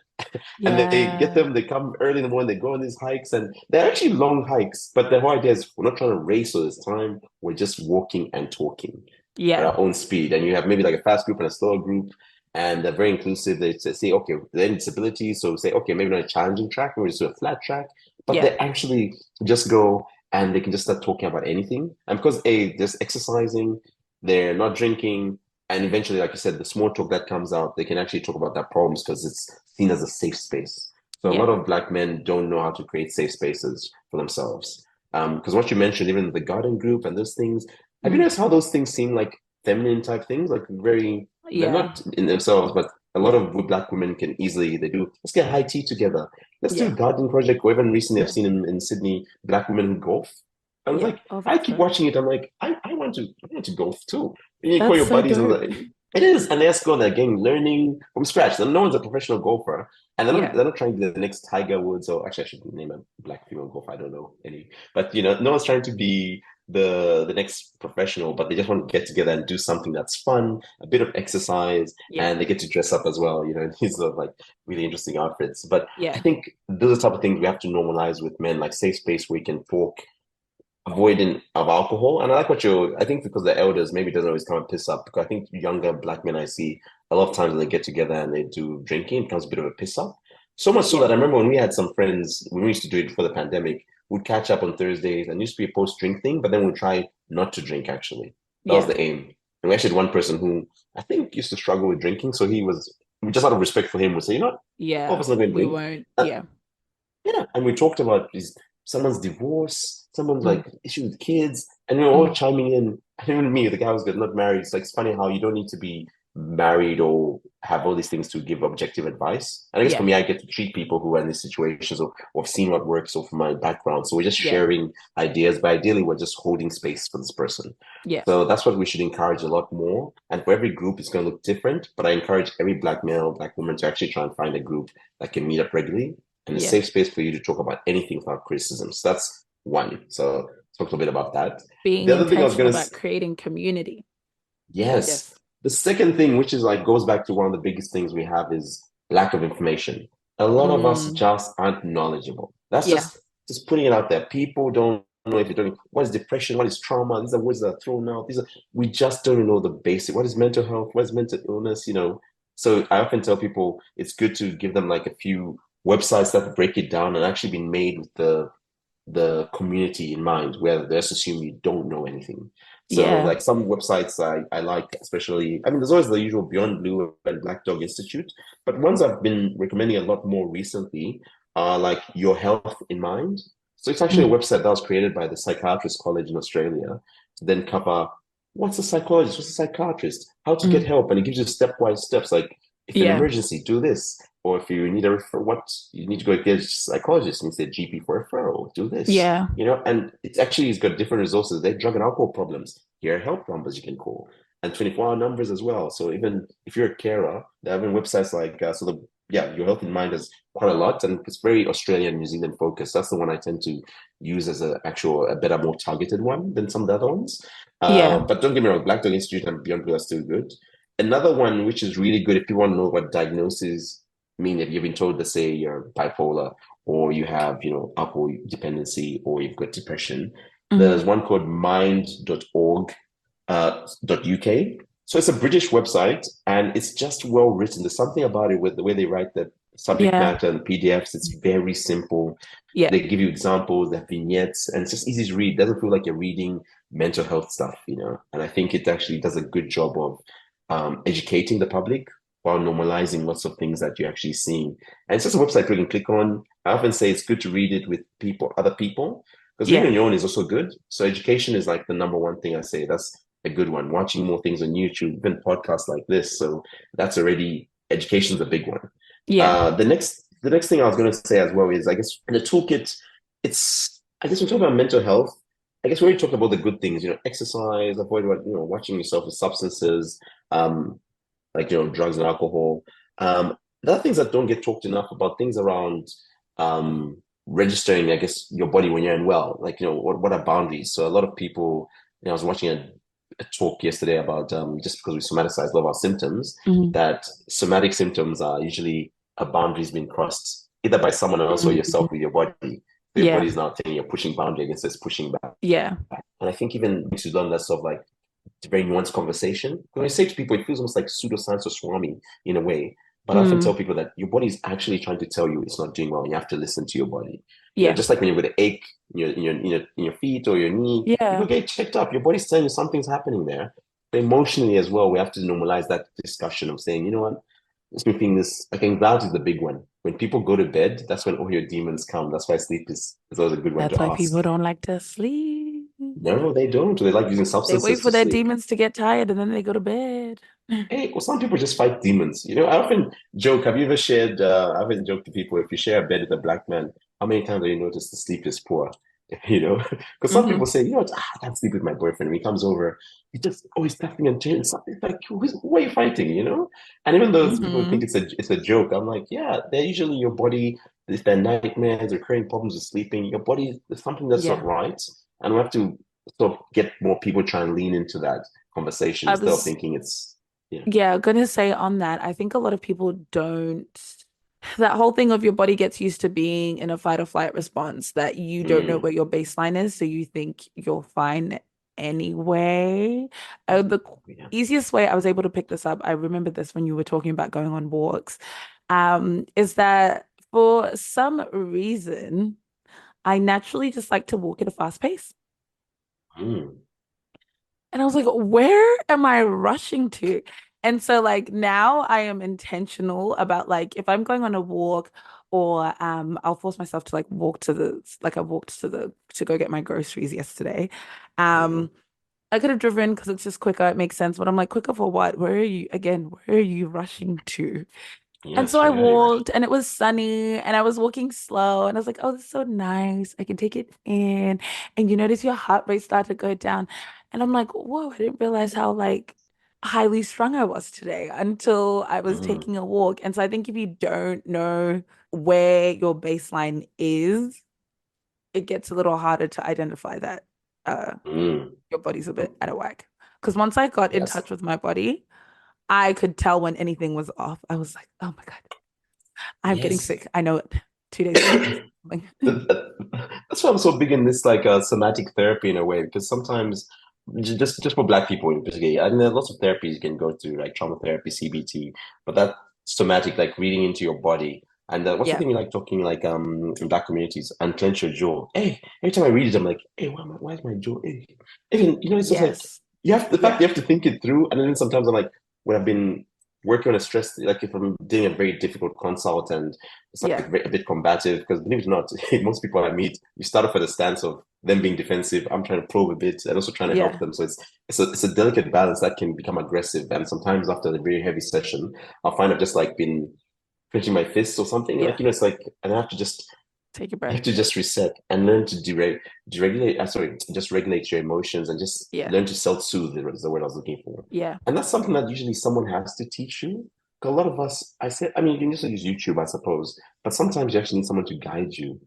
B: And they get
A: Yeah.
B: them, they come early in the morning, they go on these hikes, and they're actually long hikes, but the whole idea is we're not trying to race all this time, we're just walking and talking at
A: Yeah.
B: our own speed. And you have maybe like a fast group and a slower group, and they're very inclusive. They say, okay, they need disability, so say, okay, maybe not a challenging track, maybe just do a flat track, but
A: Yeah.
B: they actually just go and they can just start talking about anything. And because there's exercising, they're not drinking, and eventually, like you said, the small talk that comes out, they can actually talk about their problems because it's seen as a safe space. So a
A: Yeah.
B: lot of black men don't know how to create safe spaces for themselves. Because what you mentioned, even the garden group and those things, have you
A: Mm.
B: noticed how those things seem like feminine type things? Like they're
A: Yeah.
B: not in themselves, but a lot
A: Yeah.
B: of black women can easily, they do, let's get high tea together. Let's do a
A: Yeah.
B: gardening project. Or even recently, I've seen in Sydney, black women who golf. I was
A: Yeah.
B: like,
A: Oh,
B: I
A: that's
B: keep
A: dope.
B: watching it. I'm like, I want to golf too. And you call
A: That's
B: your
A: so
B: buddies and
A: dope.
B: like, it is, and they're going again learning from scratch. And no one's a professional golfer, and
A: Yeah.
B: they're not trying to be the next Tiger Woods. Or actually, I should name a black female golfer. I don't know any, but no one's trying to be the next professional. But they just want to get together and do something that's fun, a bit of exercise,
A: Yeah.
B: and they get to dress up as well. In these are like really interesting outfits. But I
A: Yeah.
B: think those are the type of things we have to normalize with men, like safe space where we can talk avoiding of alcohol. And I like I think because the elders maybe it doesn't always come and piss up because I think younger black men I see a lot of times when they get together and they do drinking, it becomes a bit of a piss up. So much so
A: Yeah.
B: that I remember when we had some friends, when we used to do it before the pandemic, we'd catch up on Thursdays and it used to be a post-drink thing, but then we'd try not to drink actually. That was
A: Yeah.
B: the aim. And we actually had one person who I think used to struggle with drinking. So just out of respect for him, would say, all of
A: Yeah.
B: us are going to
A: We
B: drink.
A: won't. Yeah.
B: Yeah, and we talked about someone's divorce, someone's
A: Mm.
B: like issue with kids, and we were all
A: Mm.
B: chiming in. And even me, the guy who's not married, it's like it's funny how you don't need to be married or have all these things to give objective advice. And I guess for
A: Yeah.
B: me, I get to treat people who are in these situations or have seen what works or from my background. So we're just
A: Yeah.
B: sharing ideas, but ideally we're just holding space for this person.
A: Yeah.
B: So that's what we should encourage a lot more. And for every group, it's going to look different. But I encourage every black male, black woman to actually try and find a group that can meet up regularly and a
A: Yeah.
B: safe space for you to talk about anything without criticism. So that's one. So talk a little bit about that.
A: Being
B: The other thing I was
A: intentional
B: going to,
A: about creating community.
B: yes.
A: Yes.
B: The second thing, which is like goes back to one of the biggest things we have is lack of information. A lot of us
A: Mm.
B: just aren't knowledgeable. That's
A: Yeah.
B: just putting it out there. People don't know if you're doing what is depression, what is trauma. These are words that are thrown out. We just don't know the basic. What is mental health? What is mental illness? So I often tell people it's good to give them like a few websites that break it down and actually been made with the community in mind, where they just assume you don't know anything. So
A: Yeah.
B: like some websites I like, especially, I mean, there's always the usual Beyond Blue and Black Dog Institute, but ones I've been recommending a lot more recently are like Your Health in Mind. So it's actually
A: Mm.
B: a website that was created by the Psychiatrist College in Australia to then cover what's a psychologist, what's a psychiatrist, how to get
A: Mm.
B: help, and it gives you stepwise steps. Like if an
A: Yeah.
B: emergency, do this, or if you need a refer, what you need to go get a psychologist and say GP for referral, do this.
A: Yeah.
B: And it's actually it's got different resources. They drug and alcohol problems. Here are help numbers you can call, and 24-hour numbers as well. So even if you're a carer, they have websites like so the yeah, your health in mind is quite a lot, and it's very Australian, New Zealand focused. That's the one I tend to use as a better, more targeted one than some of the other ones.
A: Yeah.
B: But don't get me wrong, Black Dog Institute and Beyond Blue are still good. Another one which is really good if you want to know what diagnoses mean, if you've been told to say you're bipolar or you have, alcohol dependency or you've got depression,
A: Mm.
B: there's one called mind.org .uk. So it's a British website and it's just well written. There's something about it with the way they write the subject
A: Yeah.
B: matter and PDFs. It's very simple.
A: Yeah.
B: They give you examples, they have vignettes, and it's just easy to read. It doesn't feel like you're reading mental health stuff. And I think it actually does a good job of educating the public while normalizing lots of things that you're actually seeing. And it's just a website you can click on. I often say it's good to read it with other people, because reading
A: Yeah.
B: on your own is also good. So education is like the number one thing I say. That's a good one. Watching more things on YouTube, even podcasts like this. So that's already education is a big one.
A: Yeah.
B: The next thing I was going to say as well is I guess in the toolkit, it's I guess we're talking about mental health. I guess we already talked about the good things, exercise, avoid watching yourself with substances, like drugs and alcohol. There are things that don't get talked enough about, things around registering, I guess, your body when you're unwell. Like, what are boundaries? So a lot of people, I was watching a talk yesterday about just because we somaticize a lot of our symptoms,
A: Mm.
B: that somatic symptoms are usually a boundaries being crossed either by someone else or
A: Mm.
B: yourself with your body. So your
A: Yeah.
B: body's now saying you're pushing boundary against this pushing back.
A: Yeah.
B: And I think even to learn that sort of like it's a very nuanced conversation. When I say to people, it feels almost like pseudoscience or swami in a way. But I often
A: Mm.
B: tell people that your body is actually trying to tell you it's not doing well. And you have to listen to your body.
A: Yeah.
B: Just like when you've got an ache in your feet or your knee, you go
A: Yeah.
B: get checked up. Your body's telling you something's happening there. But emotionally as well, we have to normalize that discussion of saying, you know what, it's me feeling this. Like anxiety is the big one. When people go to bed, that's when all your demons come. That's why sleep is always a good one
A: That's
B: to
A: why
B: ask.
A: people don't like to sleep.
B: No, they don't. They like using
A: They wait
B: substances
A: for
B: to
A: their
B: sleep.
A: demons to get tired and then they go to bed.
B: Hey, well, some people just fight demons. I often joke. Have you ever shared? I often joke to people, if you share a bed with a black man, how many times have you noticed the sleep is poor? Because some
A: Hmm.
B: people say, I can't sleep with my boyfriend. When he comes over, he's just always tapping and doing something. It's like, who are you fighting? And even those people think
A: Hmm.
B: it's a joke. I'm like, yeah, they're usually your body. If they're nightmares, recurring problems with sleeping, your body, there's something that's not
A: Yeah.
B: right, and we have to sort of get more people try and lean into that conversation
A: I
B: instead of
A: was,
B: thinking it's yeah.
A: yeah, gonna say on that, I think a lot of people don't, that whole thing of your body gets used to being in a fight or flight response that you don't know
B: Mm,
A: where your baseline is, so you think you're fine anyway. The
B: yeah.
A: easiest way I was able to pick this up, I remember this when you were talking about going on walks, is that for some reason, I naturally just like to walk at a fast pace.
B: Mm,
A: And I was like, where am I rushing to? And so like now I am intentional about like if I'm going on a walk or I'll force myself to like walk to the like I walked to go get my groceries yesterday.
B: yeah.
A: Um I could have driven because it's just quicker, it makes sense. But I'm like, quicker for what? Where are you again? Where are you rushing to?
B: Yeah,
A: And
B: it's
A: so I
B: very early rush.
A: walked and it was sunny and I was walking slow and I was like, oh, this is so nice. I can take it in. And you notice your heart rate start to go down. And I'm like, whoa, I didn't realize how like highly strung I was today until I was
B: Mm,
A: taking a walk. And so I think if you don't know where your baseline is, it gets a little harder to identify that
B: mm.
A: your body's a bit out of whack. Because once I got in
B: Yes.
A: touch with my body, I could tell when anything was off. I was like, oh my God. I'm getting
B: Yes.
A: sick. I know it. 2 days later. Like,
B: That's why I'm so big in this like somatic therapy in a way, because sometimes just for black people in particular, I mean, there are lots of therapies you can go through, like trauma therapy, CBT, but that somatic, like reading into your body. And what's the
A: yeah.
B: thing you like talking like in black communities? Unclench your jaw. Hey, every time I read it, I'm like, hey, why is my jaw? Hey. Even it's just like
A: Yes.
B: you have the fact
A: Yeah.
B: you have to think it through, and then sometimes I'm like, when I've been working on a stress, like if I'm doing a very difficult consult and it's like
A: Yeah.
B: a bit combative, because believe it or not, most people I meet, you start off at a stance of them being defensive. I'm trying to probe a bit and also trying to help
A: Yeah.
B: them. So it's a delicate balance that can become aggressive. And sometimes after a very heavy session, I'll find I've just like been clenching my fists or something.
A: Yeah.
B: Like, it's like, and
A: Take a
B: I
A: breath.
B: have to just reset and learn to deregulate. Sorry, just regulate your emotions and just
A: Yeah.
B: learn to self-soothe is the word I was looking for.
A: Yeah.
B: And that's something that usually someone has to teach you. 'Cause a lot of us, I mean, you can just use YouTube, I suppose, but sometimes you actually need someone to guide you.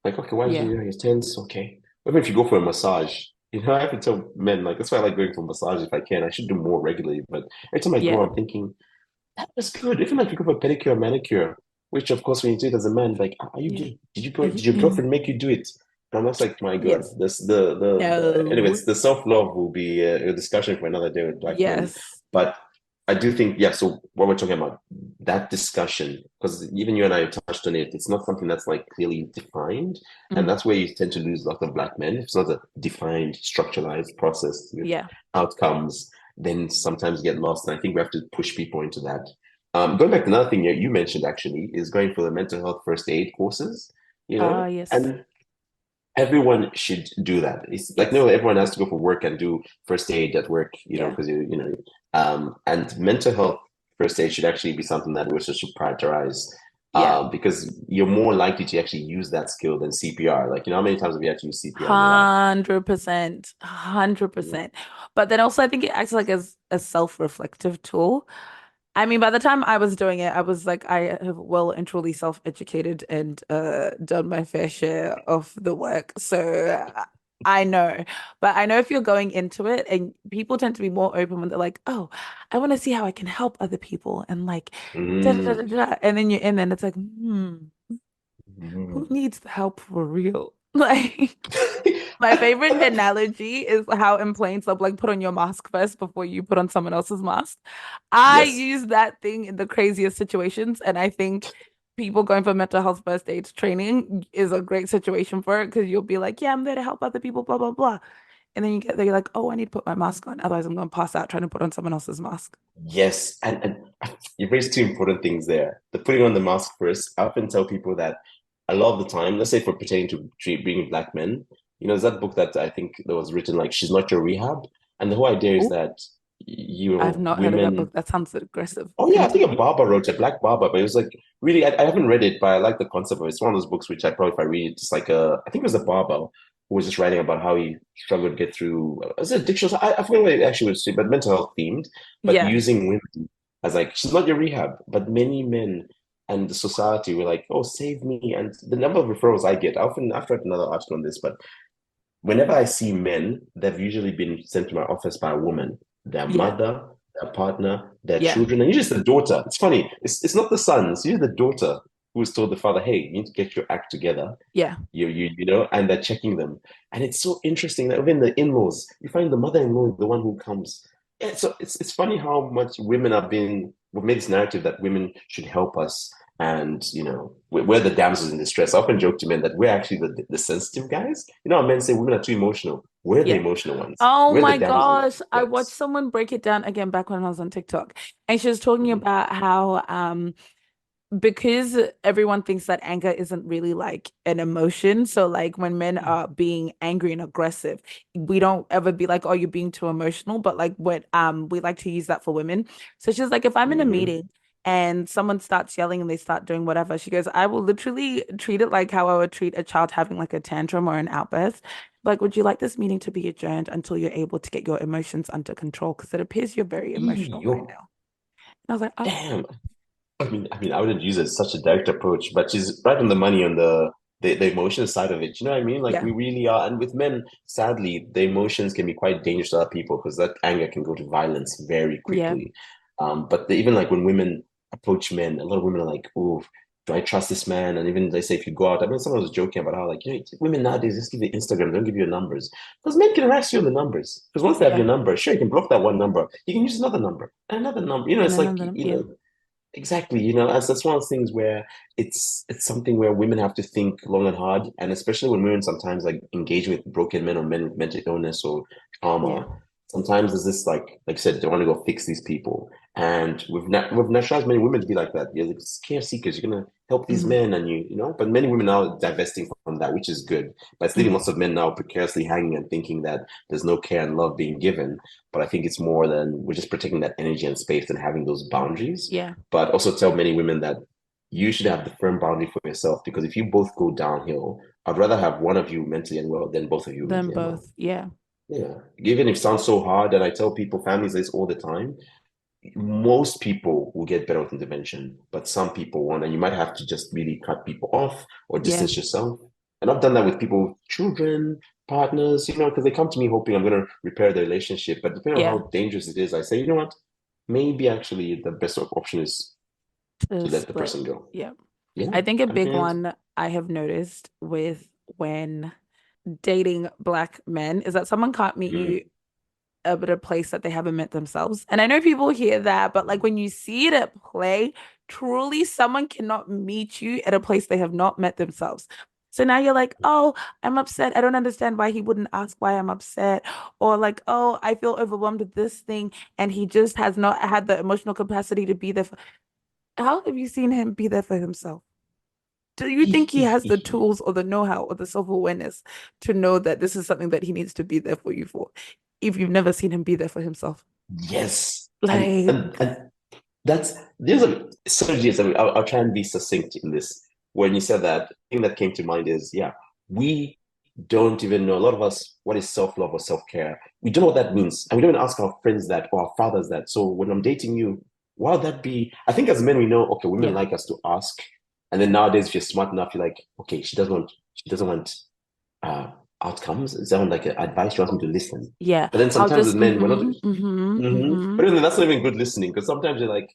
B: Like, okay, why is
A: Yeah.
B: you're tense? Okay. Even if you go for a massage, I have to tell men, like, that's why I like going for a massage if I can. I should do more regularly. But every time I go,
A: Yeah.
B: I'm thinking, that was good. Even like you go for pedicure, manicure, which of course when you do it as a man, like, are you
A: Yeah.
B: gay?
A: Are
B: Did
A: you
B: your
A: in?
B: girlfriend make you do it? And I'm just like, my God,
A: Yes.
B: this
A: No.
B: anyways, the self-love will be a discussion for another day with black men.
A: Yes.
B: But I do think, yeah, so what we're talking about, that discussion, because even you and I touched on it, it's not something that's like clearly defined. And
A: Mm.
B: that's where you tend to lose a lot of black men. If it's not a defined, structuralized process with
A: Yeah.
B: outcomes, then sometimes you get lost. And I think we have to push people into that. Going back to another thing you mentioned actually is going for the mental health first aid courses,
A: Ah, yes.
B: and everyone should do that. It's like,
A: Yes.
B: no, everyone has to go for work and do first aid at work,
A: Yeah.
B: because and mental health first aid should actually be something that we should prioritize.
A: Yeah.
B: Because you're more likely to actually use that skill than CPR. Like, how many times have you had to use CPR in your life?
A: 100%.
B: Mhm.
A: 100%. But then also I think it acts like as a self-reflective tool. I mean, by the time I was doing it, I was like, I have well and truly self-educated and done my fair share of the work. So I know. But I know if you're going into it and people tend to be more open when they're like, oh, I want to see how I can help other people and like da da da da
B: Mm.
A: da. And then you're in there and it's like, who
B: Mm.
A: needs the help for real? Like my favorite analogy is how in planes they'll like put on your mask first before you put on someone else's mask. I
B: Yes.
A: use that thing in the craziest situations, and I think people going for mental health first aid training is a great situation for it because you'll be like, yeah, I'm there to help other people, blah blah blah. And then you get there, you're like, oh, I need to put my mask on, otherwise I'm gonna pass out trying to put on someone else's mask.
B: Yes, and you raised two important things there. The putting on the mask first. I often tell people that a lot of the time, let's say for pertaining to being black men, there's that book that I think that was written like "She's Not Your Rehab," and the whole idea is
A: Oh,
B: that
A: I've not heard of that book.
B: women.
A: That sounds aggressive.
B: Oh yeah, I think a
A: Continue.
B: barber wrote it, Black Barber, but it was like really. I haven't read it, but I like the concept of it. It's one of those books which I probably if I read it, just like I think it was a barber who was just writing about how he struggled to get through. Was it addiction? I forget what it actually was, but mental health themed, but
A: Yeah,
B: using women as like she's not your rehab, but many men and the society were like, oh, save me, and the number of referrals I get. I often after I have another article on this, but whenever I see men, they've usually been sent to my office by a woman, their
A: yeah,
B: mother, their partner, their
A: yeah,
B: children, and usually it's the daughter. It's funny. It's not the son. It's usually the daughter who's told the father, "Hey, you need to get your act together."
A: yeah.
B: And they're checking them. And it's so interesting that even the in-laws, you find the mother-in-law is the one who comes. So it's funny how much women are being we've made this narrative that women should help us and we're the damsels in distress. I often joke to men that we're actually the sensitive guys. Men say women are too emotional. We're the
A: Yeah.
B: emotional ones.
A: Oh
B: We're the
A: my
B: damsels
A: gosh.
B: in
A: I watched
B: distress.
A: someone break it down again back when I was on TikTok. And she was talking
B: Mhm.
A: about how because everyone thinks that anger isn't really like an emotion. So like when men are being angry and aggressive, we don't ever be like, oh, you're being too emotional. But like what we like to use that for women. So she's like, if I'm in a
B: Mhm.
A: meeting and someone starts yelling and they start doing whatever, she goes, I will literally treat it like how I would treat a child having like a tantrum or an outburst. Like, would you like this meeting to be adjourned until you're able to get your emotions under control? Because it appears you're very emotional
B: Yo,
A: right now. And I was like, oh,
B: damn. I wouldn't use it as such a direct approach, but she's right on the money on the emotional side of it. You know what I mean? Like
A: yeah,
B: we really are, and with men, sadly, the emotions can be quite dangerous to other people because that anger can go to violence very
A: yeah,
B: quickly. But even like when women approach men, a lot of women are like, "Oh, do I trust this man?" And even they say if you go out, I mean, someone was joking about how like women nowadays just give you Instagram, don't give you your numbers because men can harass you on the numbers. Because once they have
A: yeah.
B: your number, sure, you can block that one number, you can use another number, another number.
A: And
B: It's
A: then,
B: like
A: and then yeah.
B: exactly, as that's one of those things where it's something where women have to think long and hard, and especially when women sometimes like engage with broken men or men with mental illness or
A: Yeah.
B: trauma. Sometimes there's this like I said, they want to go fix these people, And we've naturalized many women to be like that. You're like care seekers. You're gonna help these
A: Hmm.
B: men, and you know. But many women now divesting from that, which is good. But it's leaving
A: Hmm.
B: lots of men now precariously hanging and thinking that there's no care and love being given. But I think it's more than we're just protecting that energy and space and having those boundaries.
A: Yeah.
B: But also tell many women that you should have the firm boundary for yourself because if you both go downhill, I'd rather have one of you mentally unwell than both of you
A: Them
B: mentally unwell.
A: both. Yeah.
B: Yeah. Even if it sounds so hard, and I tell people, families this all the time, most people will get better with intervention, but some people won't, and you might have to just really cut people off or
A: Yeah.
B: distance yourself. And I've done that with people, with children, partners, you know, because they come to me hoping I'm going to repair the relationship. But depending on
A: Yeah.
B: how dangerous it is, I say, you know what, maybe actually the best option is
A: To
B: to let the
A: split.
B: person go.
A: Yeah.
B: Yeah.
A: I think a
B: I
A: big
B: mean,
A: one I have noticed with when dating black men is that someone can't meet
B: mm,
A: you at a place that they haven't met themselves. And I know people hear that, but like when you see it at play, truly someone cannot meet you at a place they have not met themselves. So now you're like, oh, I'm upset. I don't understand why he wouldn't ask why I'm upset. Or like, oh, I feel overwhelmed with this thing. And he just has not had the emotional capacity to be there. How have you seen him be there for himself? Do you think he has the tools or the know-how or the self-awareness to know that this is something that he needs to be there for you for, if you've never seen him be there for himself?
B: yes.
A: Like,
B: And there's a surges. I mean, I'll try and be succinct in this. When you said that, the thing that came to mind is, yeah, we don't even know, a lot of us, what is self-love or self-care. We don't know what that means. And we don't ask our friends that or our fathers that. So when I'm dating you, why would that be? I think as men, we know, okay, women
A: yeah,
B: like us to ask. And then nowadays, if you're smart enough, you're like, okay, she doesn't want uh outcomes. It sounds like advice. She wants me to listen.
A: yeah.
B: But then
A: I'll
B: sometimes as
A: just,
B: men, we're not.
A: mm-hmm.
B: But then that's not even good listening because sometimes you're like,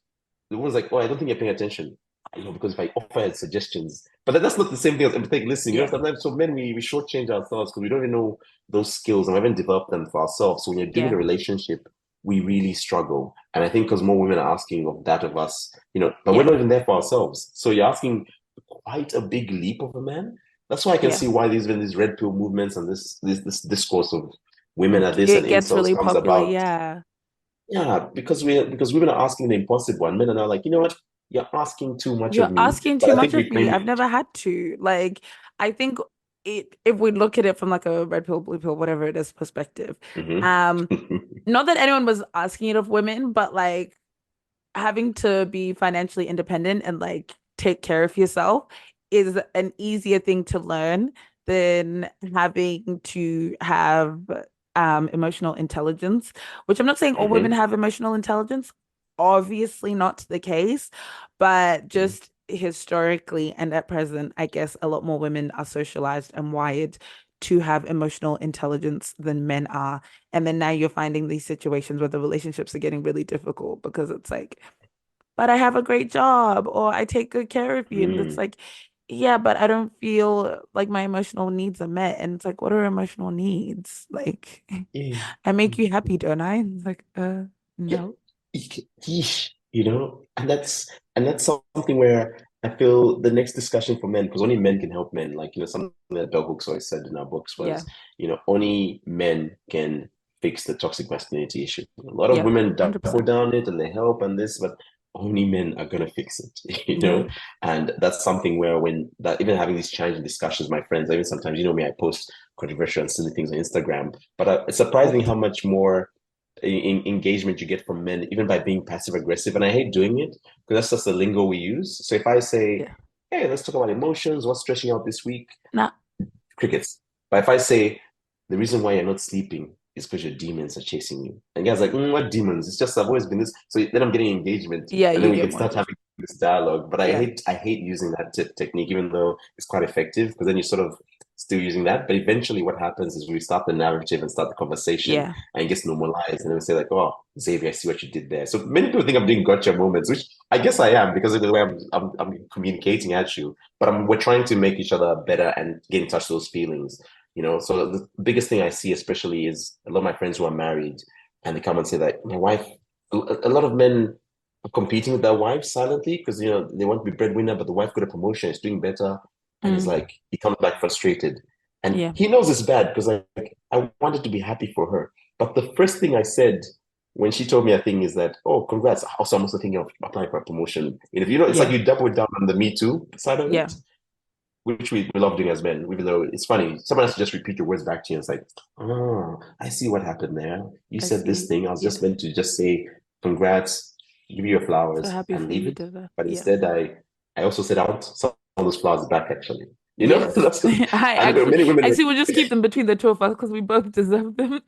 B: the one's like, oh, I don't think you're paying attention. You know, because if I offer suggestions, but that's not the same thing as empathetic listening. You know,
A: Yeah,
B: sometimes so men we shortchange ourselves because we don't even know those skills and we haven't developed them for ourselves. So when you're doing
A: yeah,
B: a relationship, we really struggle. And I think because more women are asking of that of us, you know, but we're
A: yeah,
B: not even there for ourselves. So you're asking quite a big leap of a man. That's why I can
A: yeah.
B: see why there's been these red pill movements and this discourse of women are this and
A: It gets
B: incels
A: really
B: comes
A: popular.
B: about.
A: Yeah.
B: Yeah, because women are asking the impossible, and men are now like, you know what? You're asking too much
A: You're
B: of me.
A: asking
B: But
A: too
B: I
A: much
B: think
A: of
B: we
A: me. I've
B: maybe.
A: never had to. Like, I think if we look at it from like a red pill, blue pill, whatever it is perspective,
B: Mhm.
A: um, not that anyone was asking it of women, but like having to be financially independent and like take care of yourself is an easier thing to learn than having to have emotional intelligence, which I'm not saying all women
B: Mhm.
A: have emotional intelligence, obviously not the case, but just historically and at present, I guess a lot more women are socialized and wired to have emotional intelligence than men are. And then now you're finding these situations where the relationships are getting really difficult because it's like, but I have a great job or I take good care of you. And it's
B: Mm.
A: like, yeah, but I don't feel like my emotional needs are met. And it's like, what are emotional needs? Like,
B: Yeah.
A: I make you happy, don't I? And it's like,
B: Yeah.
A: no.
B: Yeesh, you know, and that's something where I feel the next discussion for men, because only men can help men. Like, you know, something that Bell Hooks always said in our books
A: Yeah.
B: was, you know, only men can fix the toxic masculinity issue. A lot of
A: Yeah.
B: women double
A: 100%.
B: down it and they help and this, but only men are gonna fix it, you
A: Yeah.
B: know? And that's something where when that even having these challenging discussions, my friends, even sometimes, you know me, I post controversial and silly things on Instagram, but it's surprising
A: All the
B: how
A: time.
B: much more engagement you get from men, even by being passive aggressive. And I hate doing it because that's just the lingo we use. So if I say,
A: Yeah.
B: hey, let's talk about emotions, what's stressing you out this week?
A: Nah.
B: Crickets. But if I say, the reason why you're not sleeping is because your demons are chasing you. And guys like, what demons? It's just I've always been this. So then I'm getting engagement,
A: Yeah,
B: and then
A: you
B: we
A: get
B: can
A: more
B: start
A: engagement.
B: having this dialogue. But I
A: Yeah.
B: hate using that technique, even though it's quite effective, because then you sort of still using that. But eventually, what happens is we start the narrative and start the conversation,
A: Yeah.
B: and it gets normalized, and then we say like, oh, Xavier, I see what you did there. So many people think I'm doing gotcha moments, which I guess I am because of the way I'm communicating at you. But we're trying to make each other better and get in touch with those feelings. You know, so the biggest thing I see, especially, is a lot of my friends who are married, and they come and say that my wife. A lot of men are competing with their wives silently because you know they want to be breadwinner, but the wife got a promotion, is doing better, and he's
A: Mm.
B: like he comes back frustrated, and
A: Yeah.
B: he knows it's bad because I wanted to be happy for her, but the first thing I said when she told me a thing is that, oh, congrats. Also, I'm also thinking of applying for a promotion. It's like
A: Yeah.
B: you double down on the Me Too side of
A: Yeah.
B: it, which we love doing as men, even though it's funny. Someone has to just repeat your words back to you. And it's like, oh, I see what happened there. You
A: I
B: said this
A: see.
B: thing. I was
A: Yeah.
B: just meant to just say congrats, give you your
A: So
B: flowers,
A: happy
B: and
A: for you
B: leave
A: you
B: it.
A: did that.
B: But
A: Yeah.
B: instead, I also said I want some of those flowers back, actually. You know,
A: Yes. I
B: and
A: actually
B: many women,
A: actually we'll just keep them between the two of us because we both deserve them.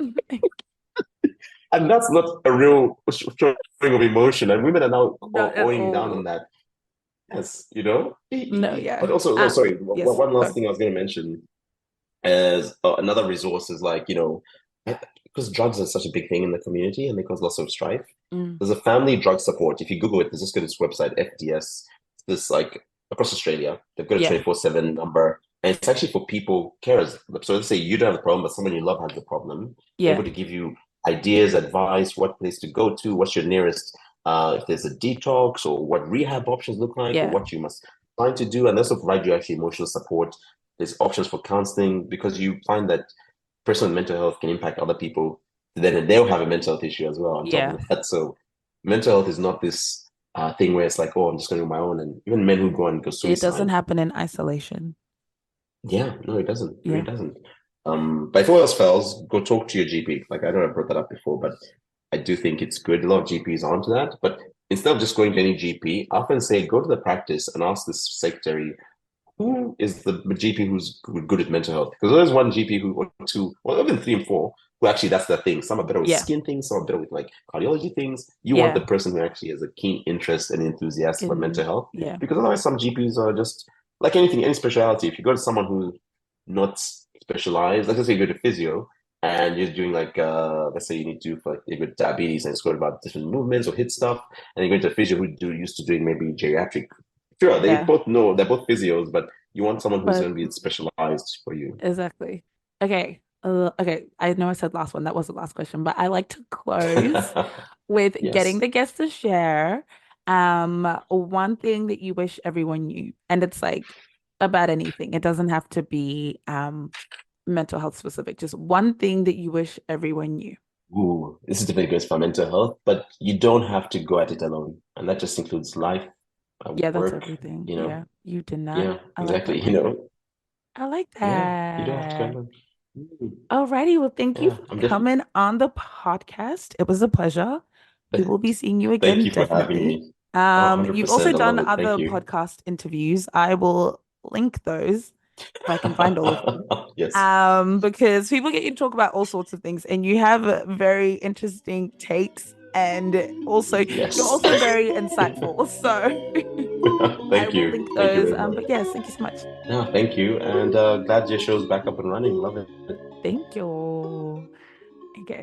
B: and that's not a real showing of emotion. And women are now
A: Not at
B: owing down on
A: all.
B: that. Yes, you know.
A: No,
B: But
A: yeah.
B: also, oh, sorry,
A: Yes.
B: one last
A: Go.
B: thing I was going to mention as another resource is like, because drugs are such a big thing in the community and they cause lots of strife.
A: Mm.
B: There's a family drug support. If you Google it, just go to this website, FDS. This like across Australia, they've got a
A: Yeah.
B: 24/7 number. And it's actually for people, carers. So let's say you don't have the problem, but someone you love has the problem. They're
A: Yeah.
B: able to give you ideas, advice, what place to go to, what's your nearest, if there's a detox or what rehab options look like, or
A: Yeah.
B: what you must find to do. And they also provide you actually emotional support. There's options for counseling because you find that personal mental health can impact other people. Then they'll have a mental health issue as well on top
A: Yeah.
B: of that. So mental health is not this thing where it's like, oh, I'm just going to do my own. And even men who go and go
A: It doesn't
B: suicide,
A: happen in isolation.
B: yeah, no, it doesn't. It really
A: Yeah.
B: doesn't. But if all else fails, go talk to your GP. Like I know I brought that up before, but I do think it's good. A lot of GPs are onto that. But instead of just going to any GP, I often say go to the practice and ask this secretary who is the GP who's good at mental health? Because there's one GP who, or two, or even three and four, who actually that's the thing. Some are better with
A: Yeah.
B: skin things, some are better with like cardiology things. You want the
A: Yeah.
B: person who actually has a keen interest and enthusiasm about mental health,
A: Yeah.
B: because otherwise some GPs are just like anything, any specialty. If you go to someone who's not specialized, like let's say you go to physio and you're doing like let's say you need to do for like you got diabetes and it's going about different movements or hit stuff, and you're going to a physio who used to doing maybe geriatric. Sure, they
A: Yeah.
B: both know they're both physios, but you want someone who's
A: But
B: going to be specialized for you.
A: exactly. Okay. Okay. I know I said last one. That was the last question, but I like to close with getting
B: Yes.
A: the guests to share one thing that you wish everyone knew. And it's like about anything. It doesn't have to be mental health specific. Just one thing that you wish everyone knew.
B: Ooh, this is definitely good for mental health, but you don't have to go at it alone. And that just includes life,
A: Yeah, that's
B: work,
A: everything.
B: you know.
A: Yeah, you did not.
B: Yeah,
A: I like
B: exactly.
A: that one. I like
B: Yeah, you don't have to go
A: that.
B: alone. Mm,
A: Alrighty, well, thank you
B: yeah,
A: for
B: I'm definitely,
A: coming on the podcast. It was a pleasure. We will be seeing you
B: thank
A: again,
B: you for having
A: definitely.
B: me. Oh,
A: You've also
B: 100%. I
A: done
B: love it.
A: other
B: Thank you.
A: podcast interviews. I will link those if I can find all of them.
B: Yes.
A: Because people get you to talk about all sorts of things, and you have very interesting takes, and also you're
B: Yes.
A: also very insightful. So I
B: Thank
A: will
B: you.
A: link
B: Thank you
A: those.
B: very much.
A: But yes, thank you so much.
B: No, thank you. And glad your show's back up and running. Love it.
A: Thank you. Okay.